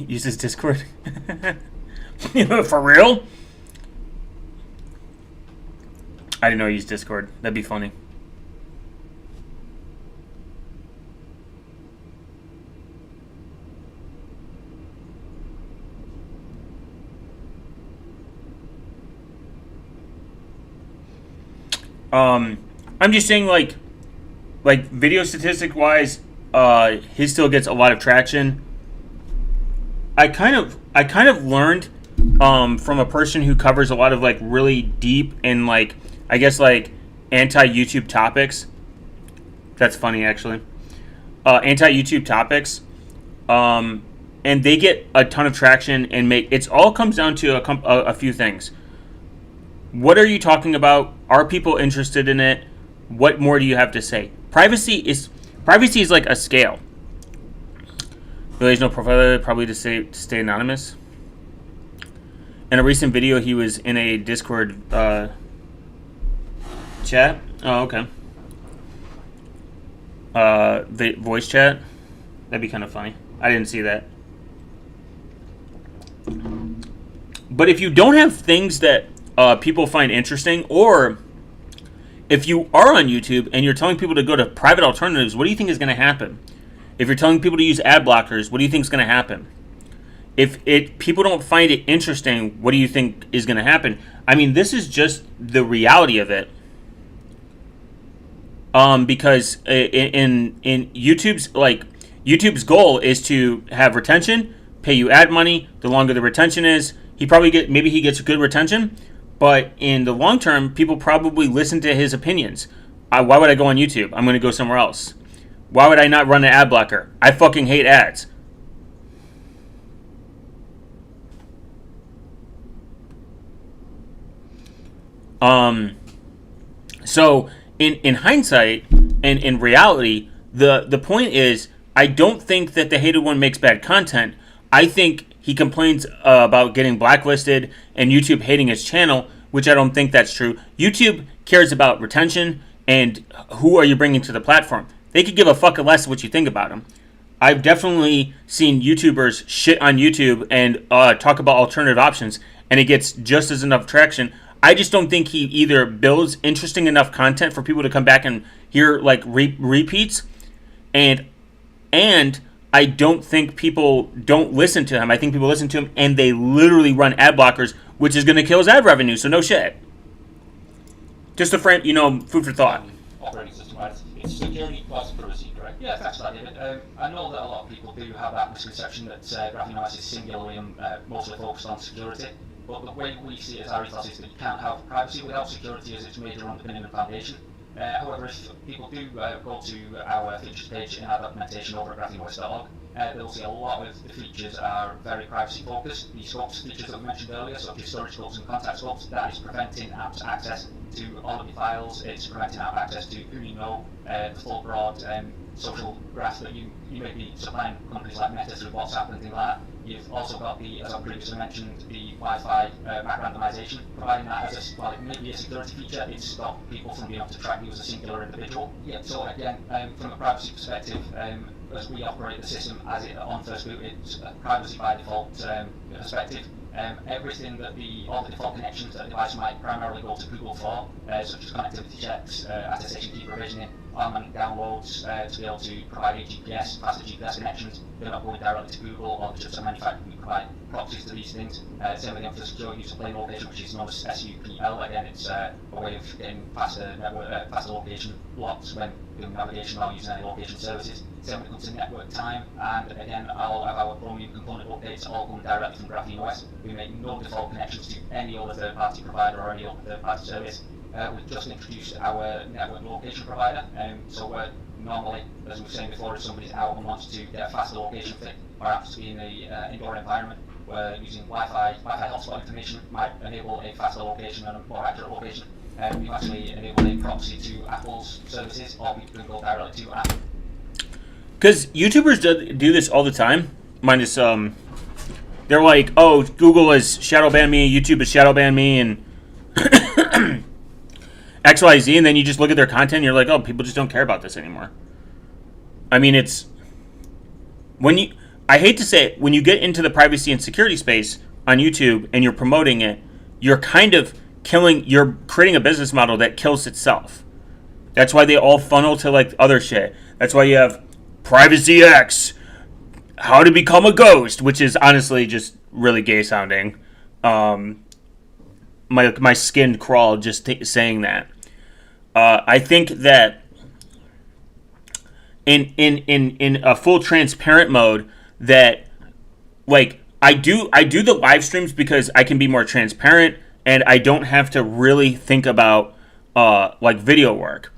For real? I didn't know he used Discord. That'd be funny. I'm just saying, like video statistic wise, he still gets a lot of traction. I kind of learned from a person who covers a lot of like really deep and like I guess like anti-YouTube topics. That's funny actually. Anti-YouTube topics, and they get a ton of traction and make it all comes down to a few things. What are you talking about? Are people interested in it? What more do you have to say? Privacy is like a scale. There's no profiler, probably to stay anonymous. In a recent video, he was in a Discord chat. Oh, okay. The voice chat. That'd be kind of funny. I didn't see that. But if you don't have things that people find interesting, or if you are on YouTube and you're telling people to go to private alternatives, what do you think is going to happen? If you're telling people to use ad blockers, what do you think is going to happen? If people don't find it interesting, what do you think is going to happen? I mean, this is just the reality of it. Because in YouTube's goal is to have retention, pay you ad money. The longer the retention is, maybe he gets good retention, but in the long term, people probably listen to his opinions. Why would I go on YouTube? I'm going to go somewhere else. Why would I not run an ad blocker? I fucking hate ads. So in hindsight and in reality, the point is, I don't think that the hated one makes bad content. I think he complains about getting blacklisted and YouTube hating his channel, which I don't think that's true. YouTube cares about retention and who are you bringing to the platform. They could give a fuck less what you think about them. I've definitely seen YouTubers shit on YouTube and talk about alternative options, and it gets just as enough traction. I just don't think he either builds interesting enough content for people to come back and hear like repeats, and I don't think people don't listen to him. I think people listen to him and they literally run ad blockers, which is going to kill his ad revenue. So no shit. Just a frame, food for thought. Operating system, right? It's security plus privacy, correct? Yeah, thanks for that, David. I know that a lot of people do have that misconception that Graphene OS is singularly and mostly focused on security, but the way we see it as our ethos is that you can't have privacy without security as its major underpinning and foundation. However, if people do go to our features page in our documentation over at grapheneos.org, they'll see a lot of the features are very privacy focused. The scopes features that we mentioned earlier, such as storage scopes and contact scopes, that is preventing apps access to all of your files. It's preventing app access to who you know, the full broad social graph that you may be supplying companies like Meta through WhatsApp and things like that. You've also got the, as I previously mentioned, the Wi-Fi map randomization, providing that as while it may be a security feature, it's stopped people from being able to track you as a singular individual. Yeah, so again, from a privacy perspective, as we operate the system as it on first boot, it's privacy by default perspective. Everything that all the default connections that the device might primarily go to Google for, such as connectivity checks, attestation key provisioning, automatic downloads, to be able to provide a GPS, faster GPS connections, they're not going directly to Google, or just a manufacturer who provide proxies to these things. Same with the infrastructure use of plain location, which is known as SUPL. Again, it's a way of getting faster network, faster location blocks when doing navigation or using any location services. Same when it comes to network time, and again, all of our Chromium component updates all come directly from Graphene OS. We make no default connections to any other third-party provider or any other third-party service. We've just introduced our network location provider, so we're normally, as we were saying before, if somebody's out and wants to get a faster location fit or happens to be in the indoor environment, we're using Wi-Fi hotspot information might enable a faster location and a more accurate location. We've actually enabled a proxy to Apple's services, or we can go directly to Apple. Because YouTubers do this all the time. Minus, they're like, oh, Google has shadow banned me, YouTube has shadow banned me, and XYZ, and then you just look at their content and you're like, oh, people just don't care about this anymore. I mean, it's... I hate to say it, when you get into the privacy and security space on YouTube and you're promoting it, you're kind of you're creating a business model that kills itself. That's why they all funnel to, like, other shit. That's why you have Privacy X, How to Become a Ghost, which is honestly just really gay sounding. My skin crawled just saying that. I think that in a full transparent mode, that like I do the live streams because I can be more transparent and I don't have to really think about like video work.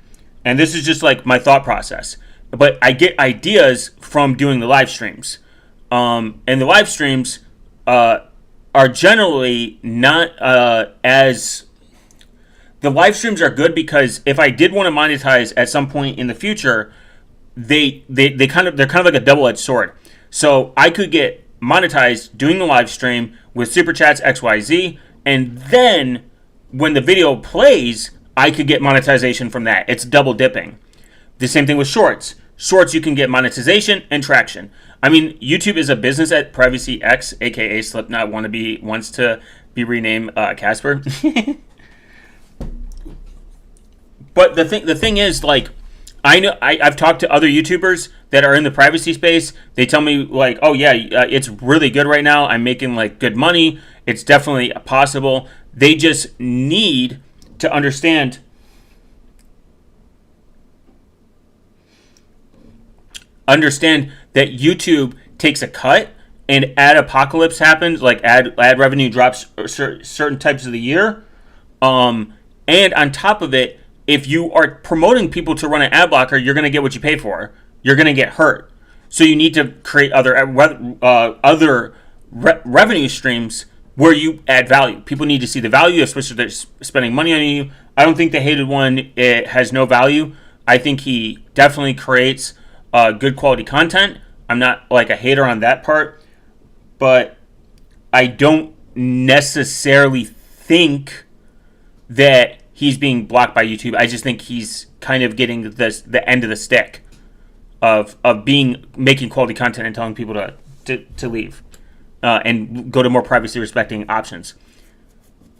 And this is just like my thought process. But I get ideas from doing the live streams. And the live streams are generally not as... The live streams are good because if I did want to monetize at some point in the future, they're kind of like a double-edged sword. So I could get monetized doing the live stream with super chats XYZ, and then when the video plays, I could get monetization from that. It's double dipping. The same thing with shorts. Shorts, you can get monetization and traction. I mean, YouTube is a business at Privacy X, aka Slipknot wants to be renamed Casper. But the thing is, like, I know I've talked to other YouTubers that are in the privacy space. They tell me like, oh yeah, it's really good right now. I'm making like good money. It's definitely possible. They just need to understand that YouTube takes a cut, and ad apocalypse happens, like ad revenue drops certain types of the year. And on top of it, if you are promoting people to run an ad blocker, you're going to get what you pay for. You're going to get hurt. So you need to create other revenue streams where you add value. People need to see the value, especially if they're spending money on you. I don't think the hated one has no value. I think he definitely creates good quality content. I'm not like a hater on that part, but I don't necessarily think that he's being blocked by YouTube. I just think he's kind of getting the end of the stick of making quality content and telling people to leave and go to more privacy respecting options.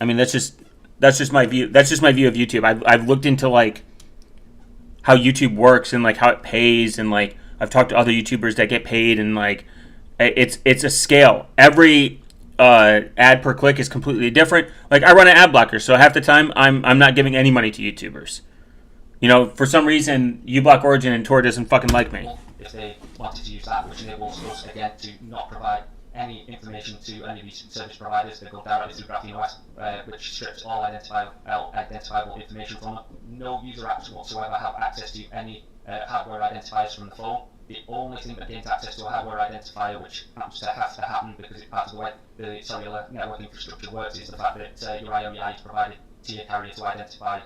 I mean, that's just my view. That's just my view of YouTube. I've looked into like how YouTube works and like how it pays, and like I've talked to other YouTubers that get paid, and like it's a scale. Every ad per click is completely different. Like I run an ad blocker, so half the time I'm not giving any money to YouTubers. You know, for some reason, uBlock Origin and Tor doesn't fucking like me. If they wanted to use that, which enables us again to not provide any information to any of these service providers, they go directly through Graphene OS, which strips all identifiable information from them. No user apps whatsoever have access to any hardware identifiers from the phone. The only thing that gains access to a hardware identifier, which happens to have to happen because it's part of the way the cellular network infrastructure works, is the fact that your IMEI is provided to your carrier to identify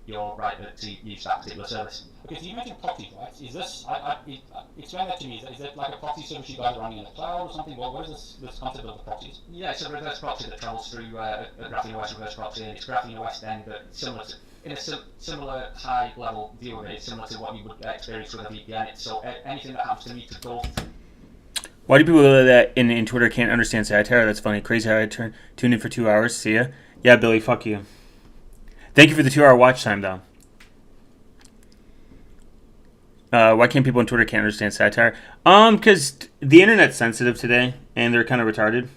your right to use that particular service. Okay, so you mentioned proxies, right? Is this, explain that to me, is it like a proxy service you guys are running in the cloud or something? What is this concept of the proxies? Yeah, it's a reverse proxy that travels through a Graphene OS reverse proxy, and it's Graphene OS then, but similar to, in a similar high level view of it, it's similar to what you would experience with a VPN. So anything that happens to me to go through. Why do people that in Twitter can't understand satire? That's funny. Crazy how I tuned in for 2 hours. See ya. Yeah, Billy, fuck you. Thank you for the 2 hour watch time, though. Why can't people on Twitter can't understand satire? Because the internet's sensitive today, and they're kind of retarded.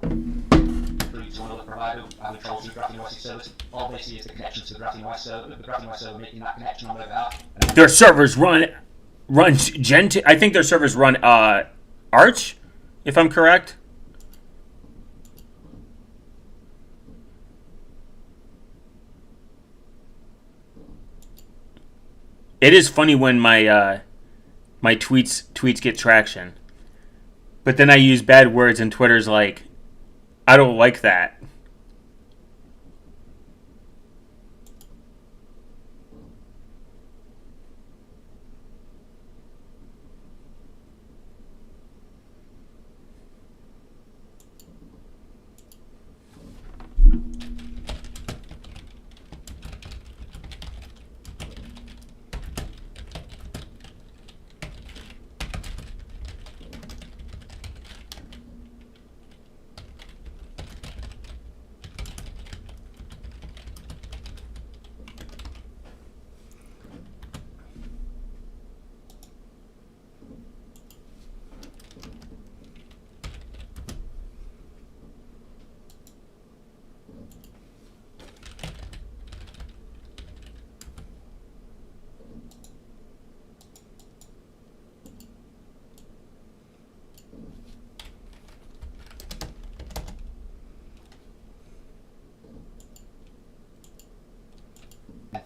through to another provider having trouble through Graphene OS's service. All they see is the connection to the Graphene OS server, the Graphene OS server making that connection on their behalf. Their servers run Gentoo. I think their servers run Arch, if I'm correct. It is funny when my my tweets get traction, but then I use bad words and Twitter's like, I don't like that.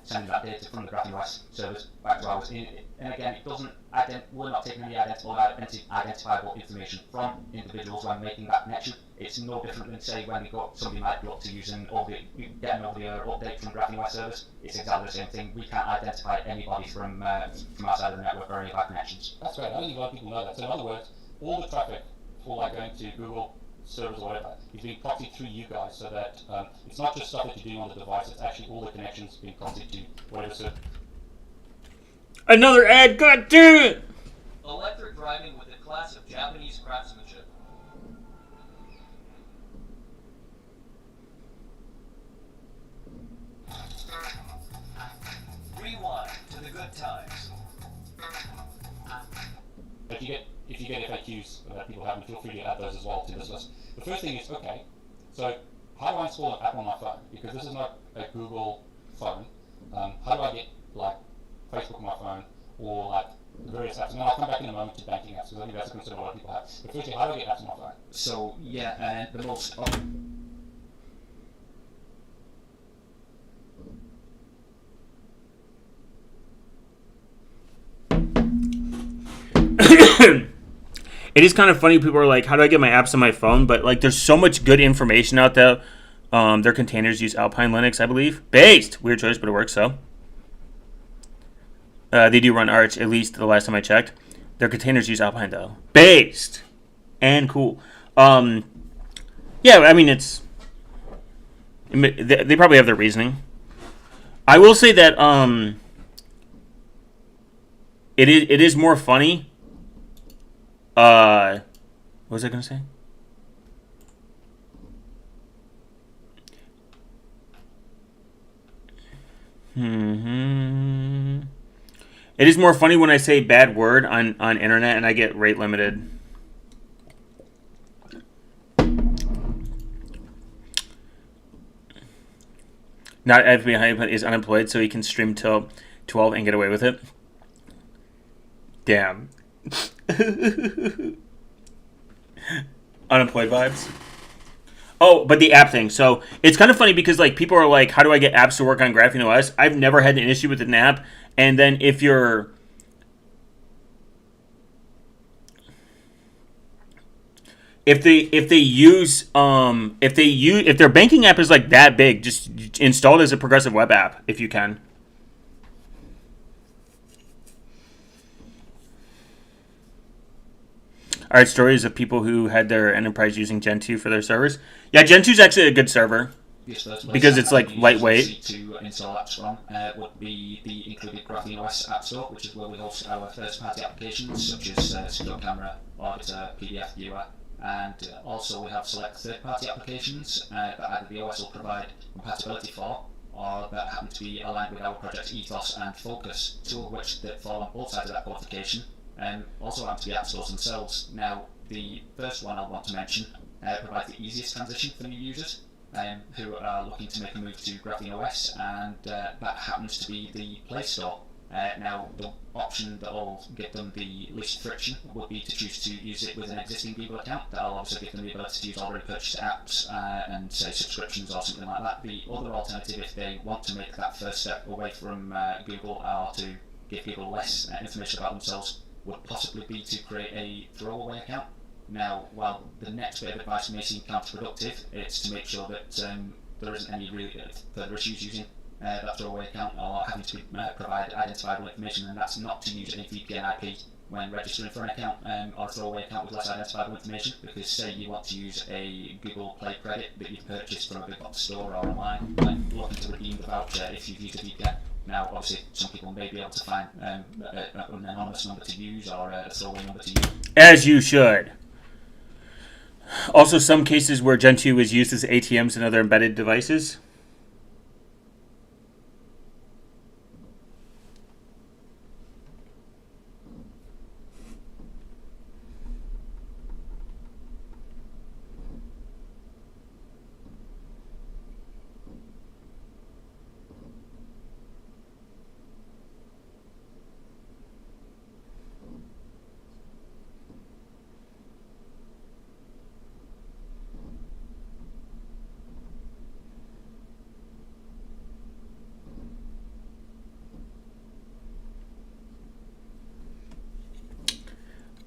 Sending that data from the Graphene OS servers back to ours. And again, it doesn't we're not taking any identifiable information from individuals when making that connection. It's no different than, say, when somebody might be up to using get an over-the-air update from Graphene OS servers. It's exactly the same thing. We can't identify anybody from outside of the network or any of our connections. That's great. I don't think a lot of people know that. So in other words, all the traffic for like going to Google servers or whatever is being proxied through you guys, so that it's not just stuff that you're doing on the device, it's actually all the connections being proxied to whatever server. Another ad, god damn it! Electric driving with a class of Japanese craftsmanship. Rewind to the good times. If you get FAQs that people have, feel free to add those as well to this list. The first thing is, okay, so how do I install an app on my phone? Because this is not a Google phone. How do I get like Facebook on my phone or like various apps? And then I'll come back in a moment to banking apps, because I think that's a concern a lot of people have. But firstly, how do I get apps on my phone? So yeah, the most It is kind of funny. People are like, "How do I get my apps on my phone?" But like, there's so much good information out there. Their containers use Alpine Linux, I believe. Based, weird choice, but it works. So they do run Arch, at least the last time I checked. Their containers use Alpine though. Based and cool. Yeah, I mean they probably have their reasoning. I will say that it is more funny. What was I gonna say? It is more funny when I say bad word on internet and I get rate limited. Not FBI is unemployed, so he can stream till 12 and get away with it. Damn. Unemployed vibes. Oh, but the app thing. So it's kind of funny because like people are like, how do I get apps to work on Graphene OS? I've never had an issue with an app. And then if you're if their banking app is like that big, just install it as a progressive web app if you can. All right, stories of people who had their enterprise using Gentoo for their servers. Yeah, Gentoo's actually a good server because it's like lightweight. To install apps from would be the included Graphene OS App Store, which is where we host our first-party applications such as Secure Camera, Auditor, PDF Viewer, and also we have select third-party applications that either the OS will provide compatibility for, or that happen to be aligned with our project ethos and focus, two of which that fall on both sides of that qualification. Also happen to be app stores themselves. Now, the first one I want to mention provides the easiest transition for new users who are looking to make a move to Graphene OS, and that happens to be the Play Store. Now, the option that will give them the least friction would be to choose to use it with an existing Google account. That'll also give them the ability to use already purchased apps and say subscriptions or something like that. The other alternative, if they want to make that first step away from Google or to give people less information about themselves, would possibly be to create a throwaway account. Now, while the next bit of advice may seem counterproductive, it's to make sure that there isn't any really further issues using that throwaway account or having to provide identifiable information, and that's not to use any VPN IP when registering for an account or a throwaway account with less identifiable information, because say you want to use a Google Play credit that you've purchased from a big box store or online, and looking to redeem the voucher if you've used a VPN. Now, obviously, some people may be able to find an anonymous number to use or a throwaway number to use. As you should. Also, some cases where Gen 2 is used as ATMs and other embedded devices.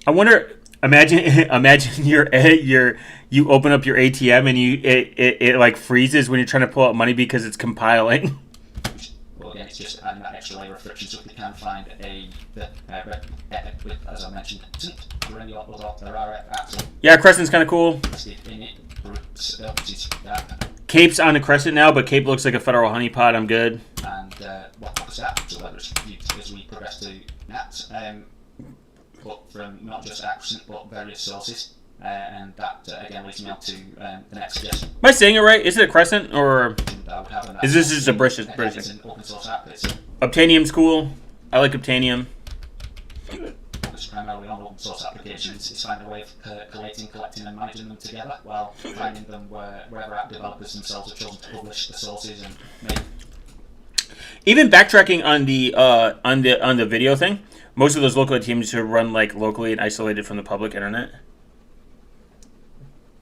I wonder. Imagine you open up your ATM and it like freezes when you're trying to pull out money because it's compiling. Well, again, it's just adding that extra layer of friction. So if we can find with, as I mentioned, there are apps. Yeah, Crescent's kind of cool. In it, Cape's on a Crescent now, but Cape looks like a federal honeypot. I'm good. And what focus apps, so whether it's as we progress to apps. But from not just accent but various sources, and that again leads me on to the next suggestion. Am I saying it right? Is it a Crescent or is this just a British? It's an open source app. Obtainium's cool. I like Obtainium. Focus primarily on open source applications. It's finding a way of collating, collecting, and managing them together, while finding them wherever app developers themselves have chosen to publish the sources and make. Even backtracking on the video thing. Most of those local teams are run like locally and isolated from the public internet.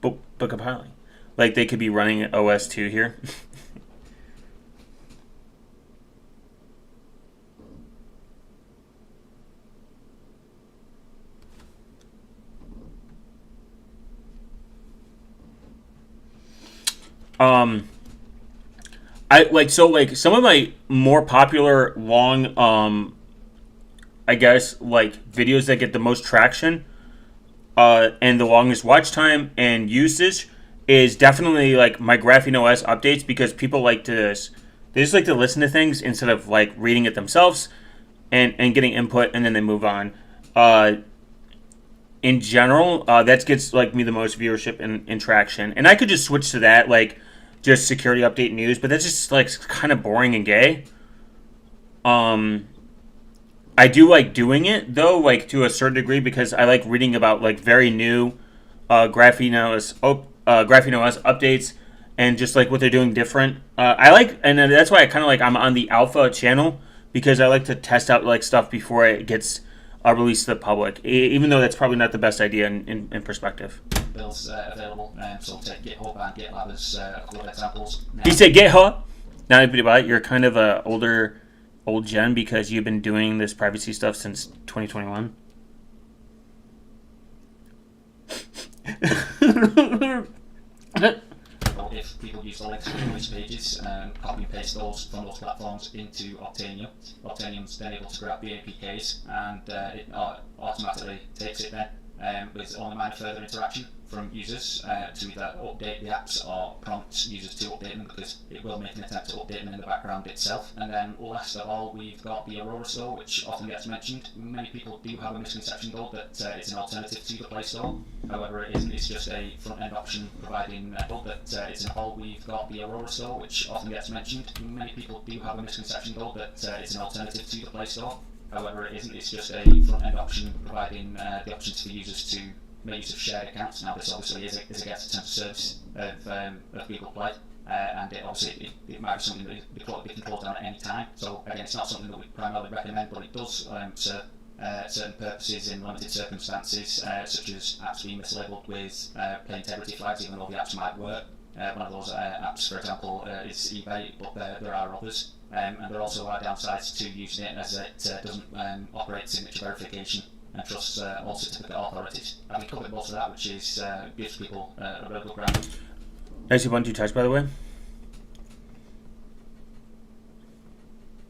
But compiling. Like they could be running OS 2 here. Some of my more popular long I guess like videos that get the most traction and the longest watch time and usage is definitely like my Graphene OS updates, because people like to they just like to listen to things instead of like reading it themselves and getting input and then they move on. In general, that gets like me the most viewership and traction, and I could just switch to that, like just security update news, but that's just like kind of boring and gay. I do like doing it though, like to a certain degree, because I like reading about like very new Graphene OS updates and just like what they're doing different. I like, and that's why I'm on the alpha channel, because I like to test out like stuff before it gets released to the public, even though that's probably not the best idea in perspective. Builds available, so take GitHub and GitLab as a couple of examples. You say GitHub? Now everybody about it, you're kind of a old gen because you've been doing this privacy stuff since 2021. If people use the links from those pages and copy and paste those from those platforms into Obtainium, Obtainium's then able to grab the APKs and it automatically takes it then with only minor further interaction from users to either update the apps or prompt users to update them, because it will make an attempt to update them in the background itself. And then last of all, we've got the Aurora Store, which often gets mentioned. Many people do have a misconception though that it's an alternative to the Play Store. However, it isn't. It's just a front-end option providing it's an all. We've got the Aurora Store, which often gets mentioned. Many people do have a misconception though that it's an alternative to the Play Store. However, it isn't. It's just a front-end option providing the options for users to make use of shared accounts. Now, this obviously is against the terms of service of Google Play, and it might be something that be controlled down at any time. So again, it's not something that we primarily recommend, but it does serve certain purposes in limited circumstances, such as apps being mislabeled with play integrity flags, even though the apps might work. One of those apps, for example, is eBay, but there are others. And there also are downsides to using it, as it doesn't operate signature verification and trusts all certificate authorities. And we covered most of that, which is gives people a real good ground. Nice one, 2 touch, by the way.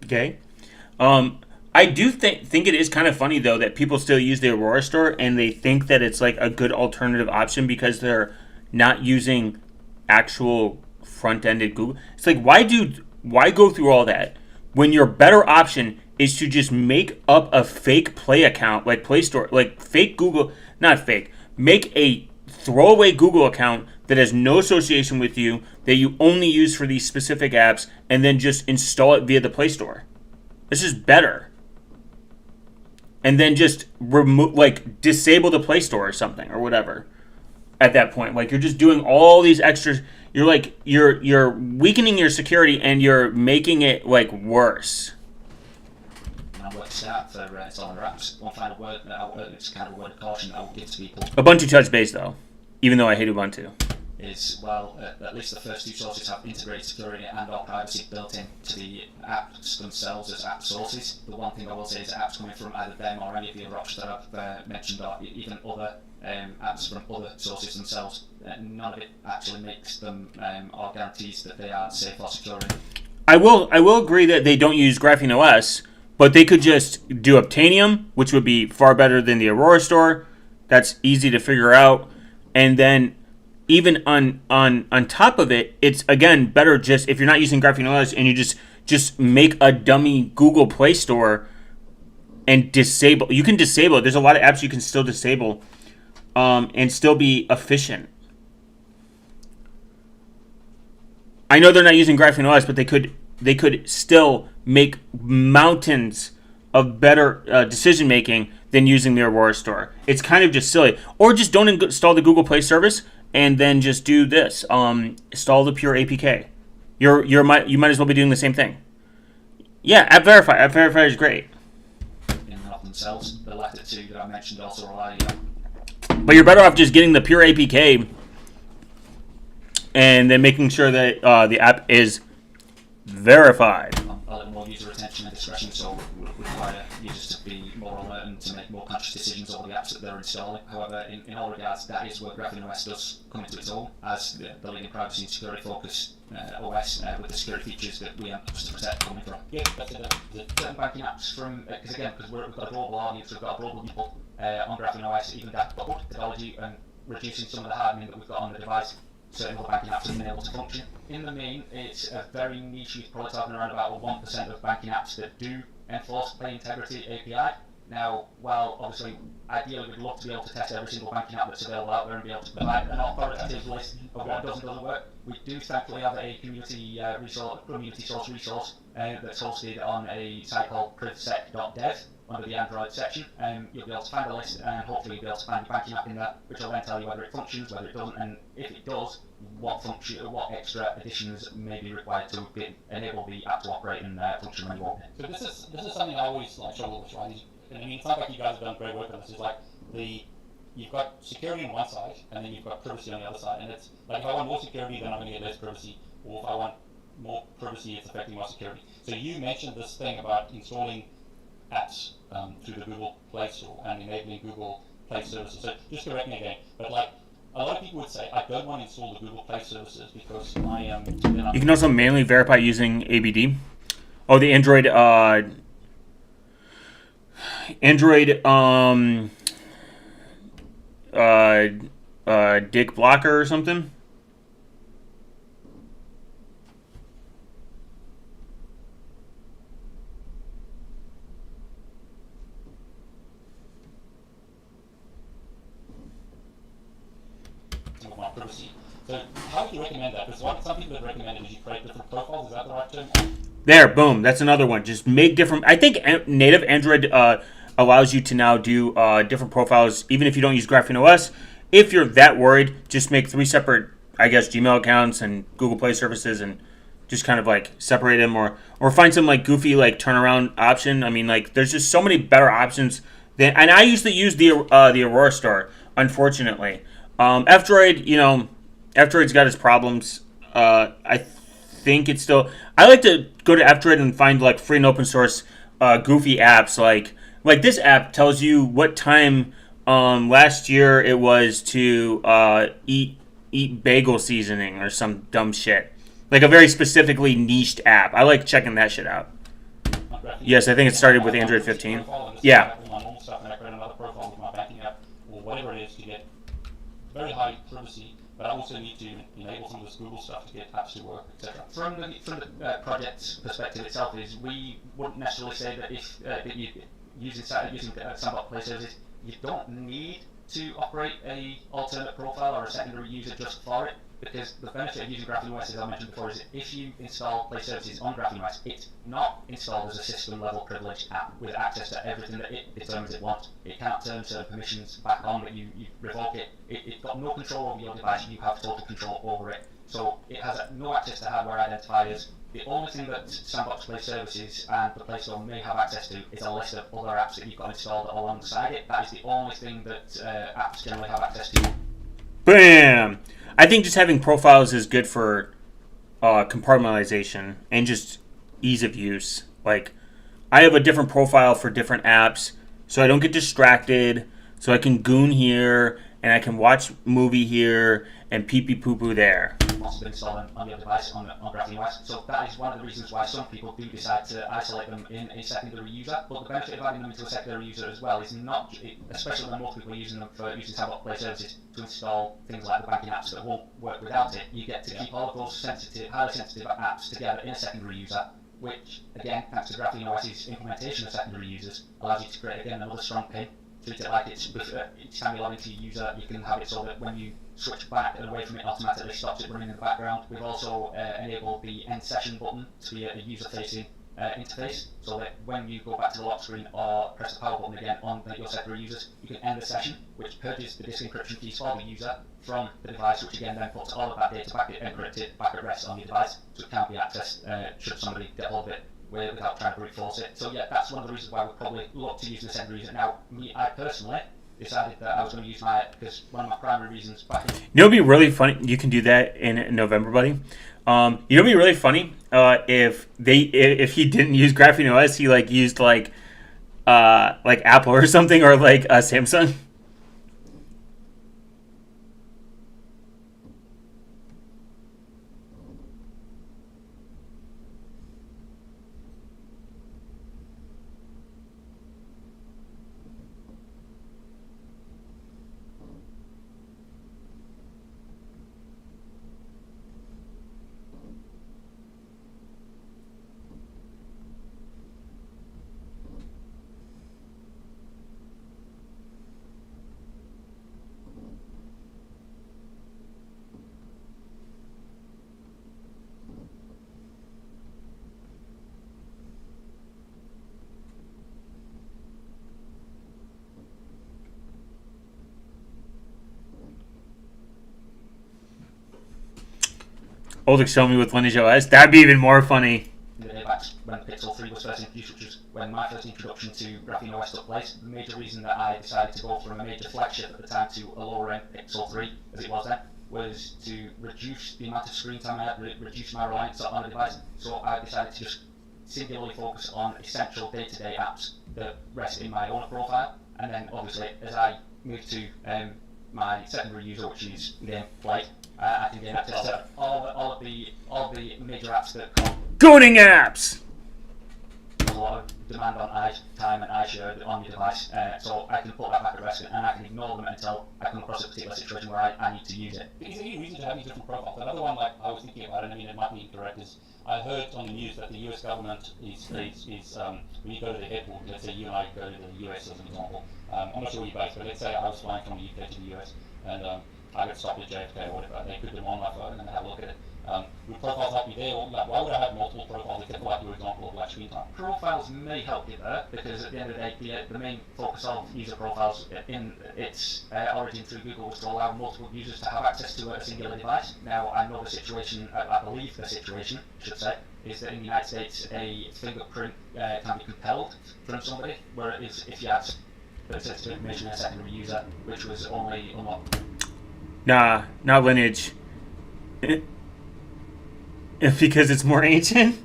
Okay. I do think it is kind of funny, though, that people still use the Aurora Store and they think that it's like a good alternative option because they're not using actual front-ended Google. It's like, why go through all that when your better option is to just make up a fake Play account, like Play Store, like fake Google, not fake, make a throwaway Google account that has no association with you, that you only use for these specific apps, and then just install it via the Play Store. This is better. And then just disable the Play Store or something or whatever. At that point, like, you're just doing all these extras. You're weakening your security and you're making it like worse. And where to start for installing apps. One final word, it's kind of a word of caution I will give to people. Ubuntu touch base though, even though I hate Ubuntu. Is, well, at least the first two sources have integrated security and/or privacy built into the apps themselves as app sources. The one thing I will say is apps coming from either them or any of the other options that I've mentioned, or even other apps from other sources themselves, none of it actually makes them or guarantees that they are safe or secure. I will agree that they don't use Graphene OS, but they could just do Obtainium, which would be far better than the Aurora Store. That's easy to figure out, and then even on top of it, it's again better just if you're not using Graphene OS and you just make a dummy Google Play Store and disable. You can disable it. There's a lot of apps you can still disable and still be efficient. I know they're not using Graphene OS, but they could still make mountains of better decision making than using the Aurora Store. It's kind of just silly. Or just don't install the Google Play service and then just do this. Install the pure APK. You might as well be doing the same thing. Yeah, App Verify. App Verify is great. In and of themselves, the latter two that I mentioned also rely. But you're better off just getting the pure APK and then making sure that the app is verified. A little more user attention and discretion, so require users to be more alert and to make more conscious decisions over the apps that they're installing. However, in all regards, that is where Graphene OS does come into its own as the leading privacy and security focused OS with the security features that we have to protect coming from. Yeah, that's it. Certain banking apps from, because we've got a global audience, we've got a global people on Graphene OS, even that technology and reducing some of the hardening that we've got on the device. Certain other banking apps have been able to function. In the main, it's a very niche. You're probably talking around about 1% of banking apps that do enforce Play Integrity API. Now, while obviously, ideally, we'd love to be able to test every single banking app that's available out there and be able to provide an authoritative list of what does and doesn't work. We do thankfully have a community source resource that's hosted on a site called privsec.dev under the Android section. You'll be able to find a list and hopefully you'll be able to find your banking app in there, which will then tell you whether it functions, whether it doesn't, and if it does, what extra additions may be required to enable the app to operate and function when you want it. So this is something I always like struggle with, right? I mean, it's not like you guys have done great work on this. It's like you've got security on one side, and then you've got privacy on the other side. And it's like, if I want more security, then I'm going to get less privacy. Or if I want more privacy, it's affecting my security. So you mentioned this thing about installing apps through the Google Play Store and enabling Google Play services. So just correct me again, but like a lot of people would say, I don't want to install the Google Play services because I am. You can also manually verify using ABD. Oh, the Android dick blocker or something. My privacy. So how would you recommend that? Because what some people have recommended is you create different profiles. Is that the right term? There, boom. That's another one. Just make different. I think native Android allows you to now do different profiles, even if you don't use Graphene OS. If you're that worried, just make 3 separate, I guess, Gmail accounts and Google Play services, and just kind of like separate them, or find some like goofy like turnaround option. I mean, like there's just so many better options than. And I used to use the Aurora Store, unfortunately. F-Droid, F-Droid's got its problems. I think it's still. I like to go to F-Droid and find like free and open source goofy apps. Like this app tells you what time last year it was to eat bagel seasoning or some dumb shit. Like a very specifically niched app. I like checking that shit out. Yes, I think it started with Android 15. Yeah. My normal stuff, and I create another profile with my banking app or whatever it is to get very high privacy. But I also need to enable some of this Google stuff to get apps to work, etc. From the project perspective itself, is we wouldn't necessarily say that if that you using Sandbox Play services, you don't need to operate a alternate profile or a secondary user just for it, because the benefit of using Graphene OS, as I mentioned before, is that if you install Play services on Graphene OS, it's not installed as a system-level privileged app with access to everything that it determines it wants. It can't turn certain permissions back on, but you revoke it. It's got no control over your device, you have total control over it. So it has no access to hardware identifiers. The only thing that Sandbox Play services and the Play Store may have access to is a list of other apps that you've got installed alongside it. That is the only thing that apps generally have access to. Bam! I think just having profiles is good for compartmentalization and just ease of use. Like, I have a different profile for different apps, so I don't get distracted, so I can goon here, and I can watch movie here, and pee-pee-poo-poo there. Wants to install on your device on Graphene OS. So that is one of the reasons why some people do decide to isolate them in a secondary user. But the benefit of adding them into a secondary user as well is not, especially when most people are using them for using Sandbox Play services to install things like the banking apps that won't work without it. You get to keep all of those highly sensitive apps together in a secondary user, which again, thanks to Graphene OS's implementation of secondary users, allows you to create again another strong pin. Treat it like it's each time you log into your user, you can have it so that when you switch back and away from it, automatically stops it running in the background. We've also enabled the end session button to be a user-facing interface, so that when you go back to the lock screen or press the power button again on your secondary users, you can end the session, which purges the disk encryption keys for the user from the device, which again then puts all of that data back encrypted back at rest on your device, so it can't be accessed should somebody get hold of it without trying to brute force it. So yeah, that's one of the reasons why we probably look to use the secondary user. Now, I personally decided that I was going to use because one of my primary reasons back in... It'd be really funny. You can do that in November, buddy. It'd be really funny if he didn't use Graphene OS, he like used like Apple or something, or like Samsung. Old show me with Lineage OS. That'd be even more funny. The day back when Pixel 3 was first introduced, which was when my first introduction to Graphene OS took place. The major reason that I decided to go from a major flagship at the time to a lower end Pixel 3, as it was then, was to reduce the amount of screen time I had, reduce my reliance on the device. So I decided to just singularly focus on essential day-to-day apps that rest in my own profile. And then obviously, as I moved to my secondary user, which is Gameplay, I can gain access to all of the major apps that come. Gooning apps! A lot of demand on time and iShare on your device, so I can put that back at rest and I can ignore them until I come across a particular situation where I need to use it. Is there any reason to have these different profiles? Another one, like I was thinking about, and I mean it might be incorrect, is I heard on the news that the US government is when you go to the airport, let's say you and I go to the US as an example, I'm not sure where you're based, but let's say I was flying from the UK to the US and I get stopped at JFK or whatever, they could do on my phone and then have a look at it. Would profiles have to be there? Or, like, why would I have multiple profiles except for like your example of like meantime. Profiles may help you there, because at the end of the day, the main focus of user profiles in its origin through Google was to allow multiple users to have access to a singular device. Now, I know the situation, I believe the situation, I should say, is that in the United States, a fingerprint can be compelled from somebody, where it is if you have sensitive information in a secondary user, which was only unlocked. Nah, not lineage. Because it's more ancient?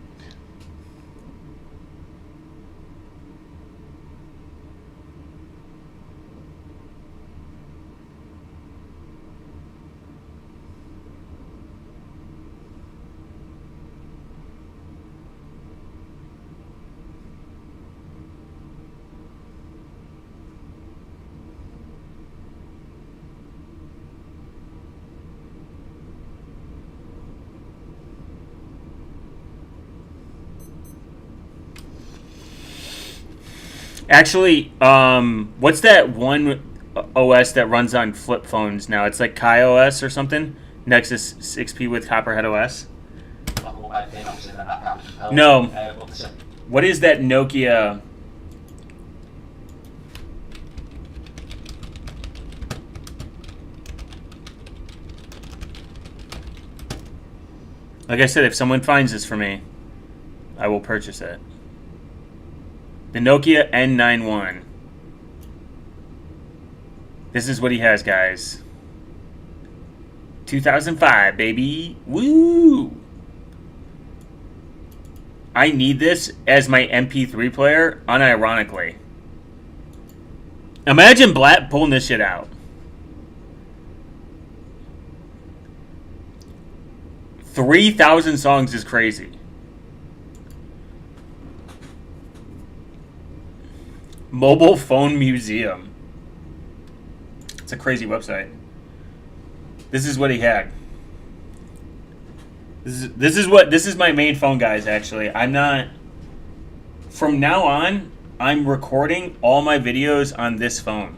Actually, what's that one OS that runs on flip phones now? It's like Kai OS or something? Nexus 6P with Copperhead OS? No. What is that Nokia? Like I said, if someone finds this for me, I will purchase it. The Nokia N91. This is what he has, guys. 2005, baby. Woo! I need this as my MP3 player, unironically. Imagine Blatt pulling this shit out. 3,000 songs is crazy. Mobile Phone Museum. It's a crazy website. This is what he had. This is my main phone, guys. Actually, I'm not. From now on, I'm recording all my videos on this phone.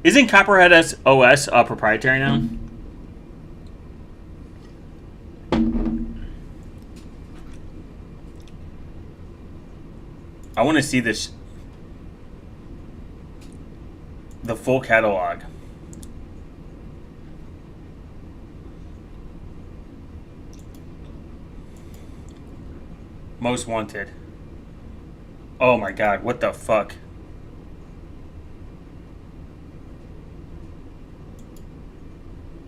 Isn't Copperhead OS proprietary now? I want to see this. The full catalog. Most Wanted. Oh my god, what the fuck?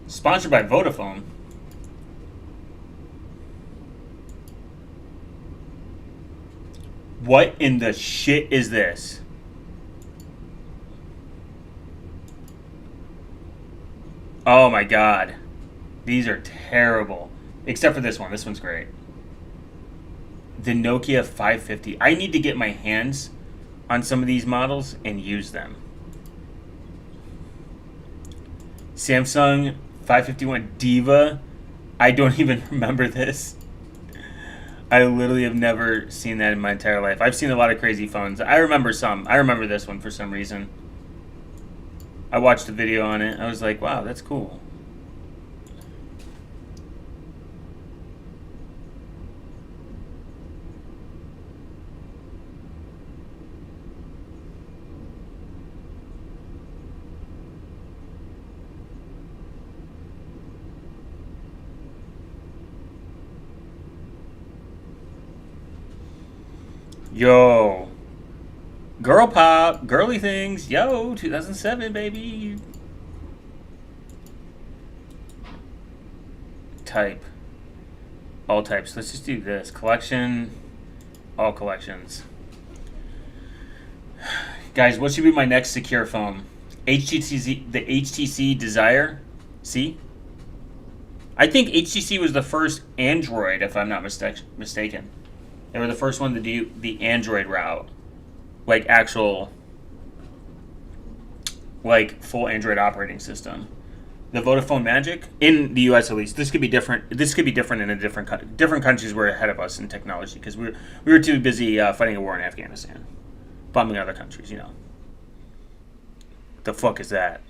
Sponsored by Vodafone. What in the shit is this? Oh my god. These are terrible. Except for this one. This one's great. The Nokia 550. I need to get my hands on some of these models and use them. Samsung 551 Diva. I don't even remember this. I literally have never seen that in my entire life. I've seen a lot of crazy phones. I remember some. I remember this one for some reason. I watched a video on it. I was like, wow, that's cool. Yo. Girl pop. Girly things. Yo. 2007, baby. Type. All types. Let's just do this. Collection. All collections. Guys, what should be my next secure phone? HTC, the HTC Desire C? I think HTC was the first Android, if I'm not mistaken. They were the first one to do the Android route. Like actual like full Android operating system. The Vodafone Magic in the U.S. at least. This could be different. This could be different in a different countries were ahead of us in technology because we were too busy fighting a war in Afghanistan, bombing other countries. You know. The fuck is that?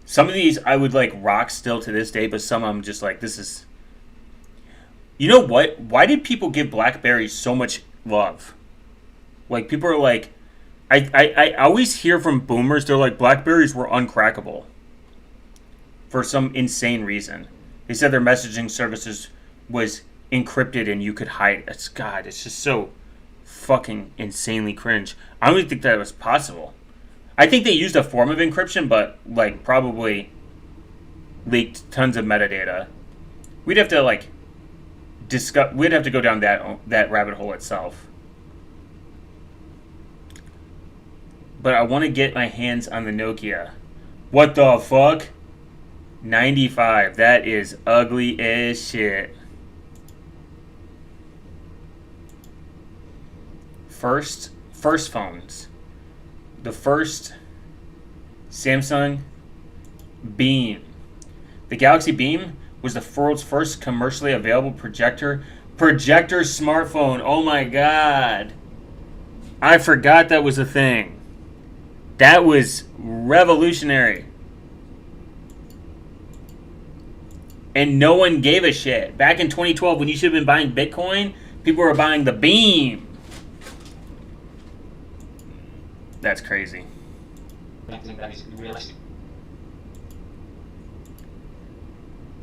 Some of these I would like rock still to this day, but some of them just like this is. You know what? Why did people give BlackBerry so much love? Like people are like, I always hear from boomers they're like BlackBerries were uncrackable. For some insane reason, they said their messaging services was encrypted and you could hide. It's God. It's just so fucking insanely cringe. I don't even think that was possible. I think they used a form of encryption, but like probably leaked tons of metadata. We'd have to like discuss. We'd have to go down that rabbit hole itself. But I want to get my hands on the Nokia. What the fuck? 95. That is ugly as shit. First phones. The first Samsung Beam. The Galaxy Beam was the world's first commercially available projector smartphone. Oh my god. I forgot that was a thing. That was revolutionary. And no one gave a shit. Back in 2012, when you should have been buying Bitcoin, people were buying the Beam. That's crazy. I think that is realistic.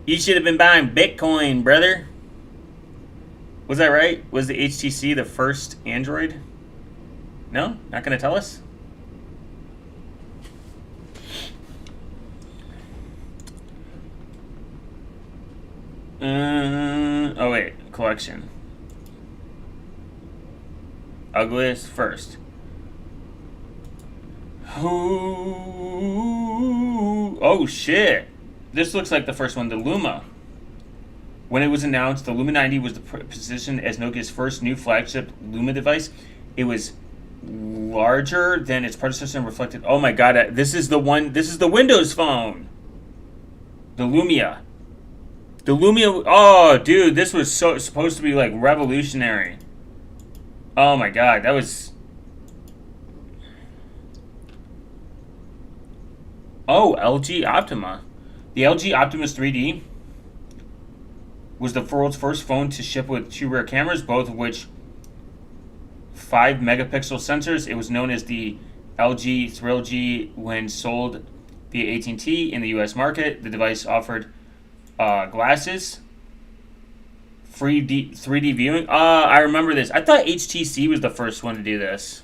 You should have been buying Bitcoin, brother. Was that right? Was the HTC the first Android? No? Not going to tell us? Oh wait, collection. Ugliest first. Oh shit. This looks like the first one, the Luma. When it was announced, the Luma 90 was positioned as Nokia's first new flagship Luma device. It was larger than its predecessor and reflected. Oh my god, this is the one. This is the Windows phone. The Lumia. The Lumia. Oh, dude, this was supposed to be like revolutionary. Oh my god, that was. Oh, LG Optima. The LG Optimus 3D was the world's first phone to ship with two rear cameras, both of which 5 megapixel sensors. It was known as the LG Thrill G when sold via AT&T in the US market. The device offered glasses, 3D viewing. I remember this. I thought HTC was the first one to do this.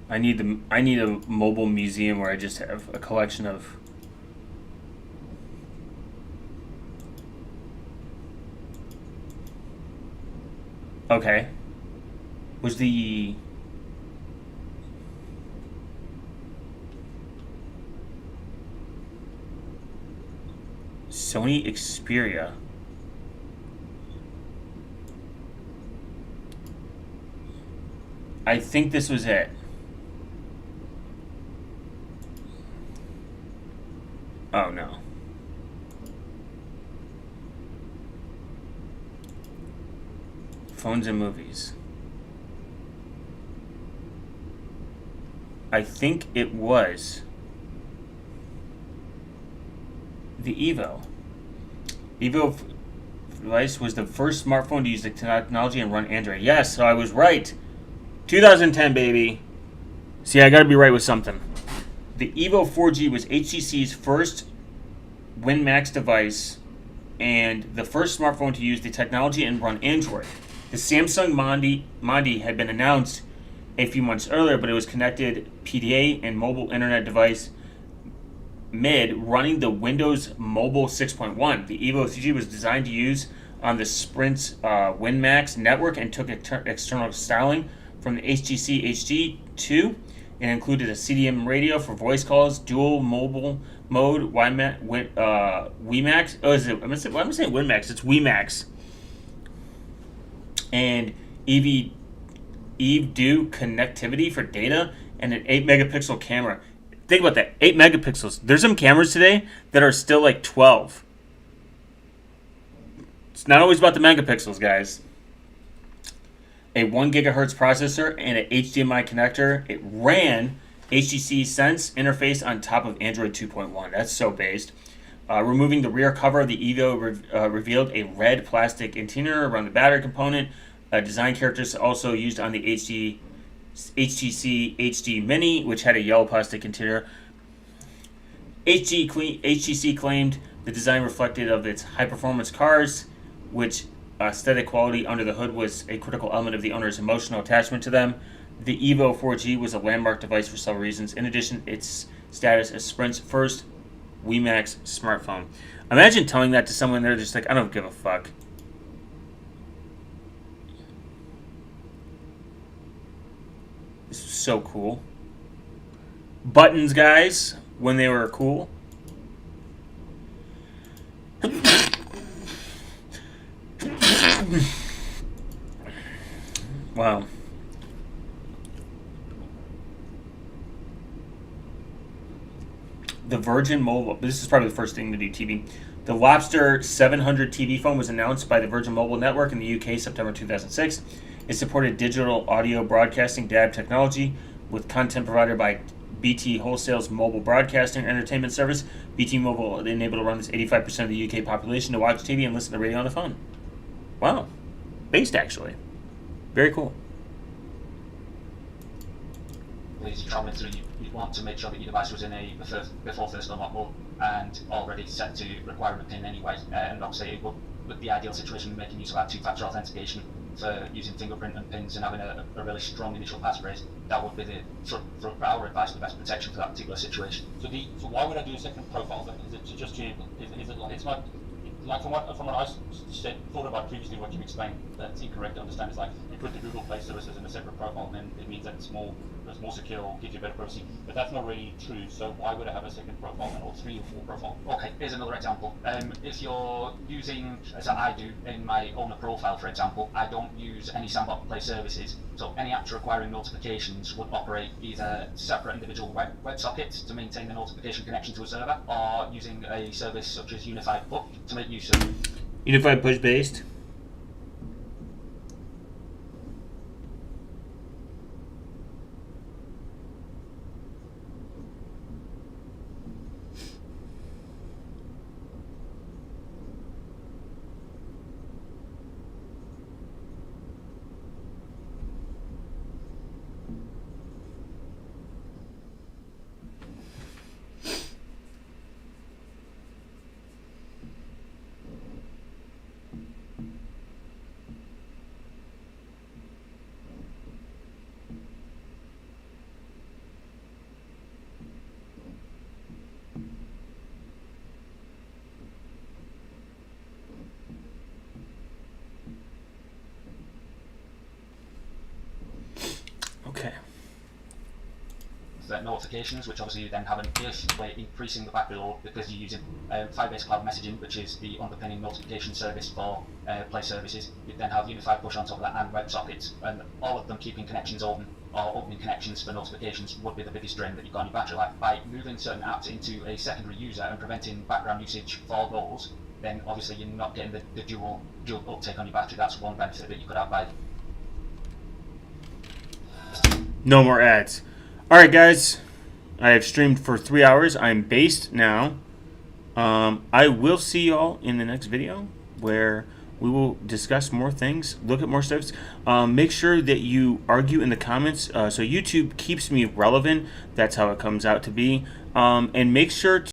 I need a mobile museum where I just have a collection of. Okay. Was the Sony Xperia? I think this was it. Oh no. Phones and movies. I think it was the Evo. device was the first smartphone to use the technology and run Android. Yes, so I was right. 2010, baby. See, I gotta be right with something. The Evo 4G was HTC's first WinMax device and the first smartphone to use the technology and run Android. The Samsung Mondi had been announced a few months earlier, but it was connected PDA and mobile internet device mid running the Windows Mobile 6.1. The Evo 3G was designed to use on the Sprint's WinMax network and took external styling from the HTC HD2 and included a CDM radio for voice calls, dual mobile mode, WiMax. Oh, is it? Why am I saying WinMax? It's WiMax. And EV-DO connectivity for data and an 8 megapixel camera. Think about that, 8 megapixels. There's some cameras today that are still like 12. It's not always about the megapixels, guys. A 1 gigahertz processor and an HDMI connector. It ran HTC Sense interface on top of Android 2.1. That's so based. Removing the rear cover of the Evo revealed a red plastic interior around the battery component. Design characters also used on the HTC HD Mini, which had a yellow plastic interior. HTC claimed the design reflected of its high-performance cars, which aesthetic quality under the hood was a critical element of the owner's emotional attachment to them. The Evo 4G was a landmark device for several reasons. In addition, its status as Sprint's first WiMax smartphone. Imagine telling that to someone, they're just like, I don't give a fuck. This is so cool. Buttons, guys, when they were cool. Wow. The Virgin Mobile, this is probably the first thing to do TV. The Lobster 700 TV phone was announced by the Virgin Mobile Network in the UK September 2006. It supported digital audio broadcasting DAB technology with content provided by BT Wholesale's mobile broadcasting entertainment service. BT Mobile enabled to run this 85% of the UK population to watch TV and listen to radio on the phone. Wow. Based, actually. Very cool. Please comment through. You'd want to make sure that your device was in a before first unlock mode and already set to require a PIN anyway. And obviously, it would the ideal situation making use of our two-factor authentication for using fingerprint and pins and having a really strong initial passphrase. That would be for our advice, the best protection for that particular situation. So why would I do a second profile then? Is it just is it like, it's not like from what I thought about previously, what you explained, that's incorrect to understand. It's like you put the Google Play services in a separate profile, and then it means that it's more secure, gives you better privacy. But that's not really true. So why would I have a second profile then, or 3 or 4 profiles? Okay, here's another example. If you're using, as I do in my owner profile, for example, I don't use any Sandbox Play services. So any apps requiring notifications would operate either separate individual WebSockets to maintain the notification connection to a server, or using a service such as Unified Push to make use of. Unified Push based? Okay. Set notifications, which obviously you then have an basically increasing the battery load because you're using Firebase Cloud Messaging, which is the underpinning notification service for Play services. You then have Unified Push on top of that and WebSockets, and all of them keeping connections open or opening connections for notifications would be the biggest drain that you've got on your battery life. By moving certain apps into a secondary user and preventing background usage for those, then obviously you're not getting the dual uptake on your battery. That's one benefit that you could have by. No more ads. Alright, guys. I have streamed for 3 hours. I'm based now. I will see y'all in the next video where We will discuss more things, look at more stuff. Make sure that you argue in the comments, so YouTube keeps me relevant. That's how it comes out to be. And make sure to